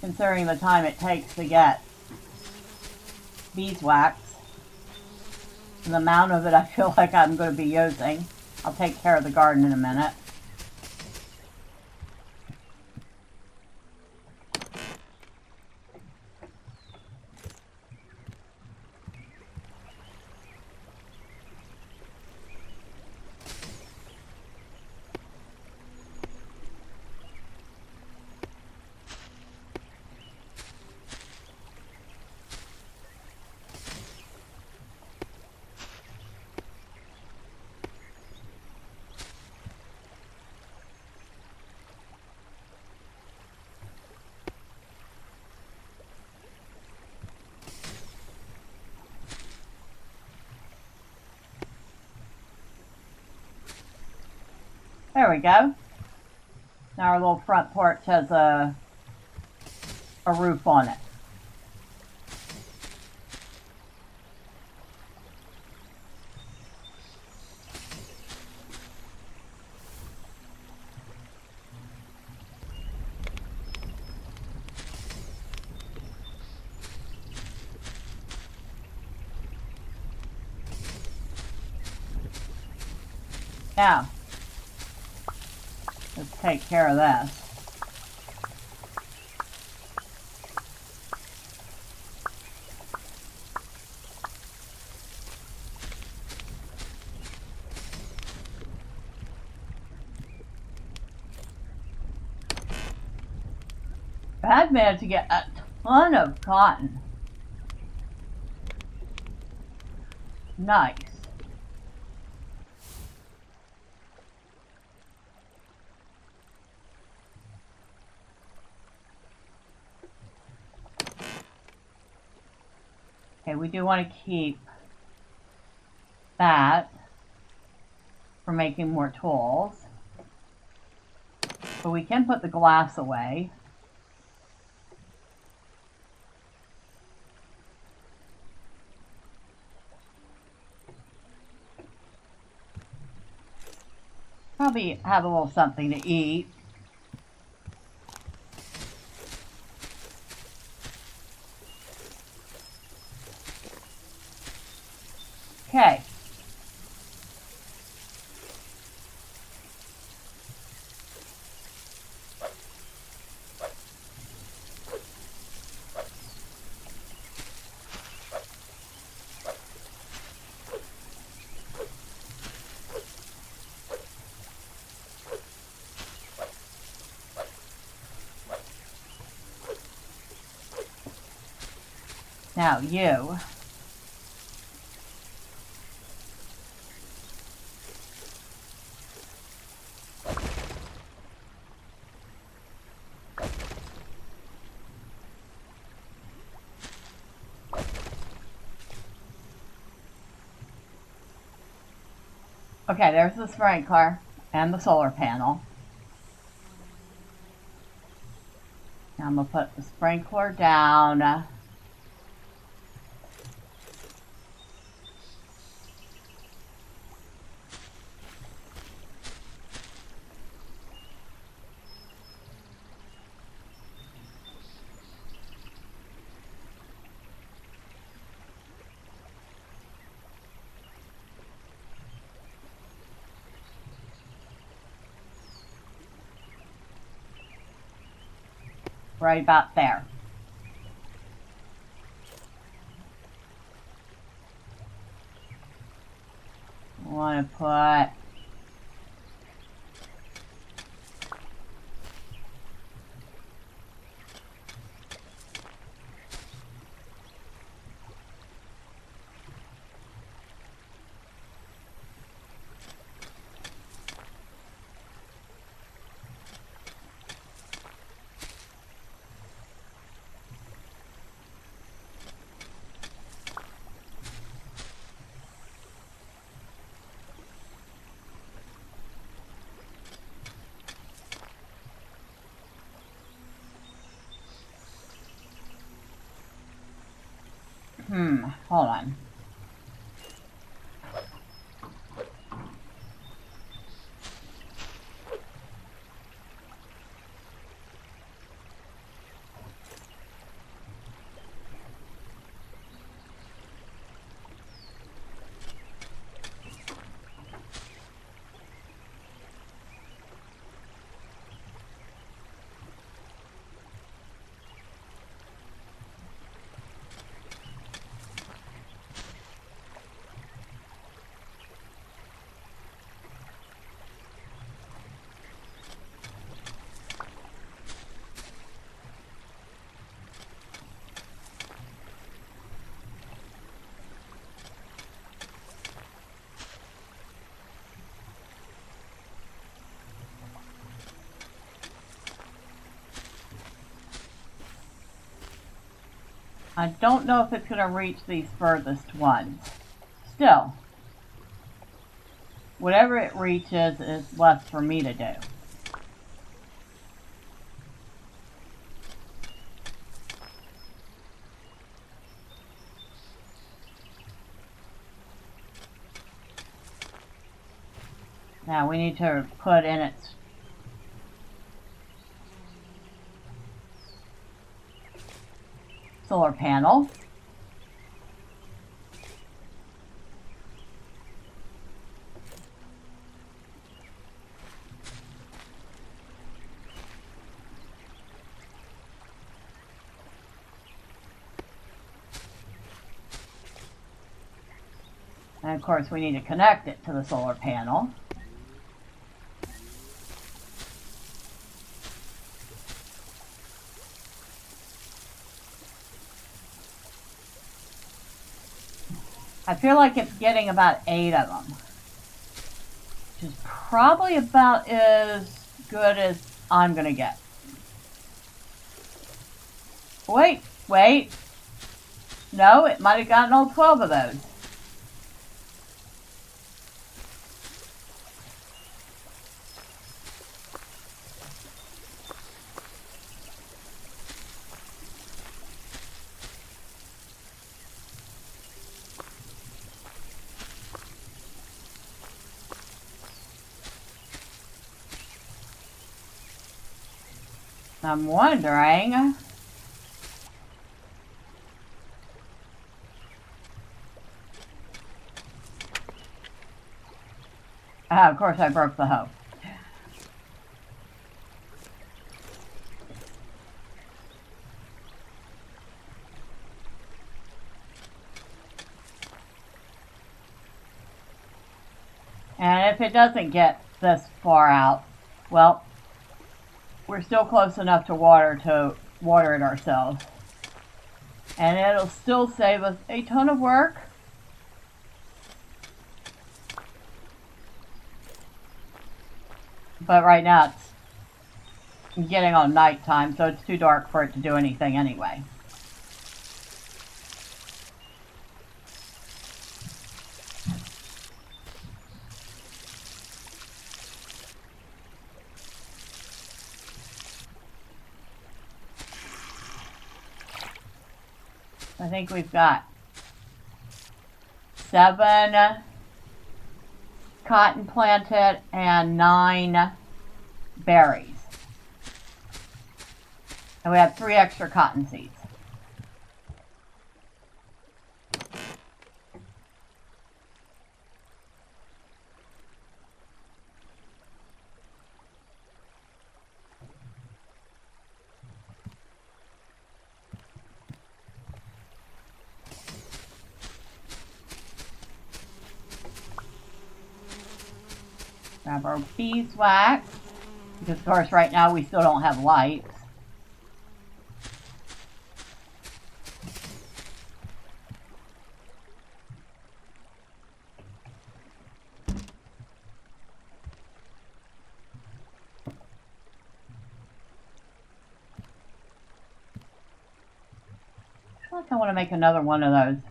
considering the time it takes to get beeswax and the amount of it I feel like I'm going to be using. I'll take care of the garden in a minute. There we go. Now our little front porch has a roof on it. Now, let's take care of this. I've managed to get a ton of cotton. Nice. Okay, we do want to keep that for making more tools. But we can put the glass away. Probably have a little something to eat. Okay. Now you. Okay, there's the sprinkler and the solar panel. Now I'm going to put the sprinkler down. Right about there. I want to put hold on. I don't know if it's going to reach these furthest ones. Still, whatever it reaches is left for me to do. Now we need to put in its solar panel. And of course we need to connect it to the solar panel. I feel like it's getting about 8 of them, which is probably about as good as I'm going to get. Wait. No, it might have gotten all 12 of those. I'm wondering... of course I broke the hoe. And if it doesn't get this far out, well, we're still close enough to water it ourselves. And it'll still save us a ton of work. But right now it's getting on nighttime, so it's too dark for it to do anything anyway. I think we've got 7 cotton planted and 9 berries. And we have 3 extra cotton seeds. Grab our beeswax, because of course right now we still don't have lights. I feel like I want to make another one of those.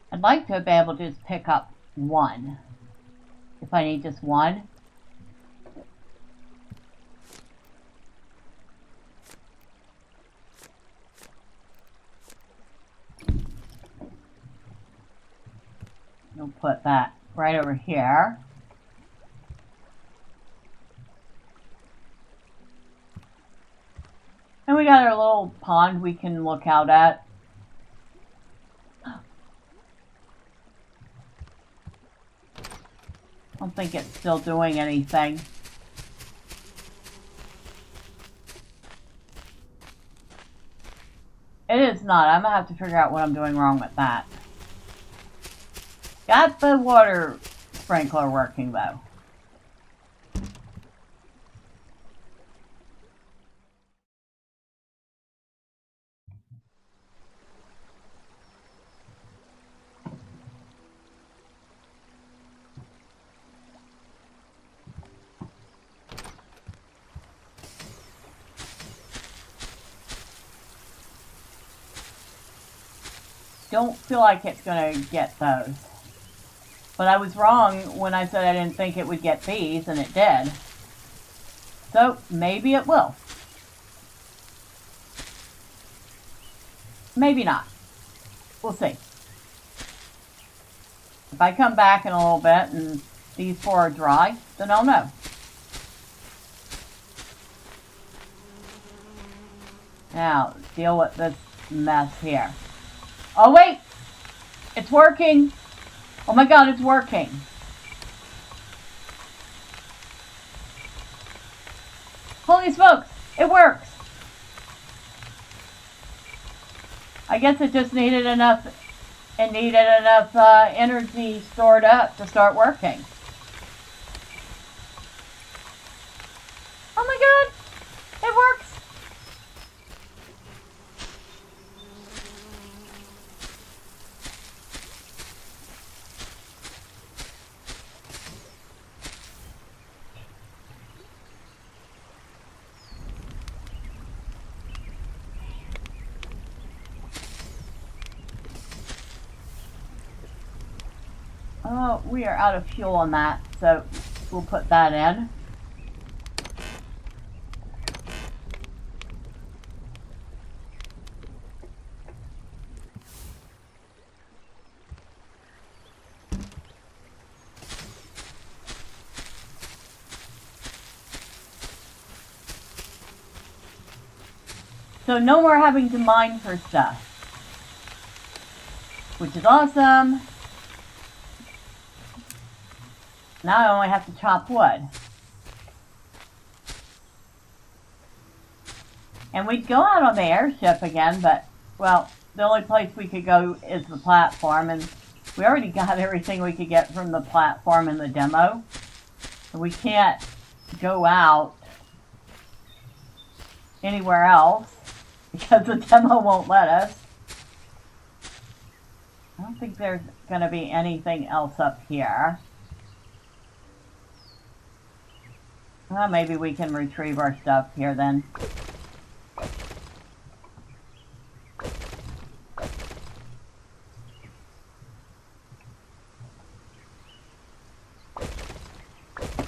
I'd like to be able to just pick up 1, if I need just 1. We'll put that right over here. And we got our little pond we can look out at. I don't think it's still doing anything. It is not. I'm going to have to figure out what I'm doing wrong with that. Got the water sprinkler working though. don't feel like it's going to get those. But I was wrong when I said I didn't think it would get these, and it did. So maybe it will. Maybe not. We'll see. If I come back in a little bit and these 4 are dry, then I'll know. Now, deal with this mess here. Oh, wait! It's working! Oh my god, it's working! Holy smokes! It works! I guess it just needed enough energy stored up to start working. Oh my god! It works! Oh, we are out of fuel on that, so we'll put that in. So no more having to mine for stuff, which is awesome. Now I only have to chop wood. And we'd go out on the airship again, but, well, the only place we could go is the platform, and we already got everything we could get from the platform in the demo. So we can't go out anywhere else because the demo won't let us. I don't think there's going to be anything else up here. Well, maybe we can retrieve our stuff here then.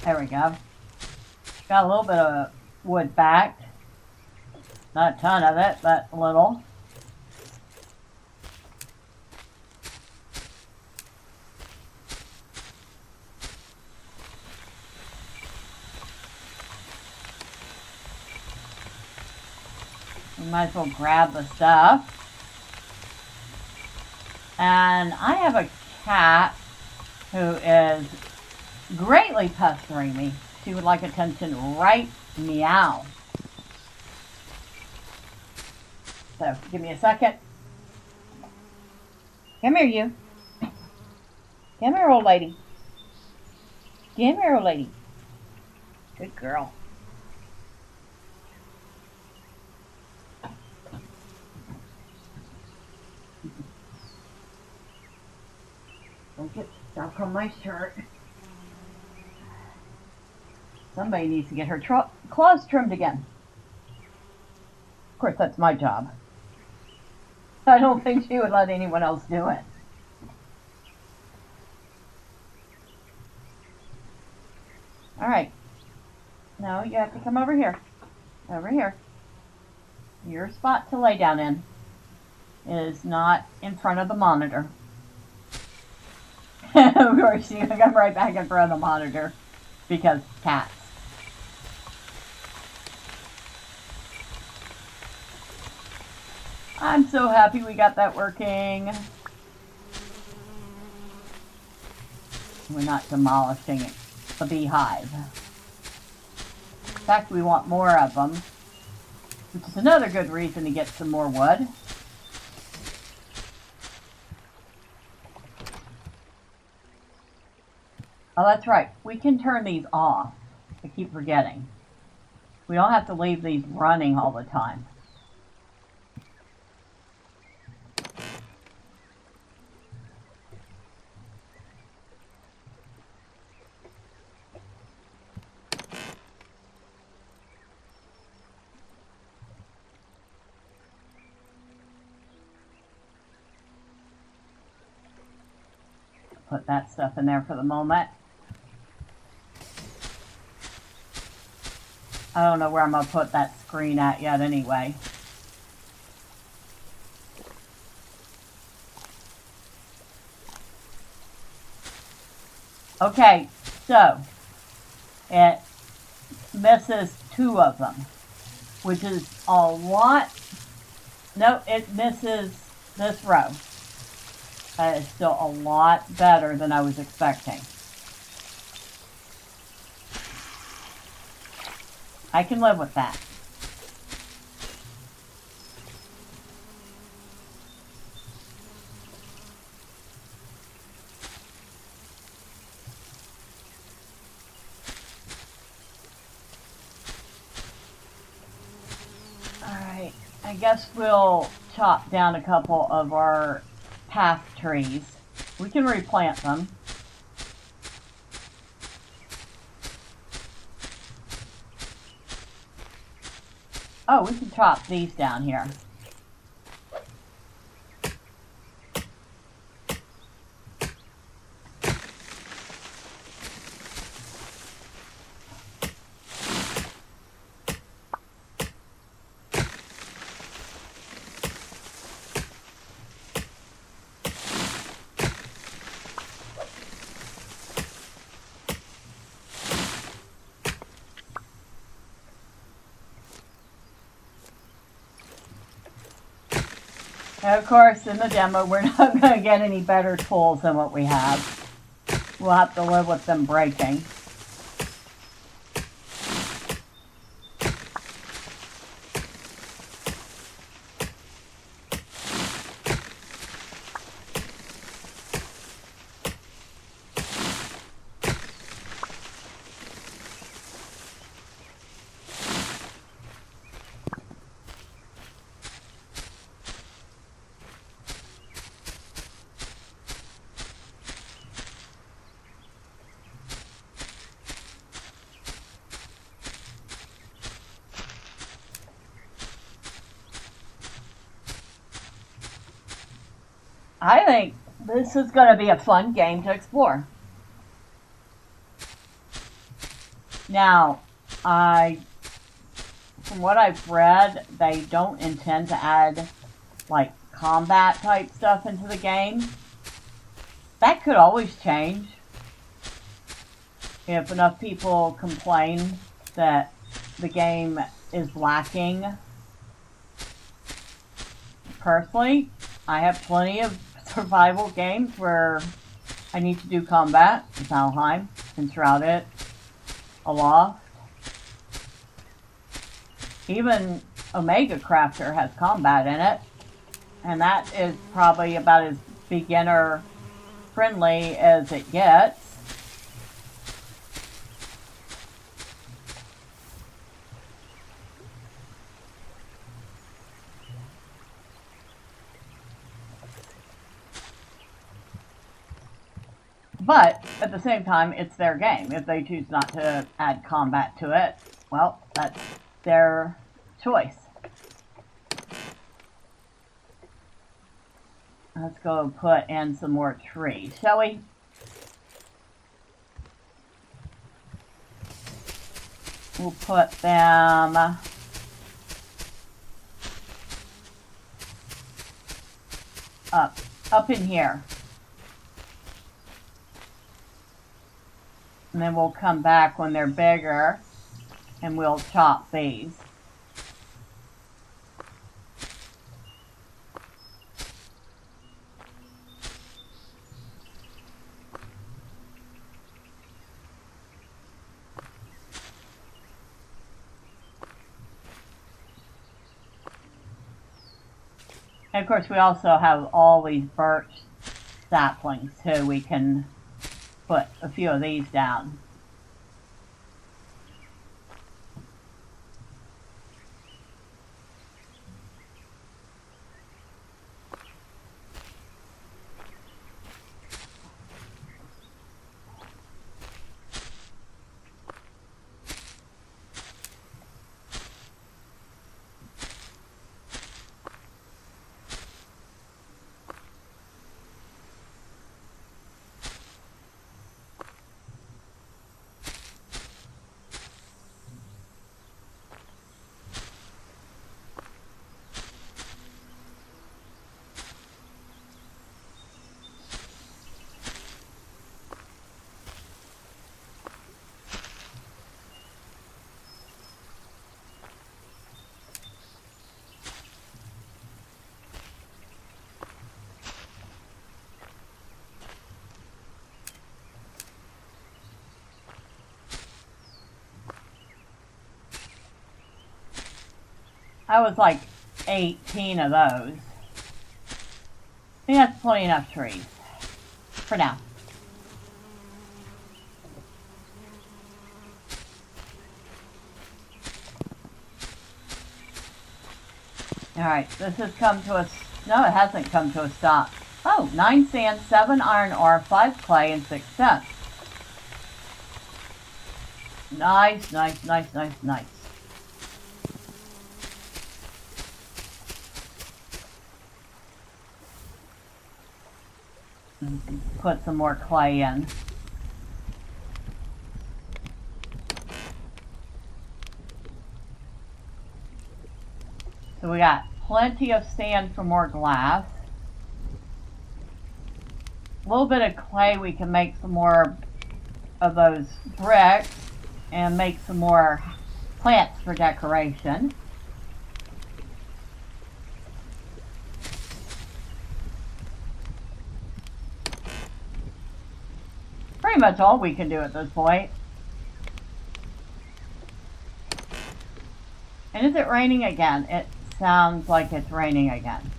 There we go. Got a little bit of wood back. Not a ton of it, but a little. We might as well grab the stuff. And I have a cat who is greatly pestering me. She would like attention right meow. So, give me a second. Come here, you. Come here, old lady. Come here, old lady. Good girl. Don't get stuck on my shirt. Somebody needs to get her claws trimmed again. Of course, that's my job. I don't think she would let anyone else do it. Alright. No, you have to come over here. Over here. Your spot to lay down in is not in front of the monitor. Of course, you come right back in front of the monitor because cats. I'm so happy we got that working. We're not demolishing the beehive. In fact, we want more of them, which is another good reason to get some more wood. Oh, that's right. We can turn these off. I keep forgetting. We don't have to leave these running all the time. put that stuff in there for the moment. I don't know where I'm going to put that screen at yet anyway. Okay, so it misses 2 of them, which is a lot. No, it misses this row. That is still a lot better than I was expecting. I can live with that. Alright, I guess we'll chop down a couple of our path trees. We can replant them. Oh, we can chop these down here. And of course, in the demo, we're not going to get any better tools than what we have. We'll have to live with them breaking. I think this is going to be a fun game to explore. Now, from what I've read, they don't intend to add like combat type stuff into the game. That could always change if enough people complain that the game is lacking. Personally, I have plenty of survival games where I need to do combat. Valheim, Enshrouded, Aloft. Even Omega Crafter has combat in it, and that is probably about as beginner friendly as it gets. But at the same time, it's their game. If they choose not to add combat to it, well, that's their choice. Let's go put in some more trees, shall we? We'll put them up in here. And then we'll come back when they're bigger and we'll chop these. And of course, we also have all these birch saplings too. We can put a few of these down. I was like 18 of those. I think that's plenty enough trees. For now. Alright, this has come to a... No, it hasn't come to a stop. Oh, 9 sand, 7 iron ore, 5 clay, and 6 cents. Nice, nice, nice, nice, nice. Put some more clay in. So we got plenty of sand for more glass. A little bit of clay, we can make some more of those bricks and make some more plants for decoration. Pretty much all we can do at this point. And is it raining again? It sounds like it's raining again.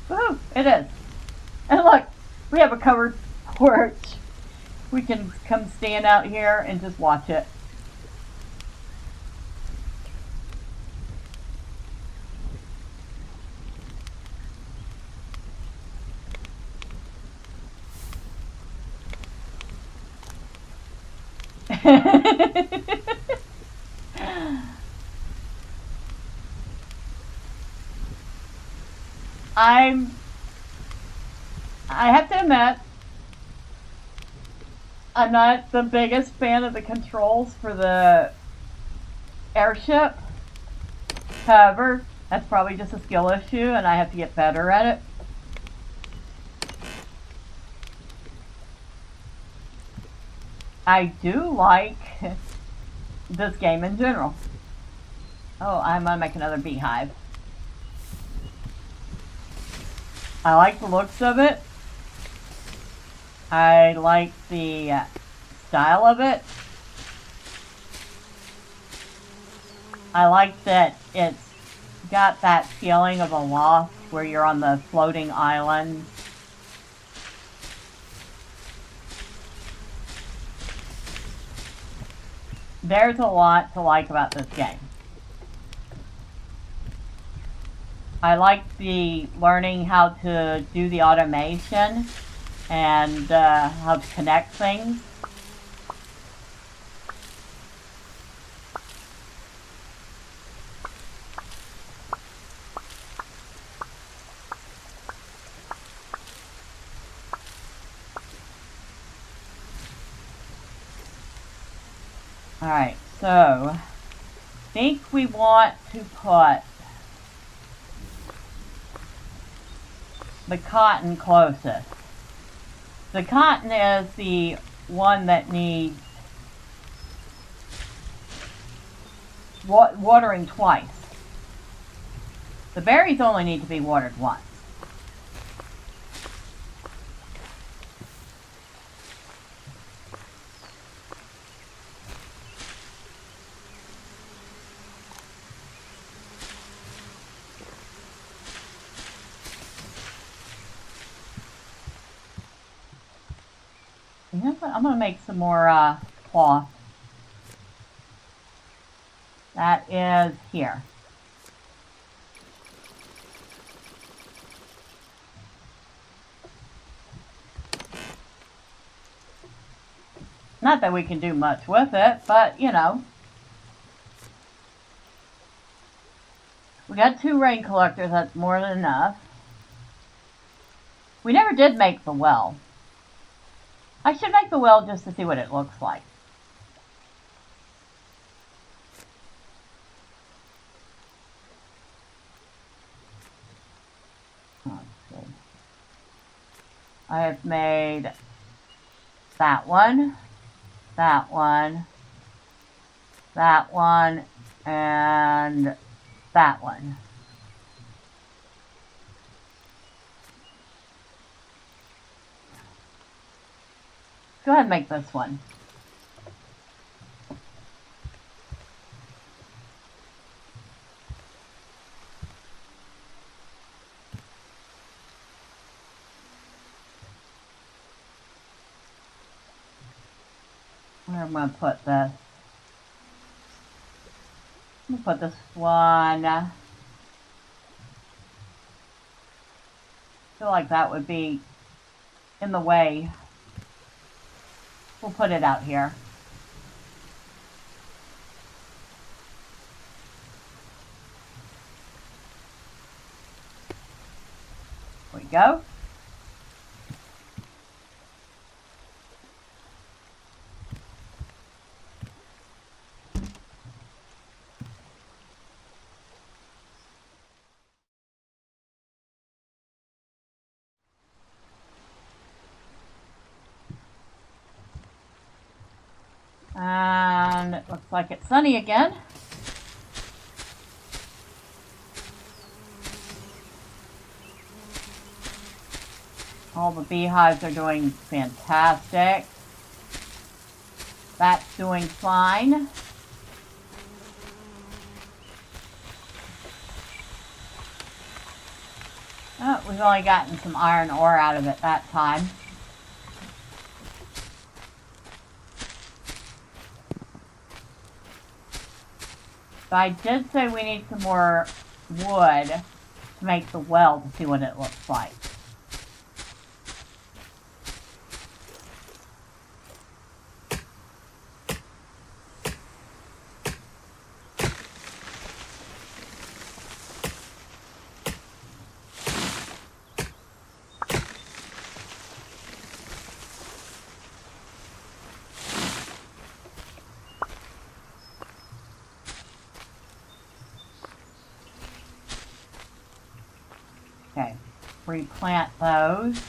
Woohoo! It is. And look, we have a covered porch. We can come stand out here and just watch it. I have to admit, I'm not the biggest fan of the controls for the airship. However, that's probably just a skill issue and I have to get better at it. I do like this game in general. Oh, I'm gonna make another beehive. I like the looks of it. I like the style of it. I like that it's got that feeling of a loft where you're on the floating island. There's a lot to like about this game. I like the learning how to do the automation and how to connect things. Alright, so I think we want to put the cotton closest. The cotton is the one that needs watering twice. The berries only need to be watered once. You know what? I'm going to make some more cloth. That is here. Not that we can do much with it, but you know. We got 2 rain collectors, that's more than enough. We never did make the well. I should make the well just to see what it looks like. Let's see. I have made that one, that one, that one, and that one. Go ahead and make this one. Where am I going to put this? I'm going to put this one. I feel like that would be in the way. We'll put it out here. There we go. And it looks like it's sunny again. All the beehives are doing fantastic. That's doing fine. Oh, we've only gotten some iron ore out of it that time. But I did say we need some more wood to make the well to see what it looks like. Okay, replant those.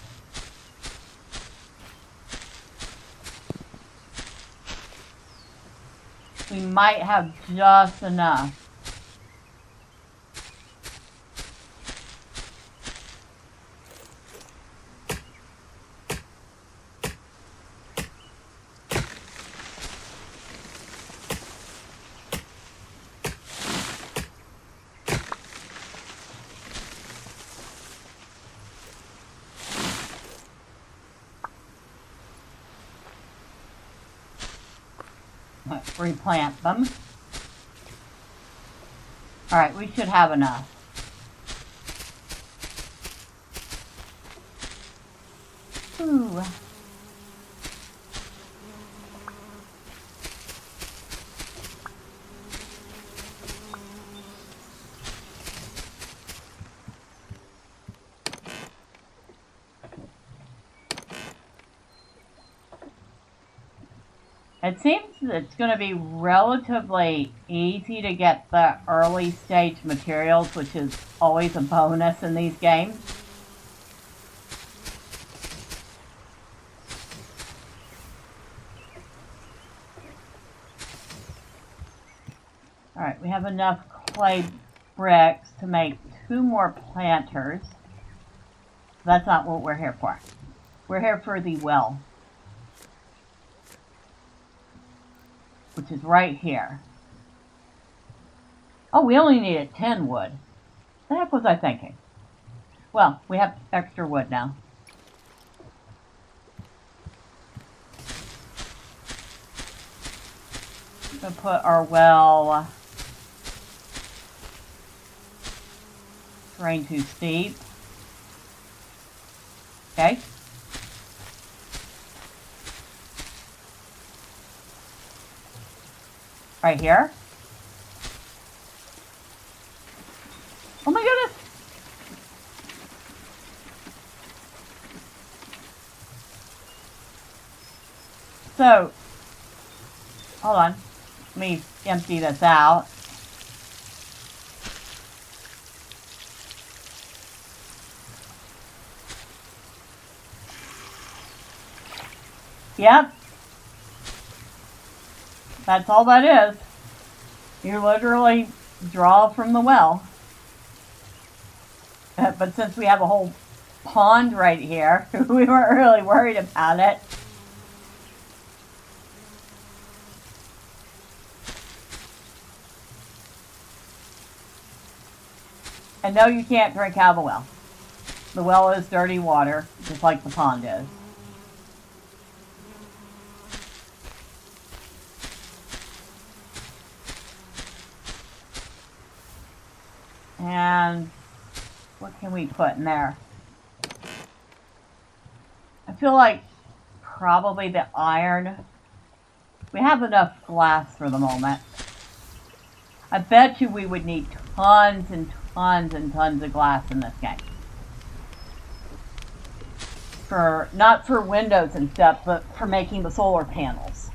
We might have just enough. Let's replant them. Alright, we should have enough. Ooh. It seems it's going to be relatively easy to get the early stage materials, which is always a bonus in these games. Alright, we have enough clay bricks to make 2 more planters. That's not what we're here for. We're here for the well, which is right here. Oh, we only needed 10 wood. The heck was I thinking? Well, we have extra wood now. I'm going to put our well terrain too steep. Okay. Right here. Oh my goodness! So, hold on. Let me empty this out. Yep. That's all that is. You literally draw from the well. But since we have a whole pond right here, we weren't really worried about it. And no, you can't drink out of the well. The well is dirty water, just like the pond is. And what can we put in there? I feel like probably the iron. We have enough glass for the moment. I bet you we would need tons and tons and tons of glass in this game. Not for windows and stuff, but for making the solar panels.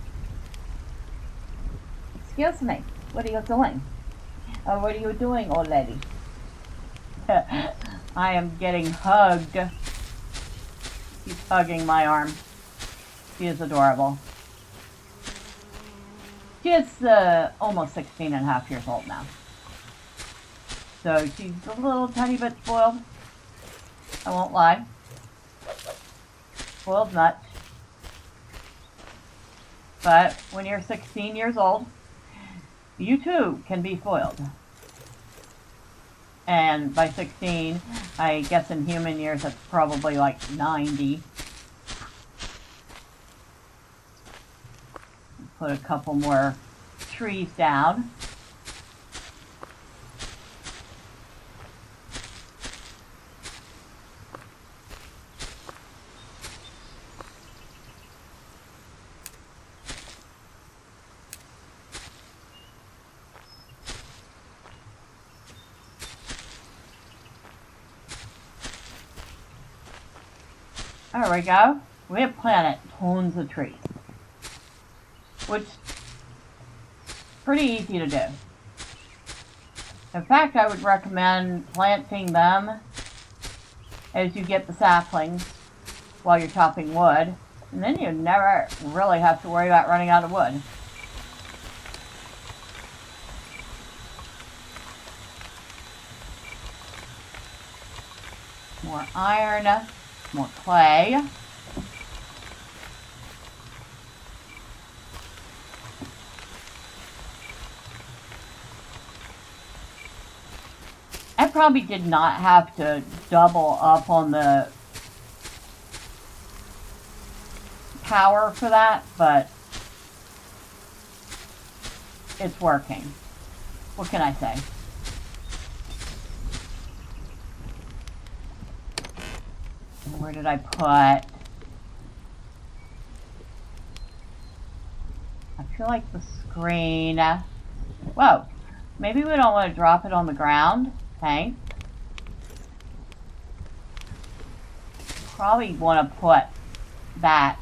Excuse me, what are you doing? What are you doing, old lady? I am getting hugged. She's hugging my arm. She is adorable. She is almost 16 and a half years old now. So she's a little tiny bit spoiled. I won't lie. Spoiled nuts. But when you're 16 years old, you too can be spoiled. And by 16, I guess in human years that's probably like 90. Put a couple more trees down. There we go. We have planted tons of trees, which is pretty easy to do. In fact, I would recommend planting them as you get the saplings while you're chopping wood, and then you never really have to worry about running out of wood. More iron, more clay. I probably did not have to double up on the power for that, but it's working. What can I say? Where did I put? I feel like the screen. Whoa. Maybe we don't want to drop it on the ground. Okay. Probably want to put that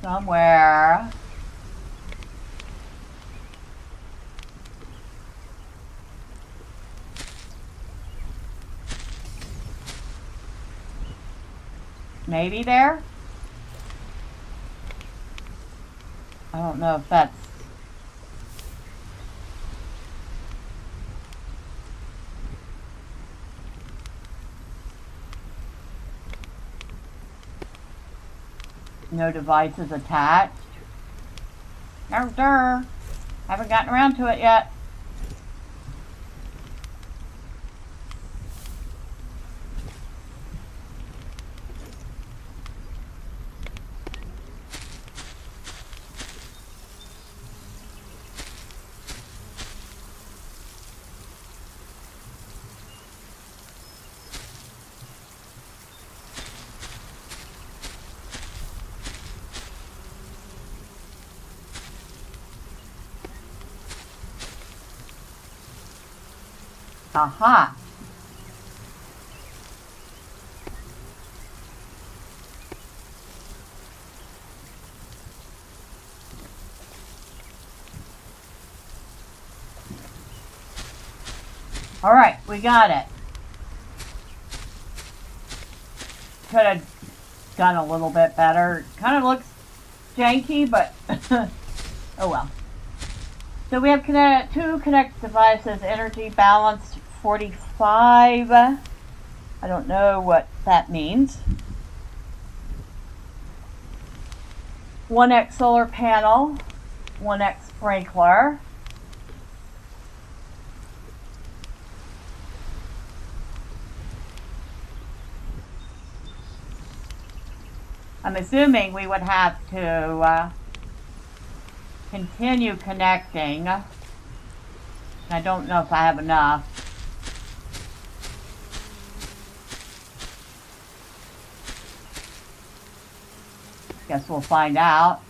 somewhere. Maybe there? I don't know if that's... No devices attached. Haven't gotten around to it yet. Aha. All right, we got it. Could have done a little bit better. Kind of looks janky, but oh well. So we have two connect devices, energy balanced 45. I don't know what that means. 1x solar panel, 1x sprinkler. I'm assuming we would have to continue connecting I don't know if I have enough. Guess we'll find out.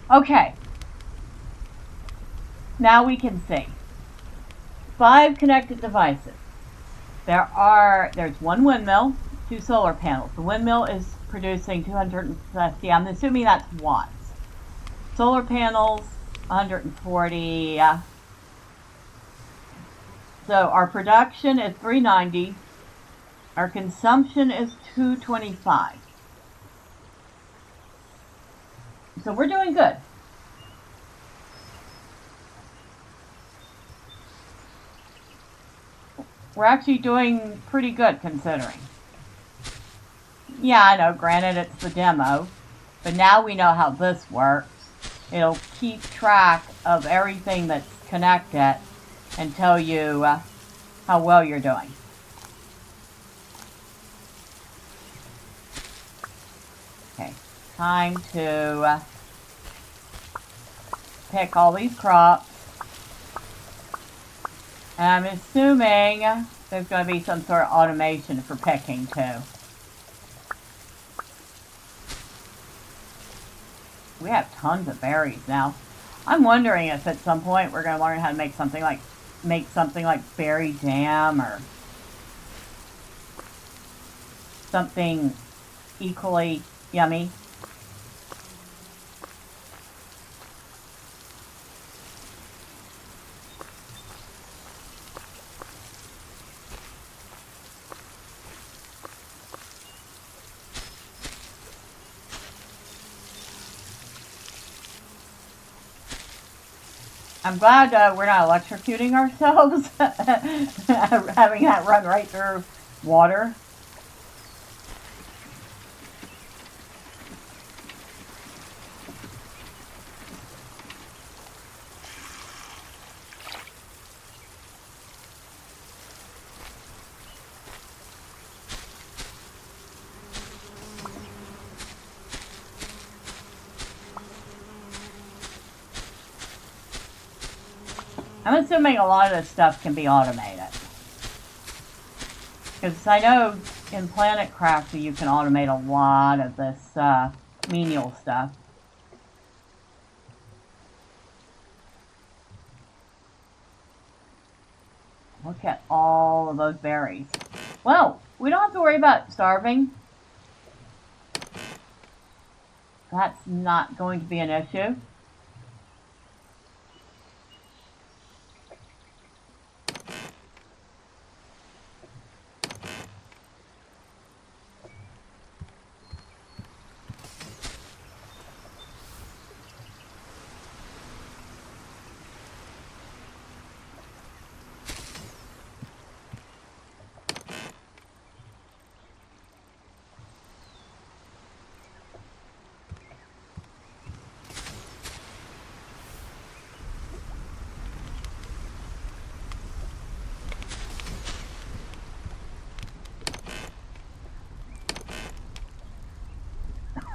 Okay. Now we can see. 5 connected devices. There's one windmill, 2 solar panels. The windmill is producing 250. I'm assuming that's watts. Solar panels, 140. So our production is 390. Our consumption is 225. So we're doing good. We're actually doing pretty good considering. Yeah, I know, granted it's the demo, but now we know how this works. It'll keep track of everything that's connected and tell you how well you're doing. Okay, time to pick all these crops. And I'm assuming there's going to be some sort of automation for picking too. We have tons of berries now. I'm wondering if at some point we're going to learn how to make something like berry jam or something equally yummy. I'm glad we're not electrocuting ourselves, having that run right through water. I'm assuming a lot of this stuff can be automated. Because I know in Planet Crafty you can automate a lot of this menial stuff. Look at all of those berries. Well, we don't have to worry about starving. That's not going to be an issue.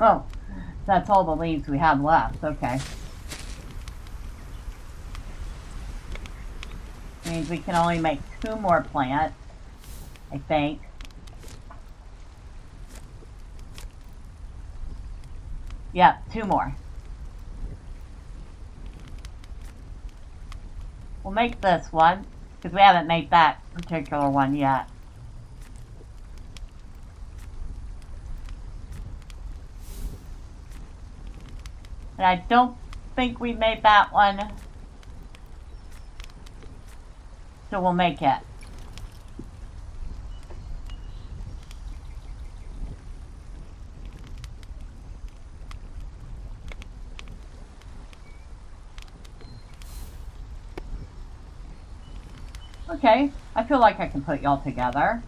Oh, that's all the leaves we have left. Okay. Means we can only make 2 more plants, I think. Yeah, 2 more. We'll make this one, because we haven't made that particular one yet. And I don't think we made that one, so we'll make it. Okay, I feel like I can put y'all together.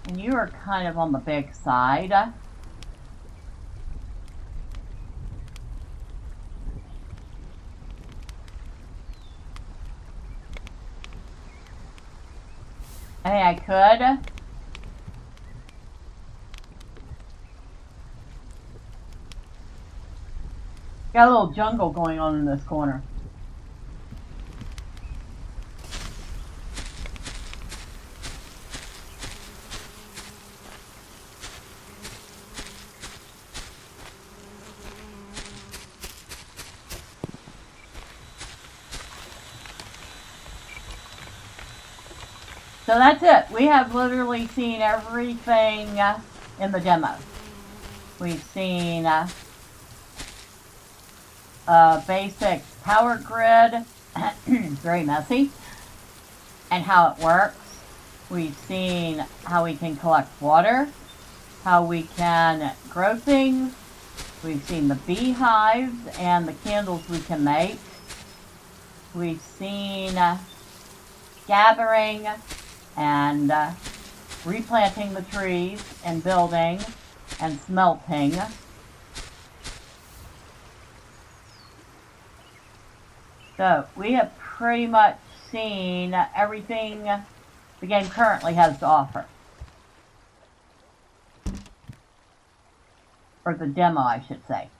And you are kind of on the big side. Hey, I could. Got a little jungle going on in this corner. So that's it. We have literally seen everything in the demo. We've seen a basic power grid, very messy, and how it works. We've seen how we can collect water, how we can grow things. We've seen the beehives and the candles we can make. We've seen gathering and replanting the trees and building and smelting. So we have pretty much seen everything the game currently has to offer. Or the demo, I should say.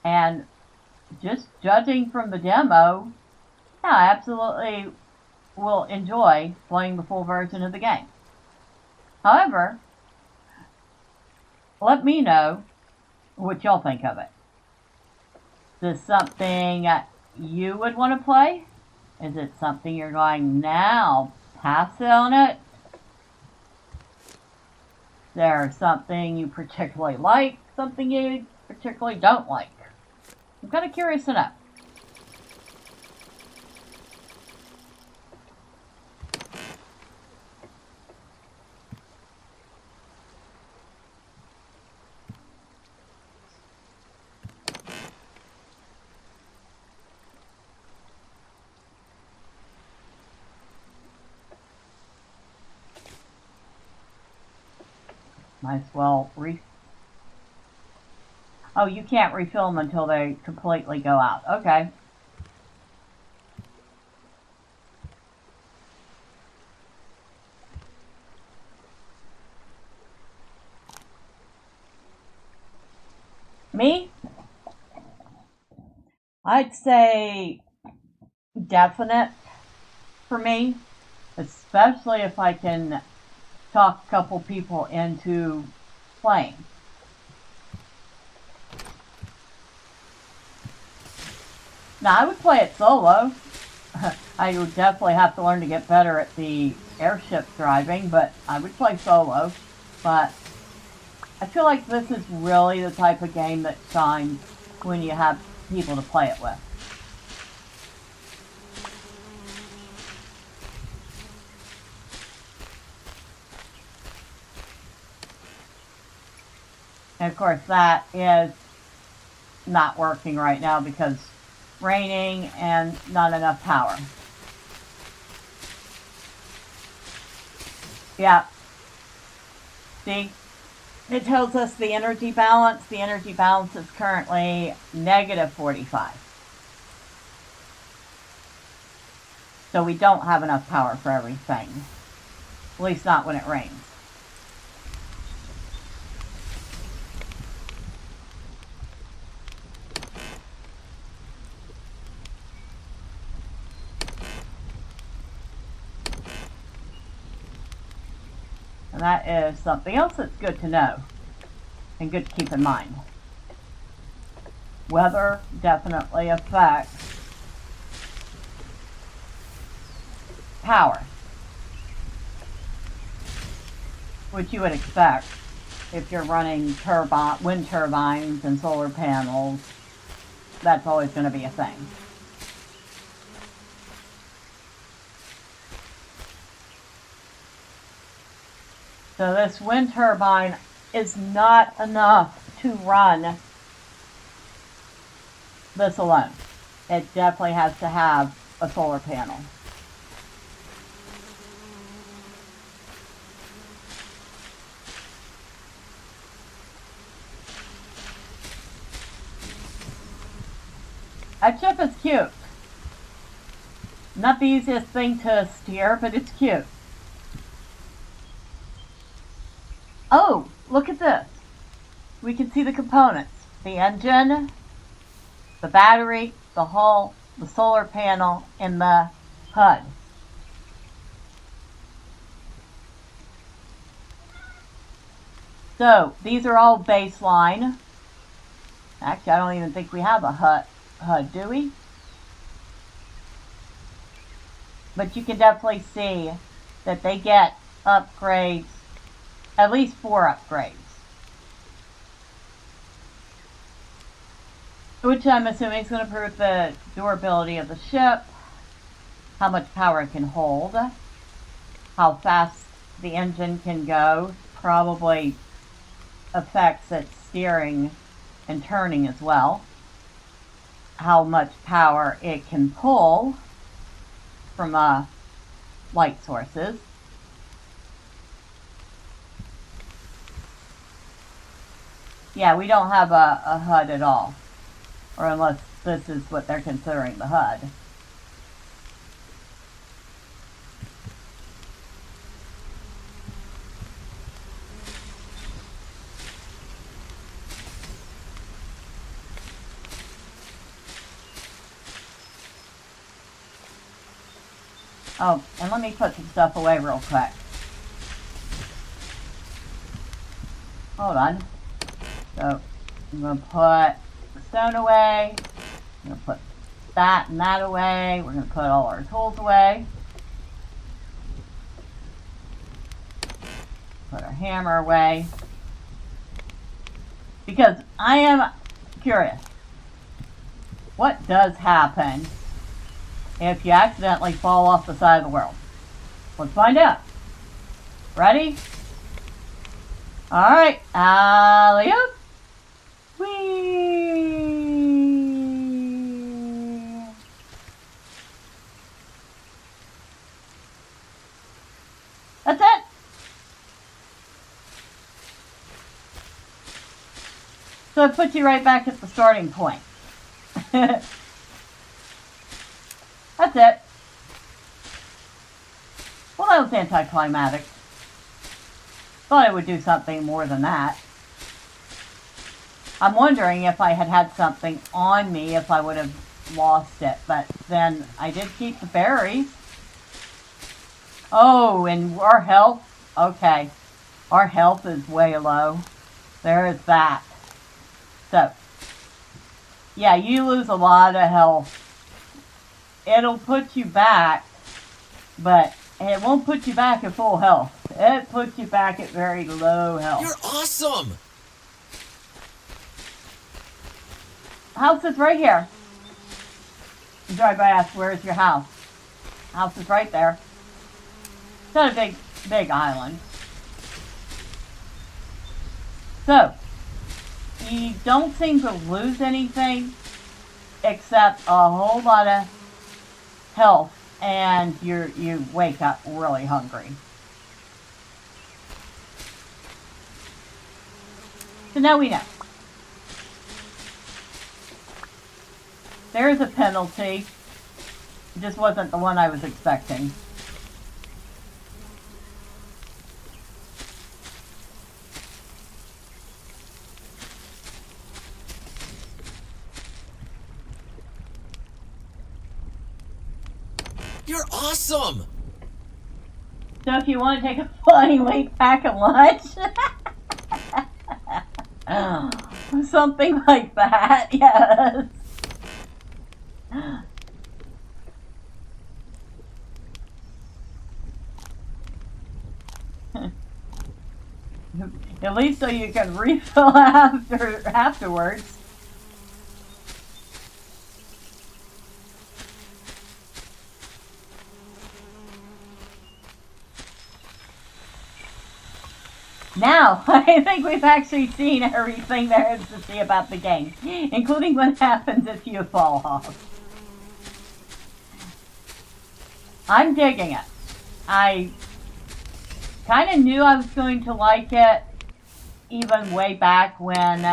And just judging from the demo, yeah, I absolutely will enjoy playing the full version of the game. However, let me know what y'all think of it. Is this something you would want to play? Is it something you're going, now pass on it? Is there something you particularly like, something you particularly don't like? I'm kind of curious to know. Might as well Oh, you can't refill them until they completely go out. Okay. Me? I'd say definite for me, especially if I can talk a couple people into playing. Now, I would play it solo. I would definitely have to learn to get better at the airship driving, but I would play solo. But I feel like this is really the type of game that shines when you have people to play it with. And of course, that is not working right now because raining and not enough power. Yeah. See? It tells us the energy balance. The energy balance is currently negative 45. So we don't have enough power for everything. At least not when it rains. And that is something else that's good to know and good to keep in mind. Weather definitely affects power, which you would expect if you're running wind turbines and solar panels. That's always going to be a thing. So this wind turbine is not enough to run this alone. It definitely has to have a solar panel. That ship is cute. Not the easiest thing to steer, but it's cute. Oh, look at this. We can see the components. The engine, the battery, the hull, the solar panel, and the HUD. So, these are all baseline. Actually, I don't even think we have a HUD, do we? But you can definitely see that they get upgrades, at least 4 upgrades. Which I'm assuming is going to improve the durability of the ship, how much power it can hold, how fast the engine can go, probably affects its steering and turning as well, how much power it can pull from light sources. Yeah, we don't have a HUD at all. Or unless this is what they're considering the HUD. Oh, and let me put some stuff away real quick. Hold on. So, I'm going to put the stone away. I'm going to put that and that away. We're going to put all our tools away. Put our hammer away. Because I am curious. What does happen if you accidentally fall off the side of the world? Let's find out. Ready? Alright, alley-oop. Whee! That's it. So it puts you right back at the starting point. That's it. Well, that was anticlimactic. Thought it would do something more than that. I'm wondering if I had had something on me, if I would have lost it. But then I did keep the berries. Oh, and our health. Okay. Our health is way low. There is that. So, yeah, you lose a lot of health. It'll put you back, but it won't put you back at full health. It puts you back at very low health. You're awesome! House is right here. You drive by, ask, where's your house? House is right there. It's not a big island. So, you don't seem to lose anything except a whole lot of health, and you wake up really hungry. So now we know. There is a penalty. It just wasn't the one I was expecting. You're awesome! So if you want to take a flying leap, pack a lunch. Something like that, yes. At least so you can refill afterwards. Now, I think we've actually seen everything there is to see about the game, including what happens if you fall off. I'm digging it. I kind of knew I was going to like it even way back when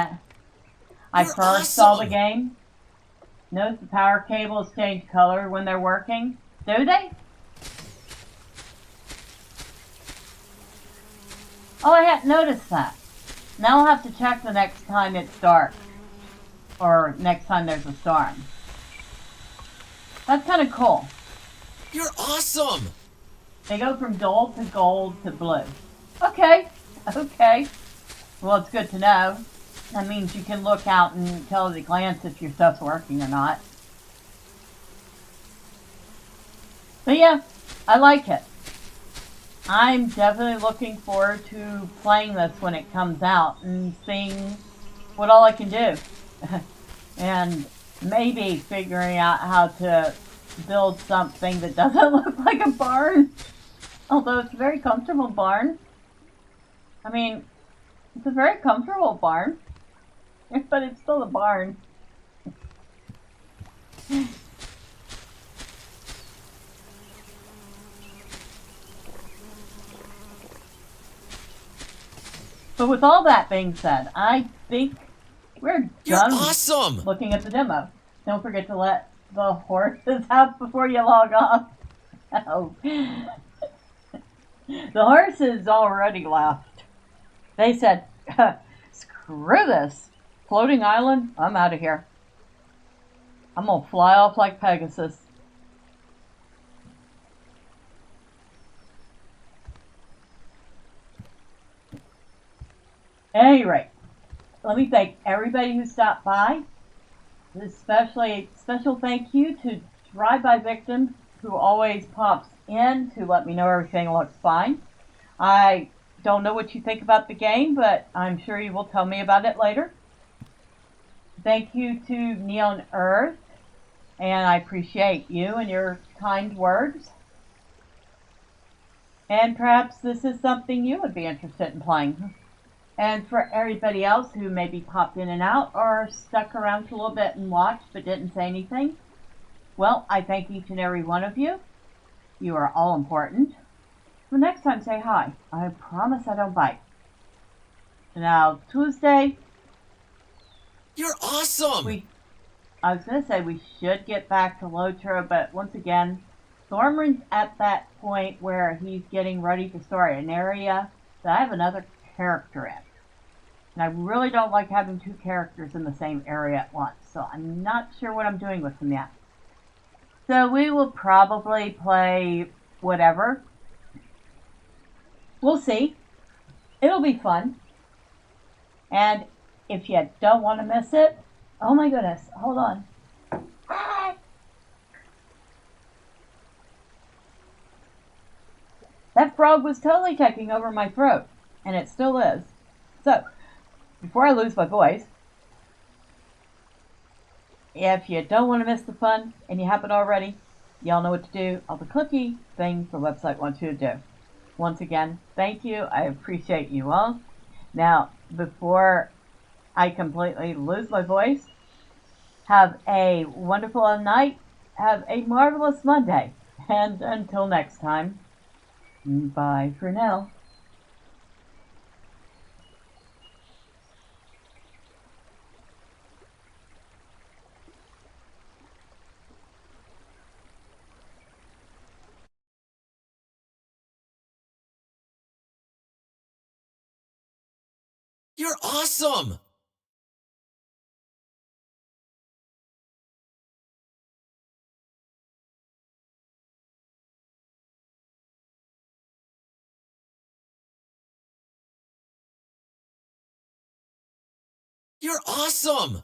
I first saw the game. Notice the power cables change color when they're working? Do they? Oh, I hadn't noticed that. Now I'll have to check the next time it's dark. Or next time there's a storm. That's kind of cool. You're awesome! They go from dull to gold to blue. Okay, okay. Well, it's good to know. That means you can look out and tell at a glance if your stuff's working or not. But yeah, I like it. I'm definitely looking forward to playing this when it comes out and seeing what all I can do. And maybe figuring out how to build something that doesn't look like a barn. Although it's a very comfortable barn. I mean, it's a very comfortable barn. But it's still a barn. But with all that being said, I think we're You're done awesome! looking at the demo. Don't forget to let the horses out before you log off. Oh. The horses already left. They said, screw this. Floating island, I'm out of here. I'm gonna fly off like Pegasus. At any rate, let me thank everybody who stopped by. Especially special thank you to Drive-By Victim, who always pops in to let me know everything looks fine. I don't know what you think about the game, but I'm sure you will tell me about it later. Thank you to Neon Earth, and I appreciate you and your kind words. And perhaps this is something you would be interested in playing. And for everybody else who maybe popped in and out or stuck around for a little bit and watched but didn't say anything, well, I thank each and every one of you. You are all important. The next time, say hi. I promise I don't bite. Now, Tuesday, You're awesome! I was going to say we should get back to Lotro, but once again, Thorman's at that point where he's getting ready to start an area that I have another character in. And I really don't like having two characters in the same area at once, so I'm not sure what I'm doing with them yet. So we will probably play whatever. We'll see. It'll be fun. And if you don't want to miss it, oh my goodness, hold on. That frog was totally taking over my throat, and it still is. So, before I lose my voice, if you don't want to miss the fun, and you haven't already, y'all know what to do. All the clicky things the website wants you to do. Once again, thank you. I appreciate you all. Now, before I completely lose my voice, have a wonderful night. Have a marvelous Monday. And until next time, bye for now. You're awesome! You're awesome!